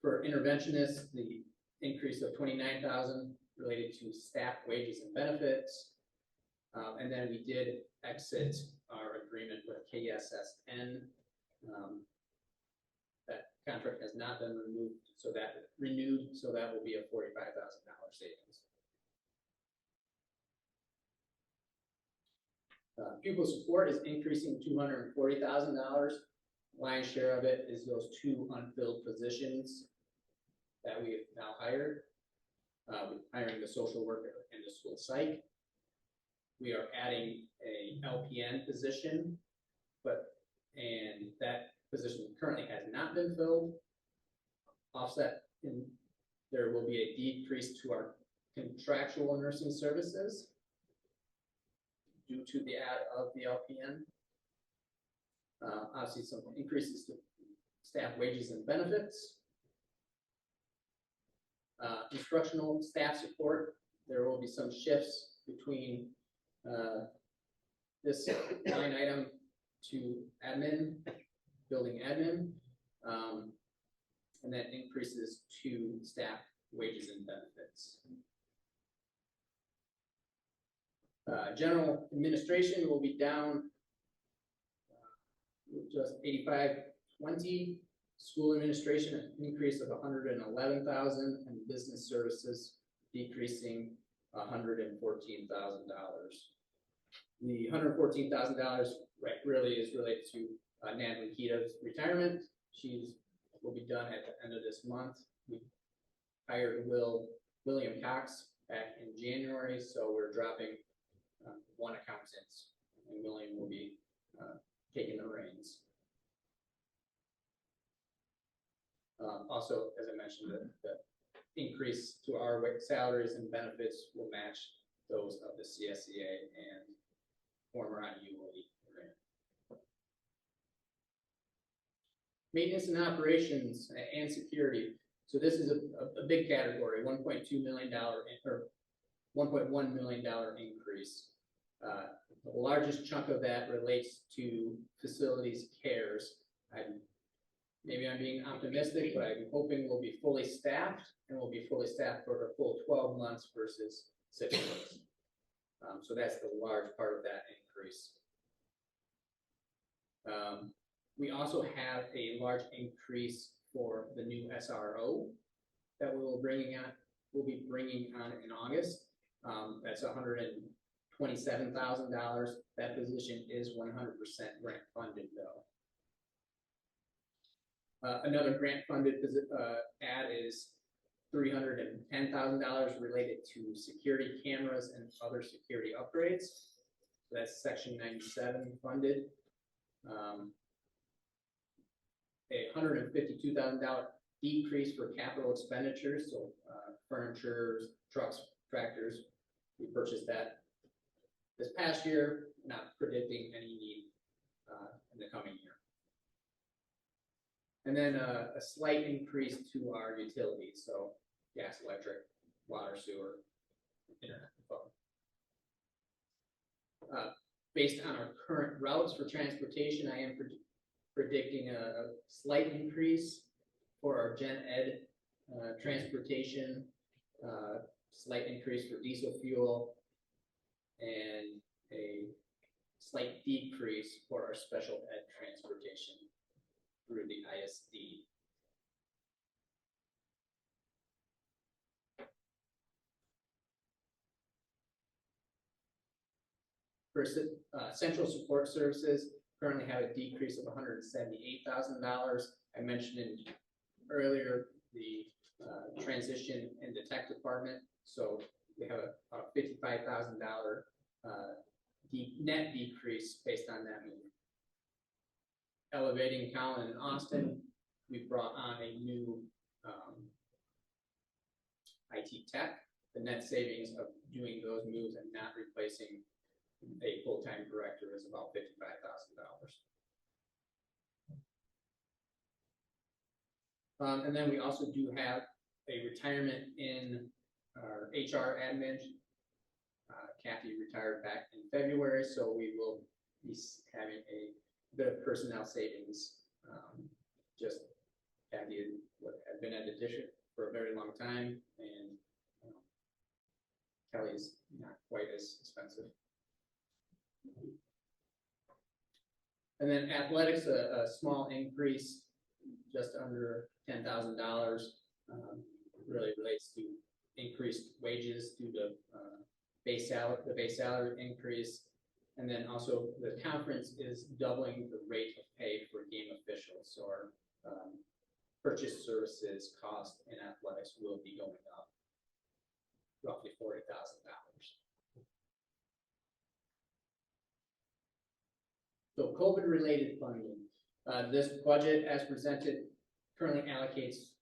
For interventionists, the increase of 29,000 related to staff wages and benefits. And then we did exit our agreement with KSSN. That contract has not been renewed, so that will be a $45,000 savings. Pupil support is increasing $240,000. Lion's share of it is those 2 unfilled positions that we have now hired. We're hiring the social worker and the school psych. We are adding a LPN position, and that position currently has not been filled. Offset, there will be a decrease to our contractual nursing services due to the add of the LPN. Obviously, some increases to staff wages and benefits. Instructional staff support, there will be some shifts between this line item to admin, building admin, and that increases to staff wages and benefits. General administration will be down just 8520. School administration, an increase of 111,000, and business services decreasing $114,000. The $114,000 really is related to Natalie Kita's retirement. She will be done at the end of this month. We hired William Cox back in January, so we're dropping 1 accountant, and William will be taking the reins. Also, as I mentioned, the increase to our salaries and benefits will match those of the CSEA and former IUOE grant. Maintenance and operations and security. So this is a big category, $1.2 million or $1.1 million increase. The largest chunk of that relates to facilities cares. Maybe I'm being optimistic, but I'm hoping we'll be fully staffed, and we'll be fully staffed for a full 12 months versus 6 months. So that's the large part of that increase. We also have a large increase for the new SRO that we'll be bringing on in August. That's $127,000. That position is 100% grant funded though. Another grant funded ad is $310,000 related to security cameras and other security upgrades. So that's Section 97 funded. A $152,000 decrease for capital expenditures, so furniture, trucks, tractors. We purchased that this past year, not predicting any need in the coming year. And then a slight increase to our utilities, so gas, electric, water, sewer, internet, and phone. Based on our current routes for transportation, I am predicting a slight increase for our gen ed transportation, slight increase for diesel fuel, and a slight decrease for our special ed transportation through the ISD. For central support services, currently have a decrease of $178,000. I mentioned earlier the transition in the tech department, so we have a $55,000 net decrease based on that move. Elevating Collin and Austin, we brought on a new IT tech. The net savings of doing those moves and not replacing a full-time director is about $55,000. And then we also do have a retirement in our HR admin. Kathy retired back in February, so we will be having a bit of personnel savings just Kathy had been at the district for a very long time, and Kelly's not quite as expensive. And then athletics, a small increase, just under $10,000, really relates to increased wages due to the base salary increase. And then also the conference is doubling the rate of pay for game officials. So our purchase services cost in athletics will be going up roughly $40,000. So COVID-related funding. This budget, as presented, currently allocates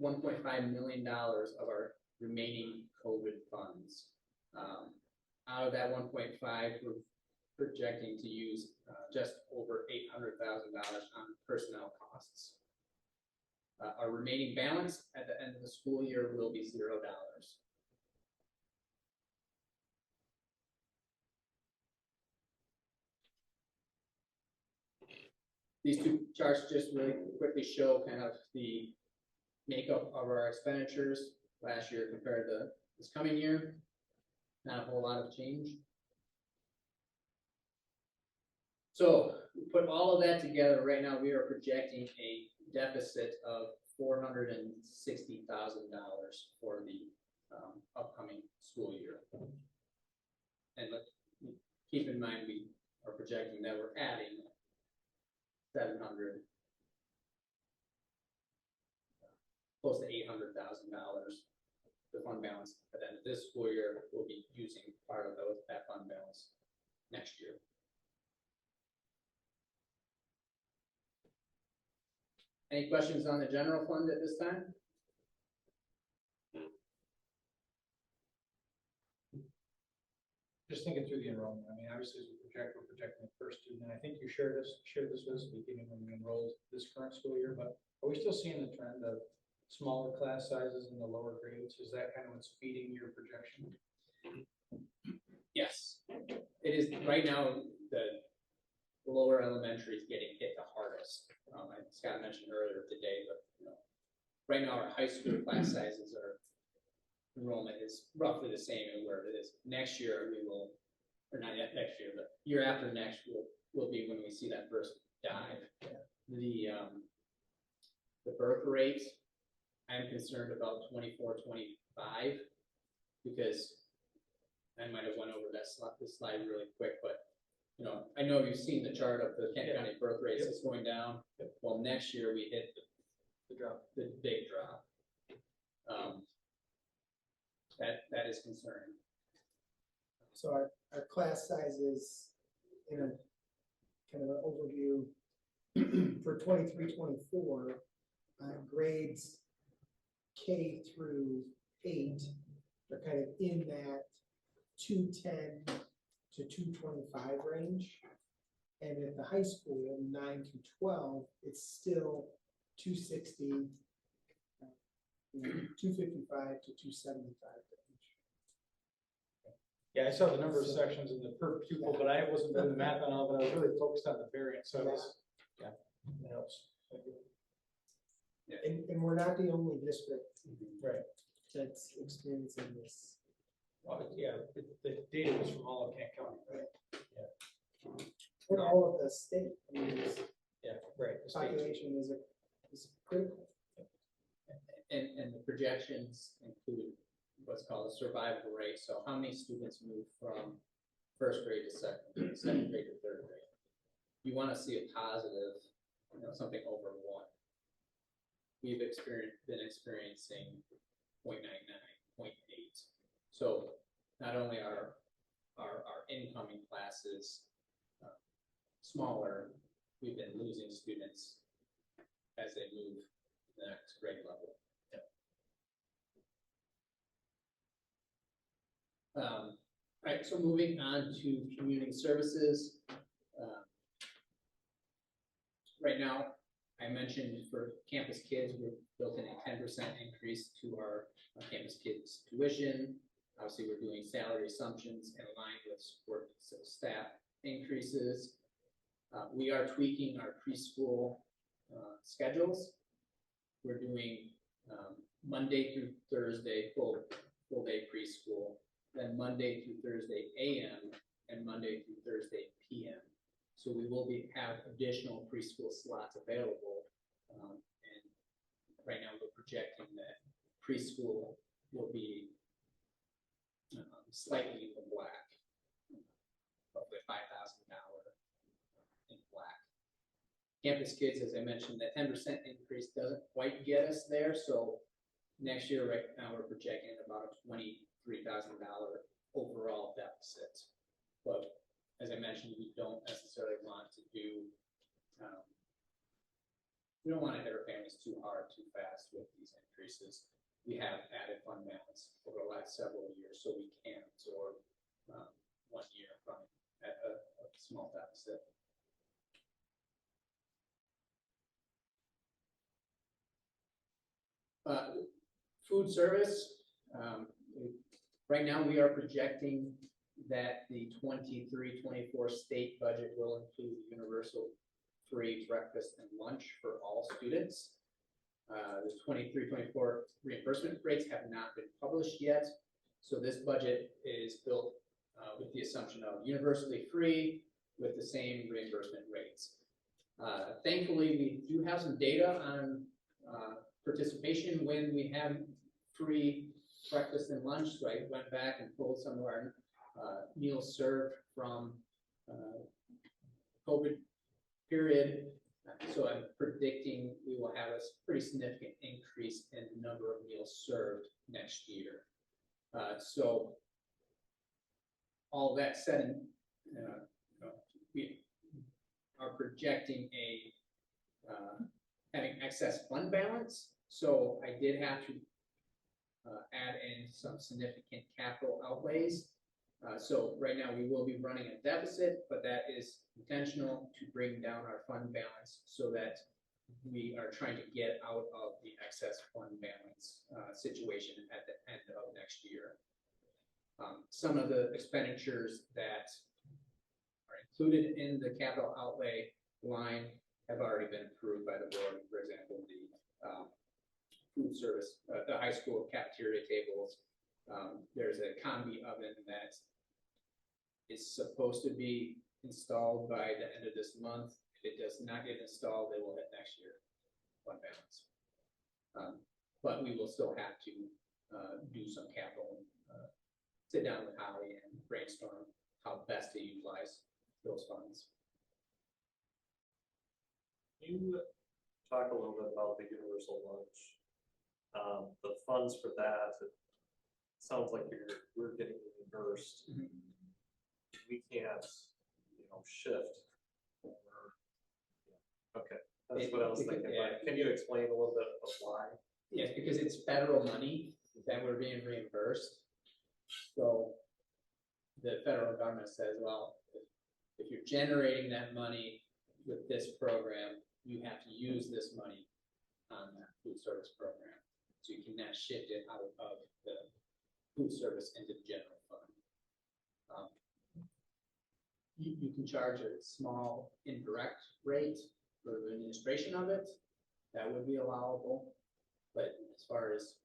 $1.5 million of our remaining COVID funds. Out of that 1.5, we're projecting to use just over $800,000 on personnel costs. Our remaining balance at the end of the school year will be $0. These two charts just really quickly show kind of the makeup of our expenditures last year compared to this coming year. Not a whole lot of change. So we put all of that together. Right now, we are projecting a deficit of $460,000 for the upcoming school year. And let's keep in mind, we are projecting that we're adding 700, close to $800,000. The fund balance at the end of this school year, we'll be using part of that fund balance next year. Any questions on the general fund at this time? Just thinking through the enrollment, I mean, obviously, as we project, we're projecting the first student, and I think you shared this with us beginning when we enrolled this current school year, but are we still seeing the trend of smaller class sizes in the lower grades? Is that kind of what's feeding your projection? Yes, it is. Right now, the lower elementary is getting hit the hardest. Scott mentioned earlier today, but right now our high school class sizes enrollment is roughly the same as where it is. Next year we will, or not yet next year, but year after next will be when we see that first dive. The birth rate, I'm concerned about 24, 25, because I might have went over this slide really quick, but I know you've seen the chart of the Kent County birth rates is going down. Well, next year we hit the big drop. That is concerning. So our class sizes, in a kind of an overview for 23-24, grades K through 8 are kind of in that 210 to 225 range. And at the high school, 9 to 12, it's still 260, 255 to 275 range. Yeah, I saw the number of sections in the per pupil, but I wasn't doing the math on all, but I was really focused on the variance, so that helps. Thank you. And we're not the only district Right. that's experiencing this. Well, yeah, the data was from all of Kent County, right? Yeah. And all of the state, I mean, Yeah, right. The state. population is critical. And the projections include what's called a survival rate. So how many students move from first grade to second grade to third grade? You want to see a positive, something over 1. We've been experiencing 0.99, 0.8. So not only are our incoming classes smaller, we've been losing students as they move to the next grade level. All right, so moving on to community services. Right now, I mentioned for campus kids, we're built in a 10% increase to our campus kids tuition. Obviously, we're doing salary assumptions in line with support staff increases. We are tweaking our preschool schedules. we're doing, Monday through Thursday, full day preschool, then Monday through Thursday AM, and Monday through Thursday PM. So we will have additional preschool slots available. And right now, we're projecting that preschool will be slightly in the black, roughly $5,000 in black. Campus Kids, as I mentioned, that 10% increase doesn't quite get us there. So next year, right now, we're projecting about a $23,000 overall deficit. But as I mentioned, we don't necessarily want to do, we don't want to hit our families too hard, too fast with these increases. We have added fund balance over the last several years, so we can absorb 1 year from at a small deficit. Food service, right now we are projecting that the 23-24 state budget will include universal free breakfast and lunch for all students. The 23-24 reimbursement rates have not been published yet, so this budget is built with the assumption of universally free with the same reimbursement rates. Thankfully, we do have some data on participation when we have free breakfast and lunch, so I went back and pulled some of our meals served from COVID period. So I'm predicting we will have a pretty significant increase in the number of meals served next year. So all that said, we are projecting having excess fund balance. So I did have to add in some significant capital outlays. So right now we will be running a deficit, but that is intentional to bring down our fund balance so that we are trying to get out of the excess fund balance situation at the end of next year. Some of the expenditures that are included in the capital outlay line have already been approved by the board. For example, the food service, the high school cafeteria tables. There's a combi oven that is supposed to be installed by the end of this month. If it does not get installed, they will hit next year fund balance. But we will still have to do some capital, sit down with Holly and brainstorm how best to utilize those funds. Can you talk a little bit about the universal lunch? The funds for that, it sounds like we're getting reimbursed. We can't, shift. Okay, that's what I was thinking. But can you explain a little bit of why? Yes, because it's federal money that we're being reimbursed. So the federal government says, well, if you're generating that money with this program, you have to use this money on that food service program. So you cannot shift it out of the food service into the general fund. You can charge a small indirect rate for the administration of it. That would be allowable. But as far as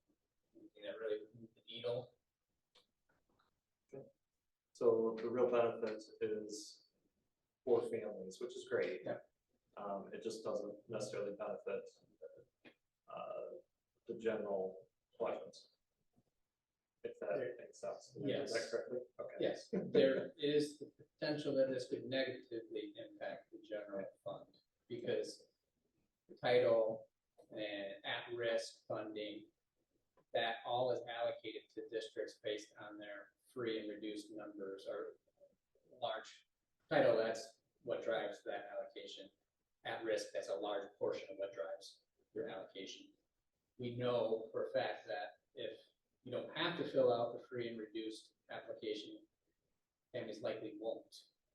anything that really moved the needle. Okay. So the real benefit is for families, which is great. Yeah. It just doesn't necessarily benefit the general budget. If that makes sense. Yes. Is that correctly? Okay. Yes, there is the potential that this could negatively impact the general fund because the title and at-risk funding, that all is allocated to districts based on their free and reduced numbers or large title. That's what drives that allocation. At risk, that's a large portion of what drives your allocation. We know for a fact that if you don't have to fill out the free and reduced application, families likely won't,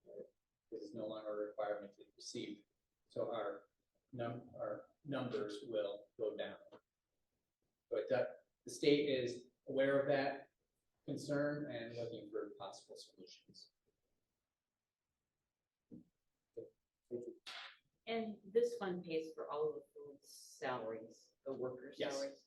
right? Because it's no longer a requirement to receive. So our numbers will go down. But the state is aware of that concern and looking for possible solutions. And this fund pays for all of the food salaries the workers' Yes. salaries.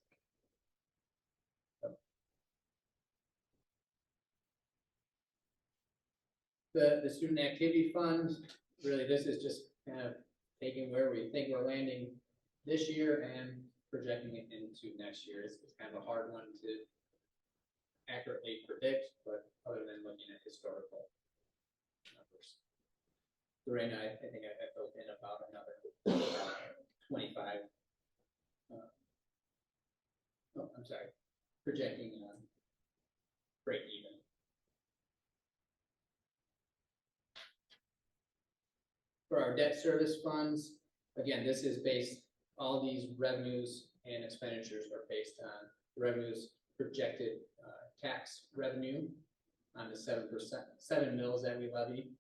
The student activity fund, really, this is just kind of taking where we think we're landing this year and projecting it into next year. It's kind of a hard one to accurately predict, but other than looking at historical numbers. So right now, I think I built in about another 25. Oh, I'm sorry, projecting break even. For our debt service funds, again, this is based, all these revenues and expenditures are based on revenues projected tax revenue on the 7%, 7 mills that we levy.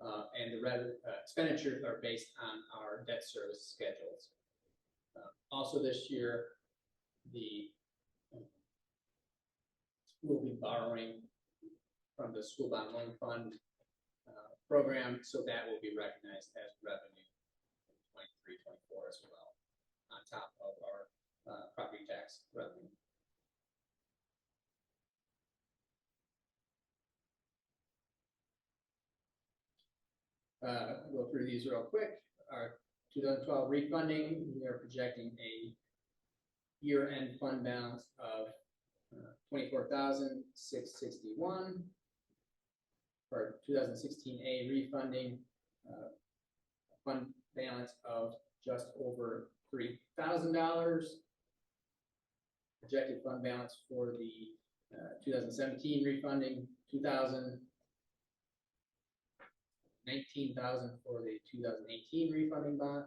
And the expenditures are based on our debt service schedules. Also this year, we'll be borrowing from the school bond loan fund program, so that will be recognized as revenue in 23-24 as well, on top of our property tax revenue. Go through these real quick. Our 2012 refunding, we are projecting a year-end fund balance of $24,661. For 2016A refunding, fund balance of just over $3,000. Projected fund balance for the 2017 refunding, $2,000. $19,000 for the 2018 refunding bond.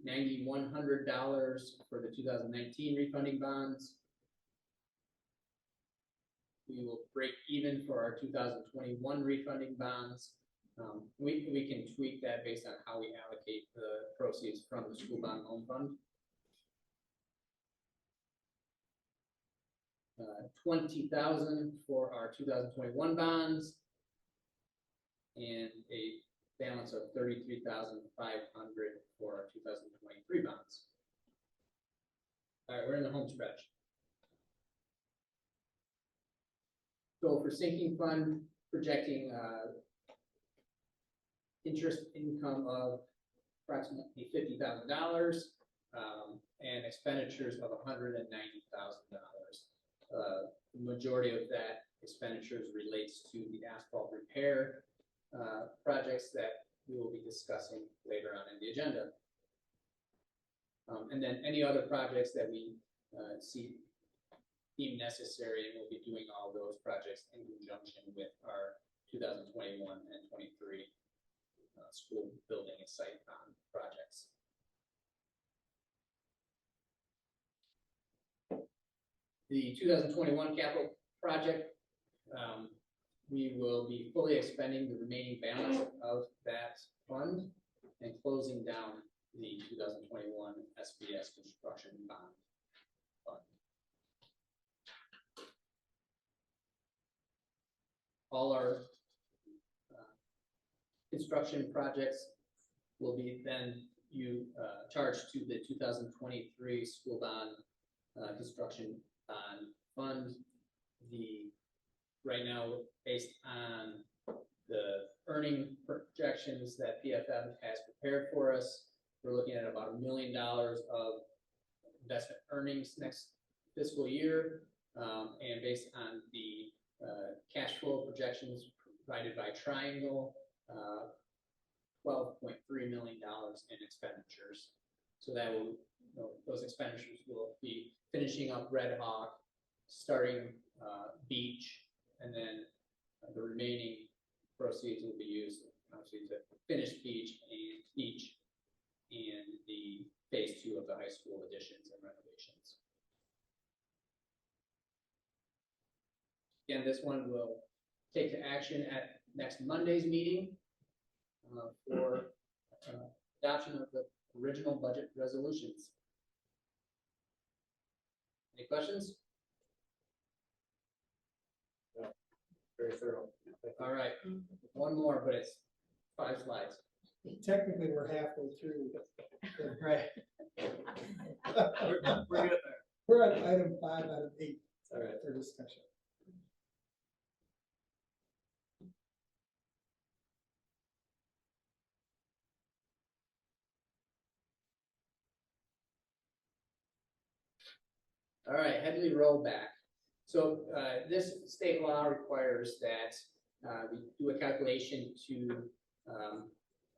$9,100 for the 2019 refunding bonds. We will break even for our 2021 refunding bonds. We can tweak that based on how we allocate the proceeds from the school bond loan fund. 20,000 for our 2021 bonds, and a balance of 33,500 for our 2023 bonds. All right, we're in the home stretch. So for sinking fund, projecting interest income of approximately $50,000 and expenditures of $190,000. The majority of that expenditures relates to the asphalt repair projects that we will be discussing later on in the agenda. And then any other projects that we deem necessary, and we'll be doing all those projects in conjunction with our 2021 and 23 school building and site projects. The 2021 capital project, we will be fully expending the remaining balance of that fund and closing down the 2021 SBS construction bond fund. All our construction projects will be then charged to the 2023 school bond construction bond fund. Right now, based on the earning projections that PFM has prepared for us, we're looking at about $1 million of investment earnings next fiscal year, and based on the cash flow projections provided by Triangle, $12.3 million in expenditures. So that will, those expenditures will be finishing up Red Hawk, starting Beach, and then the remaining proceeds will be used obviously to finish Beach and the phase 2 of the high school additions and renovations. Again, this one will take to action at next Monday's meeting for adoption of the original budget resolutions. Any questions? Very thorough. All right, one more, but it's 5 slides. Technically, we're halfway through. Right. We're good there. We're on item 5 out of 8 All right. for discussion. All right, Headley rollback. So this state law requires that we do a calculation to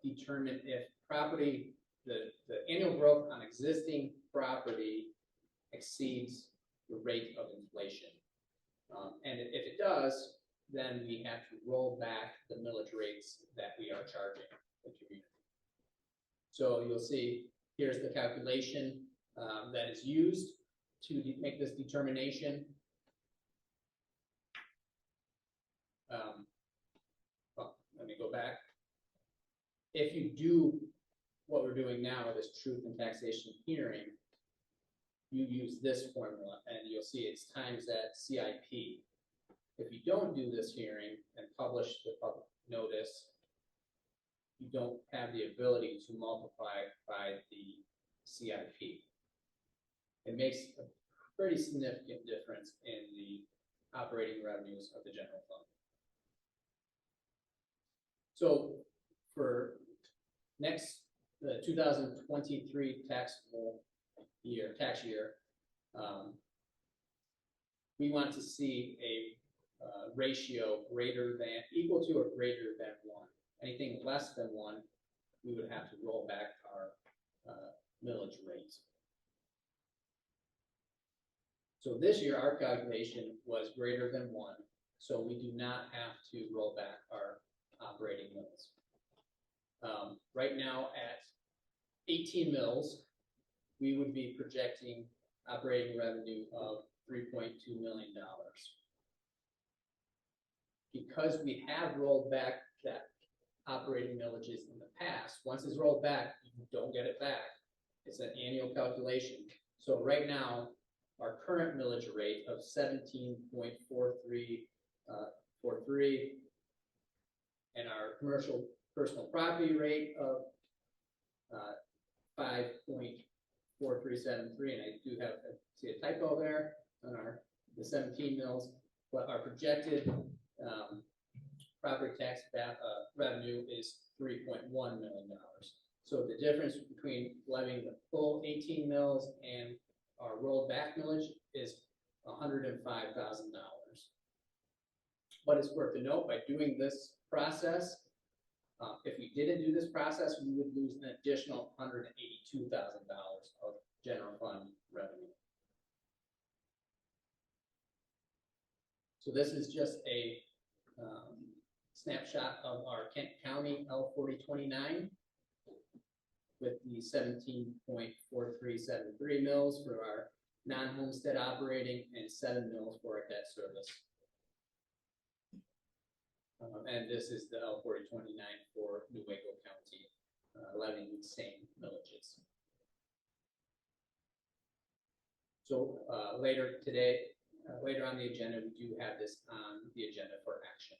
determine if property, the annual growth on existing property exceeds the rate of inflation. And if it does, then we have to roll back the millage rates that we are charging the community. So you'll see, here's the calculation that is used to make this determination. Well, let me go back. If you do what we're doing now, this truth and taxation hearing, you use this formula and you'll see it's times that CIP. If you don't do this hearing and publish the public notice, you don't have the ability to multiply by the CIP. It makes a pretty significant difference in the operating revenues of the general fund. So for next, the 2023 tax year, we want to see a ratio equal to or greater than 1. Anything less than 1, we would have to roll back our millage rate. So this year, our calculation was greater than 1, so we do not have to roll back our operating mills. Right now, at 18 mills, we would be projecting operating revenue of $3.2 million. Because we have rolled back that operating millages in the past, once it's rolled back, you don't get it back. It's an annual calculation. So right now, our current millage rate of 17.43 and our commercial personal property rate of 5.4373, and I do have see a typo there on the 17 mills, but our projected property tax revenue is $3.1 million. So the difference between levying the full 18 mills and our rolled back millage is $105,000. But it's worth to note, by doing this process, if we didn't do this process, we would lose an additional $182,000 of general fund revenue. So this is just a snapshot of our Kent County L4029 with the 17.4373 mills for our non-homestead operating and 7 mills for our debt service. And this is the L4029 for New Waco County, levying the same villages. So later on the agenda, we do have this on the agenda for action.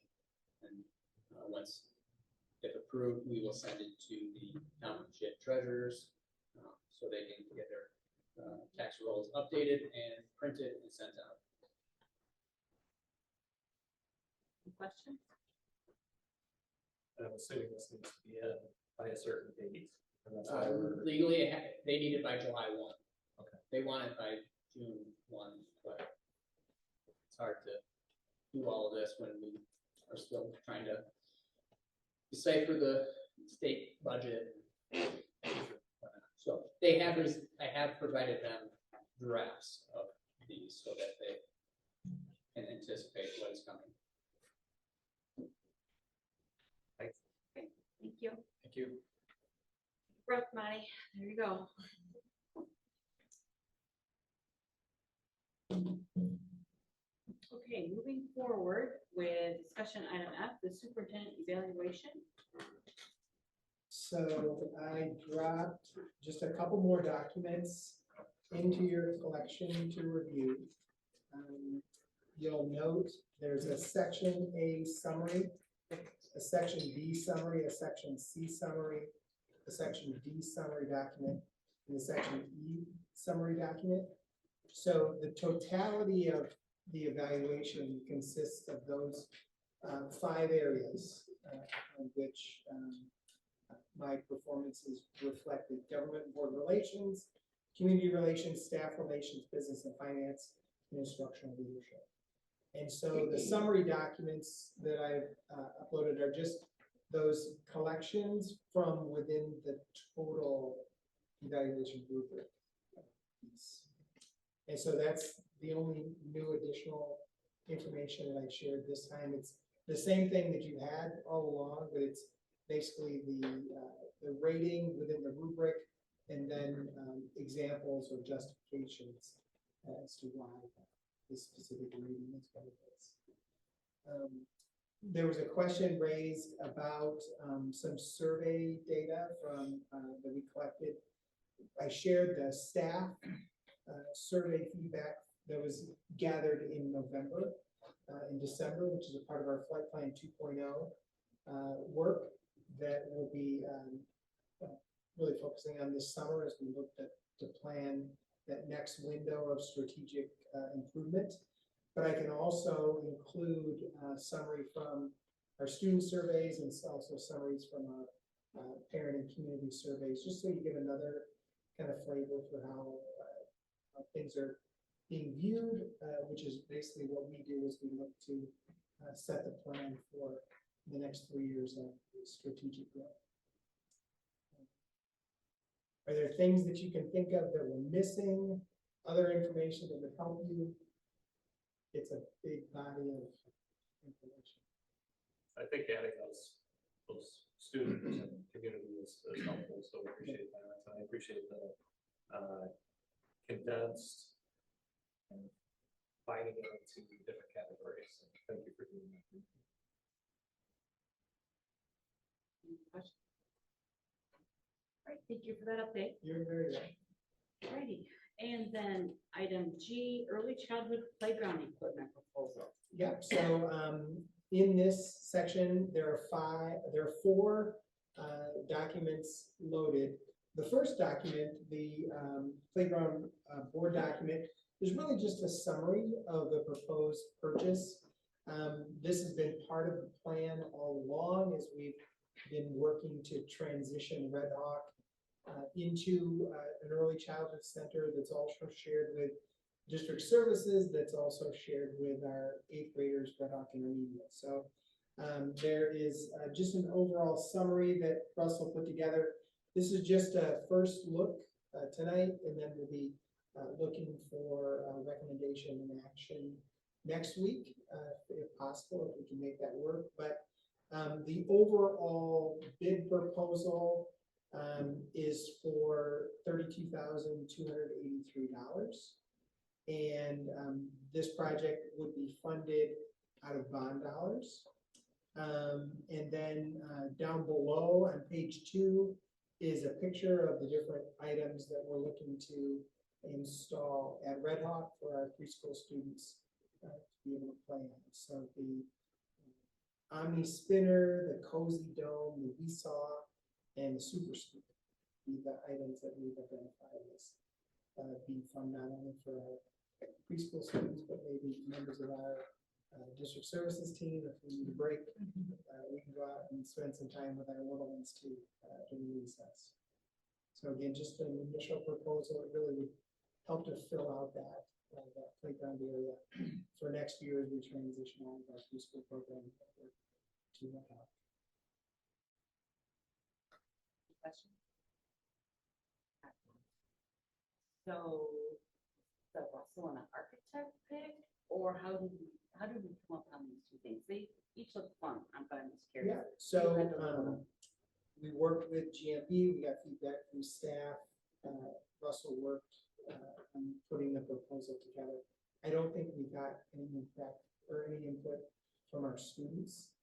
And once, if approved, we will send it to the township treasurers so they can get their tax rolls updated and printed and sent out. Questions? I'm assuming this needs to be in by a certain date. And that's why we're, Legally, they need it by July 1. Okay. They want it by June 1, but it's hard to do all of this when we are still trying to decipher the state budget. So I have provided them drafts of these so that they can anticipate what is coming. Thank you. Thank you. Breath, Monty. There you go. Okay, moving forward with discussion item F, the superintendent evaluation. So I dropped just a couple more documents into your collection to review. You'll note there's a section A summary, a a section B summary, a section C summary, a section D summary document, and a section E summary document. So the totality of the evaluation consists of those 5 areas on which my performance is reflected: government and board relations, community relations, staff relations, business and finance, and instructional leadership. And so the summary documents that I've uploaded are just those collections from within the total evaluation rubric piece. And so that's the only new additional information that I've shared this time. It's the same thing that you had all along, but it's basically the rating within the rubric and then examples or justifications as to why this specific rating is what it is. There was a question raised about some survey data from that we collected. I shared the staff survey feedback that was gathered in November, in December, which is a part of our Flight Plan 2.0 work that will be really focusing on this summer as we look to plan that next window of strategic improvement. But I can also include a summary from our student surveys and also summaries from our parent and community surveys, just so you get another kind of flavor for how things are being viewed, which is basically what we do as we look to set the plan for the next 3 years of strategic growth. Are there things that you can think of that we're missing? Other information that would help you? It's a big body of information. I think adding those students and community is helpful, so we appreciate that. And I appreciate the condensed and finding it into different categories. So thank you for doing that. All right, thank you for that update. You're very welcome. Alrighty, and then item G, early childhood playground equipment proposal. Yep, so in this section, there are 4 documents loaded. The first document, the playground board document, is really just a summary of the proposed purchase. This has been part of the plan all along as we've been working to transition Red Hawk into an early childhood center that's also shared with district services, that's also shared with our 8th graders, Red Hawk Intermediate. So there is just an overall summary that Russell put together. This is just a first look tonight, and then we'll be looking for a recommendation and action next week, if possible, if we can make that work. But the overall bid proposal is for $32,283. And this project would be funded out of bond dollars. And then down below on page 2 is a picture of the different items that we're looking to install at Red Hawk for our preschool students to be able to play on. So the Omni Spinner, the Cozy Dome, the Weesaw, and the Super Scoop be the items that we've identified as being fun not only for our preschool students, but maybe members of our district services team. If we need a break, we can go out and spend some time with our little ones too during recess. So again, just an initial proposal. It really would help to fill out that playground area for next year as we transition all of our preschool programs to Red Hawk. Question? So, the Russell and an architect pick, or how did we come up on these 2 things? They each look fun, but I'm just curious. Yeah, so we worked with GMB, we got feedback from staff. Russell worked on putting the proposal together. I don't think we got any impact or any input from our students.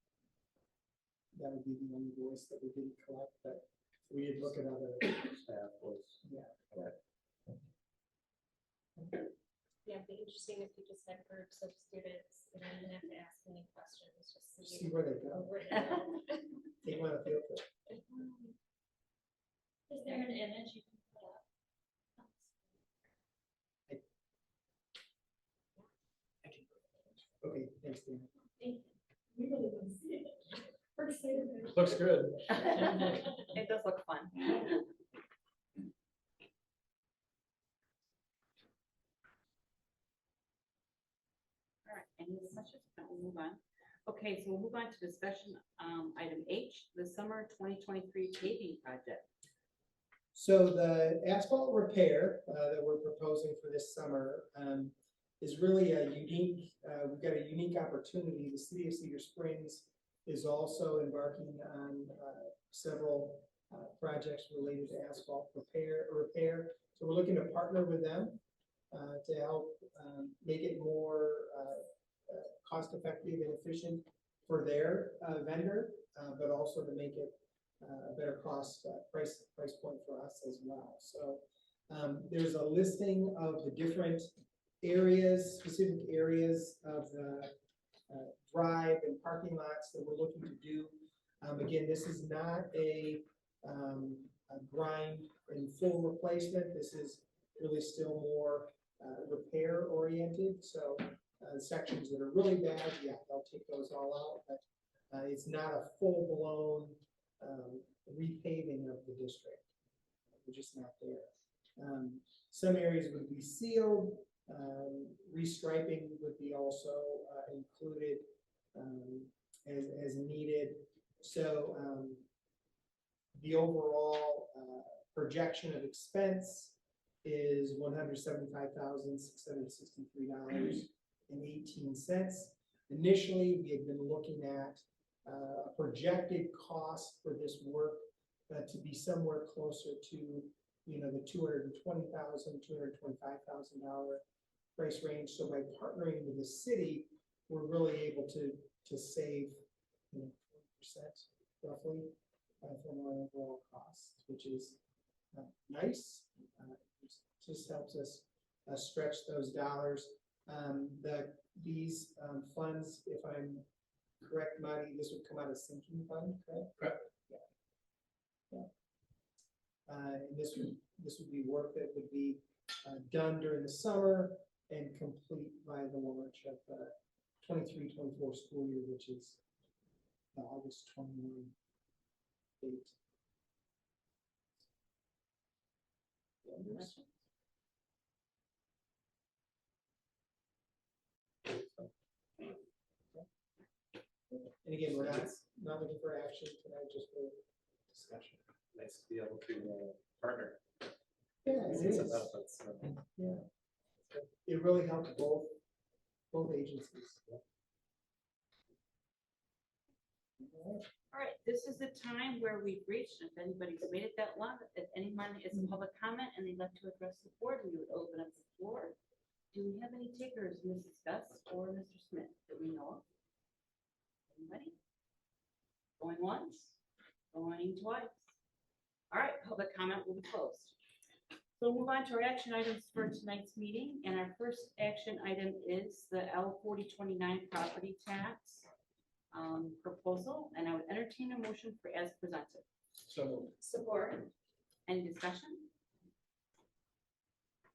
That would be the only voice that we didn't collect, but we did look at other Staff was, yeah. Yeah, it'd be interesting if you just had groups of students and then you have to ask any questions, just See where they go. where they go. Take them on a field trip. Is there an image you can put up? Okay, thanks, Dan. We really want to see it. We're excited. Looks good. It does look fun. All right, any discussion? No, we'll move on. Okay, so we'll move on to discussion, item H, the summer 2023 paving project. So the asphalt repair that we're proposing for this summer is really a unique, we've got a unique opportunity. The city of Cedar Springs is also embarking on several projects related to asphalt repair. So we're looking to partner with them to help make it more cost effective and efficient for their vendor, but also to make it a better price point for us as well. So there's a listing of the different areas, specific areas of the drive and parking lots that we're looking to do. Again, this is not a grind and full replacement. This is really still more repair oriented. So sections that are really bad, yeah, they'll take those all out, but it's not a full blown repaving of the district. We're just not there. Some areas would be sealed. Restriping would be also included as needed. So the overall projection of expense is $175,663.18. Initially, we had been looking at a projected cost for this work to be somewhere closer to, you know, the $220,000, $225,000 price range. So by partnering with the city, we're really able to save, you know, 20% roughly from our overall costs, which is nice. Just helps us stretch those dollars. These funds, if I'm correct, Marty, this would come out of sinking fund, correct? Correct. Yeah. And this would be work that would be done during the summer and complete by the launch of the 23-24 school year, which is the August 21 date. And again, we're not looking for action tonight, just for discussion. Nice to be able to partner. Yeah, it See some is. benefits. Yeah. It really helps both agencies. All right, this is the time where we've reached, if anybody's made it that long, if anyone is in public comment and they'd like to address the board, we would open up the floor. Do we have any takers, Mrs. Gus or Mr. Smith, that we know of? Anybody? Going once, going twice. All right, public comment will be closed. So we'll move on to our action items for tonight's meeting, and our first action item is the L 4029 property tax proposal, and I would entertain a motion for as presented. So Support. Any discussion?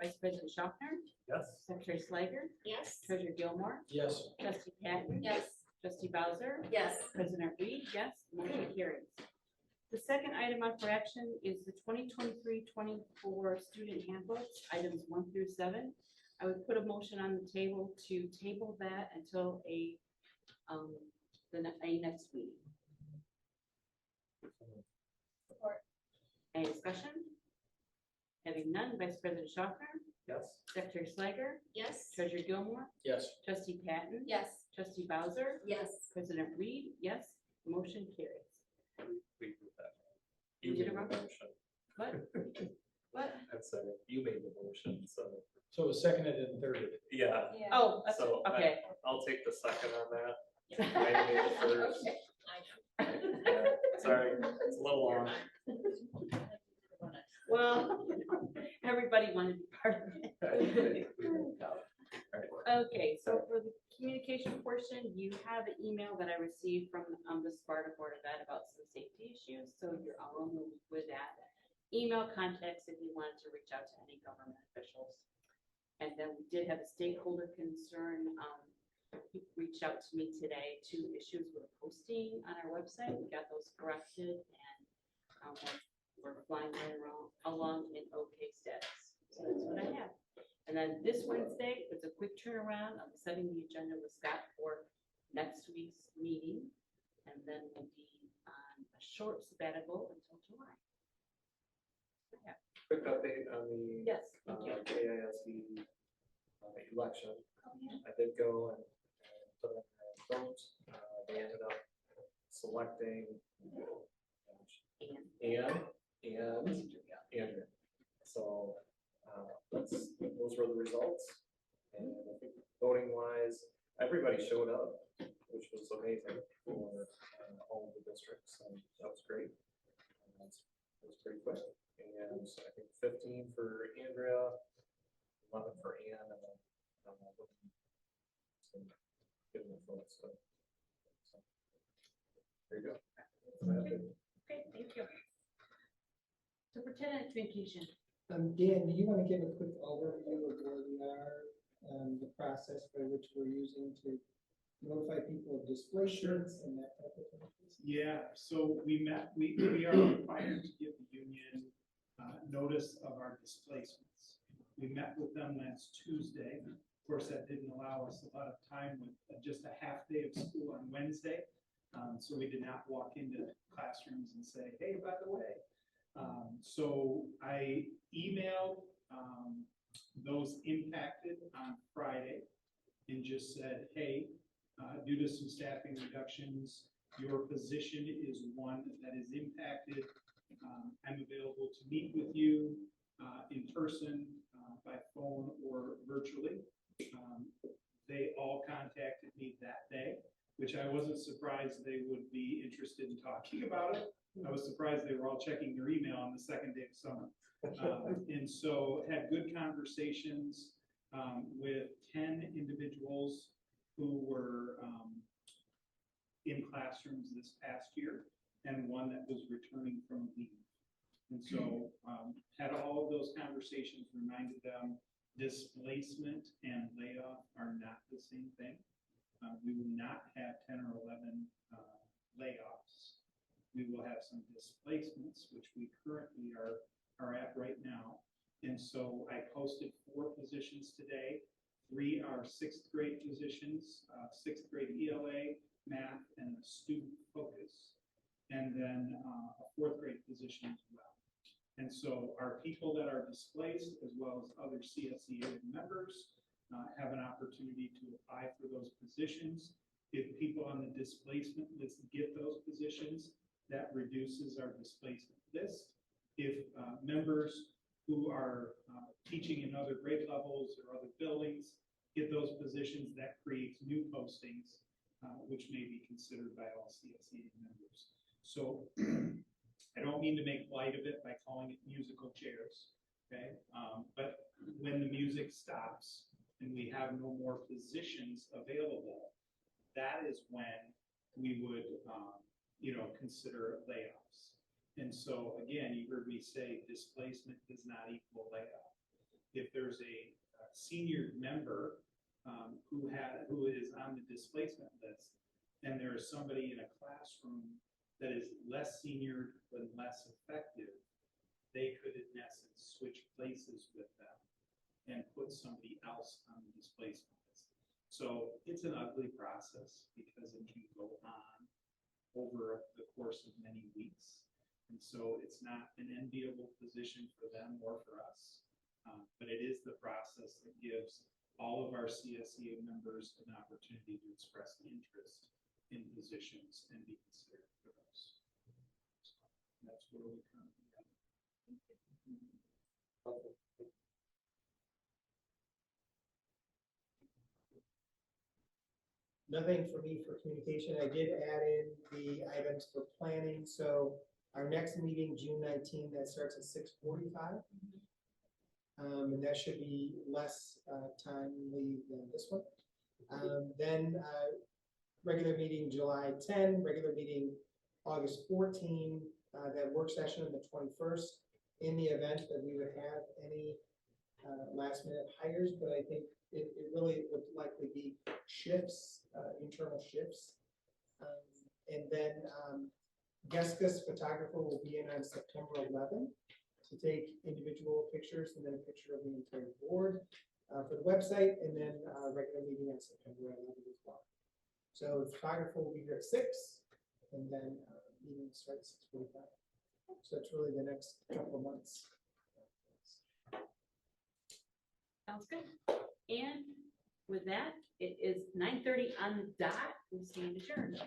Vice President Schaffner, Yes. Secretary Slager, Yes. Treasurer Gilmore, yes. Trustee Patton, Yes. Trustee Bowser, Yes. President Reed, yes, motion carries. The second item up for action is the 2023-24 student handbooks, items 1 through 7. I would put a motion on the table to table that until a next meeting. Support. Any discussion? Having none, Vice President Schaffner, Yes. Secretary Slager, Yes. Treasurer Gilmore, Yes. Trustee Patton, Yes. Trustee Bowser, Yes. President Reed, yes, motion carries. We did that. You You did made it the wrong? motion. What? What? I'm sorry, you made the motion, so, So it was seconded and thirded. yeah. Oh, So okay. I'll take the second on that. Wayne made the first. Okay. Yeah, sorry, it's a little long. Well, everybody wanted to be part of it. Okay, so for the communication portion, you have an email that I received from the Sparta Board of Ed about some safety issues, so you're all in the loop with that. Email contacts if you wanted to reach out to any government officials. And then we did have a stakeholder concern, he reached out to me today, 2 issues with posting on our website, we got those corrected, and we're flying right along in okay status. So that's what I have. And then this Wednesday, it's a quick turnaround. I'm setting the agenda with Scott for next week's meeting. And then we'll be on a short sabbatical until July. Yeah. Quick update on the Yes, thank you. KISD election. Oh, yeah. I did go and put in a vote. They ended up selecting Andrew. So those were the results. And I think voting wise, everybody showed up, which was amazing for all of the districts. And that was great. It was pretty quick. And I think 15 for Andrea, 11 for Ann, and then give them a vote. So there you go. Okay, thank you. Superintendent communication. Dan, do you want to give a quick overview of where we are, the process by which we're using to notify people of displacements and that type of thing? Yeah, so we are required to give the union notice of our displacements. We met with them last Tuesday. Of course, that didn't allow us a lot of time with just a half day of school on Wednesday. So we did not walk into classrooms and say, hey, by the way. So I emailed those impacted on Friday and just said, hey, due to some staffing reductions, your position is one that is impacted. I'm available to meet with you in person, by phone, or virtually. They all contacted me that day, which I wasn't surprised they would be interested in talking about it. I was surprised they were all checking their email on the second day of summer. And so had good conversations with 10 individuals who were in classrooms this past year, and one that was returning from leave. And so had all of those conversations, reminded them displacement and layoff are not the same thing. We will not have 10 or 11 layoffs. We will have some displacements, which we currently are at right now. And so I posted 4 positions today. 3 are 6th grade positions, 6th grade ELA, math, and a student focus. And then a 4th grade position as well. And so our people that are displaced, as well as other CSEA members, have an opportunity to apply for those positions. If people on the displacement list get those positions, that reduces our displacement list. If members who are teaching in other grade levels or other buildings get those positions, that creates new postings, which may be considered by all CSEA members. So I don't mean to make light of it by calling it musical chairs, okay? But when the music stops and we have no more positions available, that is when we would, consider layoffs. And so again, you heard me say displacement does not equal layoff. If there's a senior member who is on the displacement list, and there is somebody in a classroom that is less senior but less effective, they could in essence switch places with them and put somebody else on the displacement list. So it's an ugly process because it can go on over the course of many weeks. And so it's not an enviable position for them or for us, but it is the process that gives all of our CSEA members an opportunity to express interest in positions and be considered for those. So that's where we currently are. Nothing for me for communication. I did add in the items for planning. So our next meeting, June 19th, that starts at 6:45. And that should be less timely than this one. Then regular meeting July 10, regular meeting August 14, that work session on the 21st, in the event that we would have any last minute hires, but I think it really would likely be shifts, internal shifts. And then Jessica's photographer will be in on September 11 to take individual pictures and then a picture of the entire board for the website, and then regular meeting on September 11 as well. So the photographer will be here at 6, and then meeting starts at 6:45. So that's really the next couple of months. Sounds good. And with that, it is 9:30 on the dot. We stand adjourned.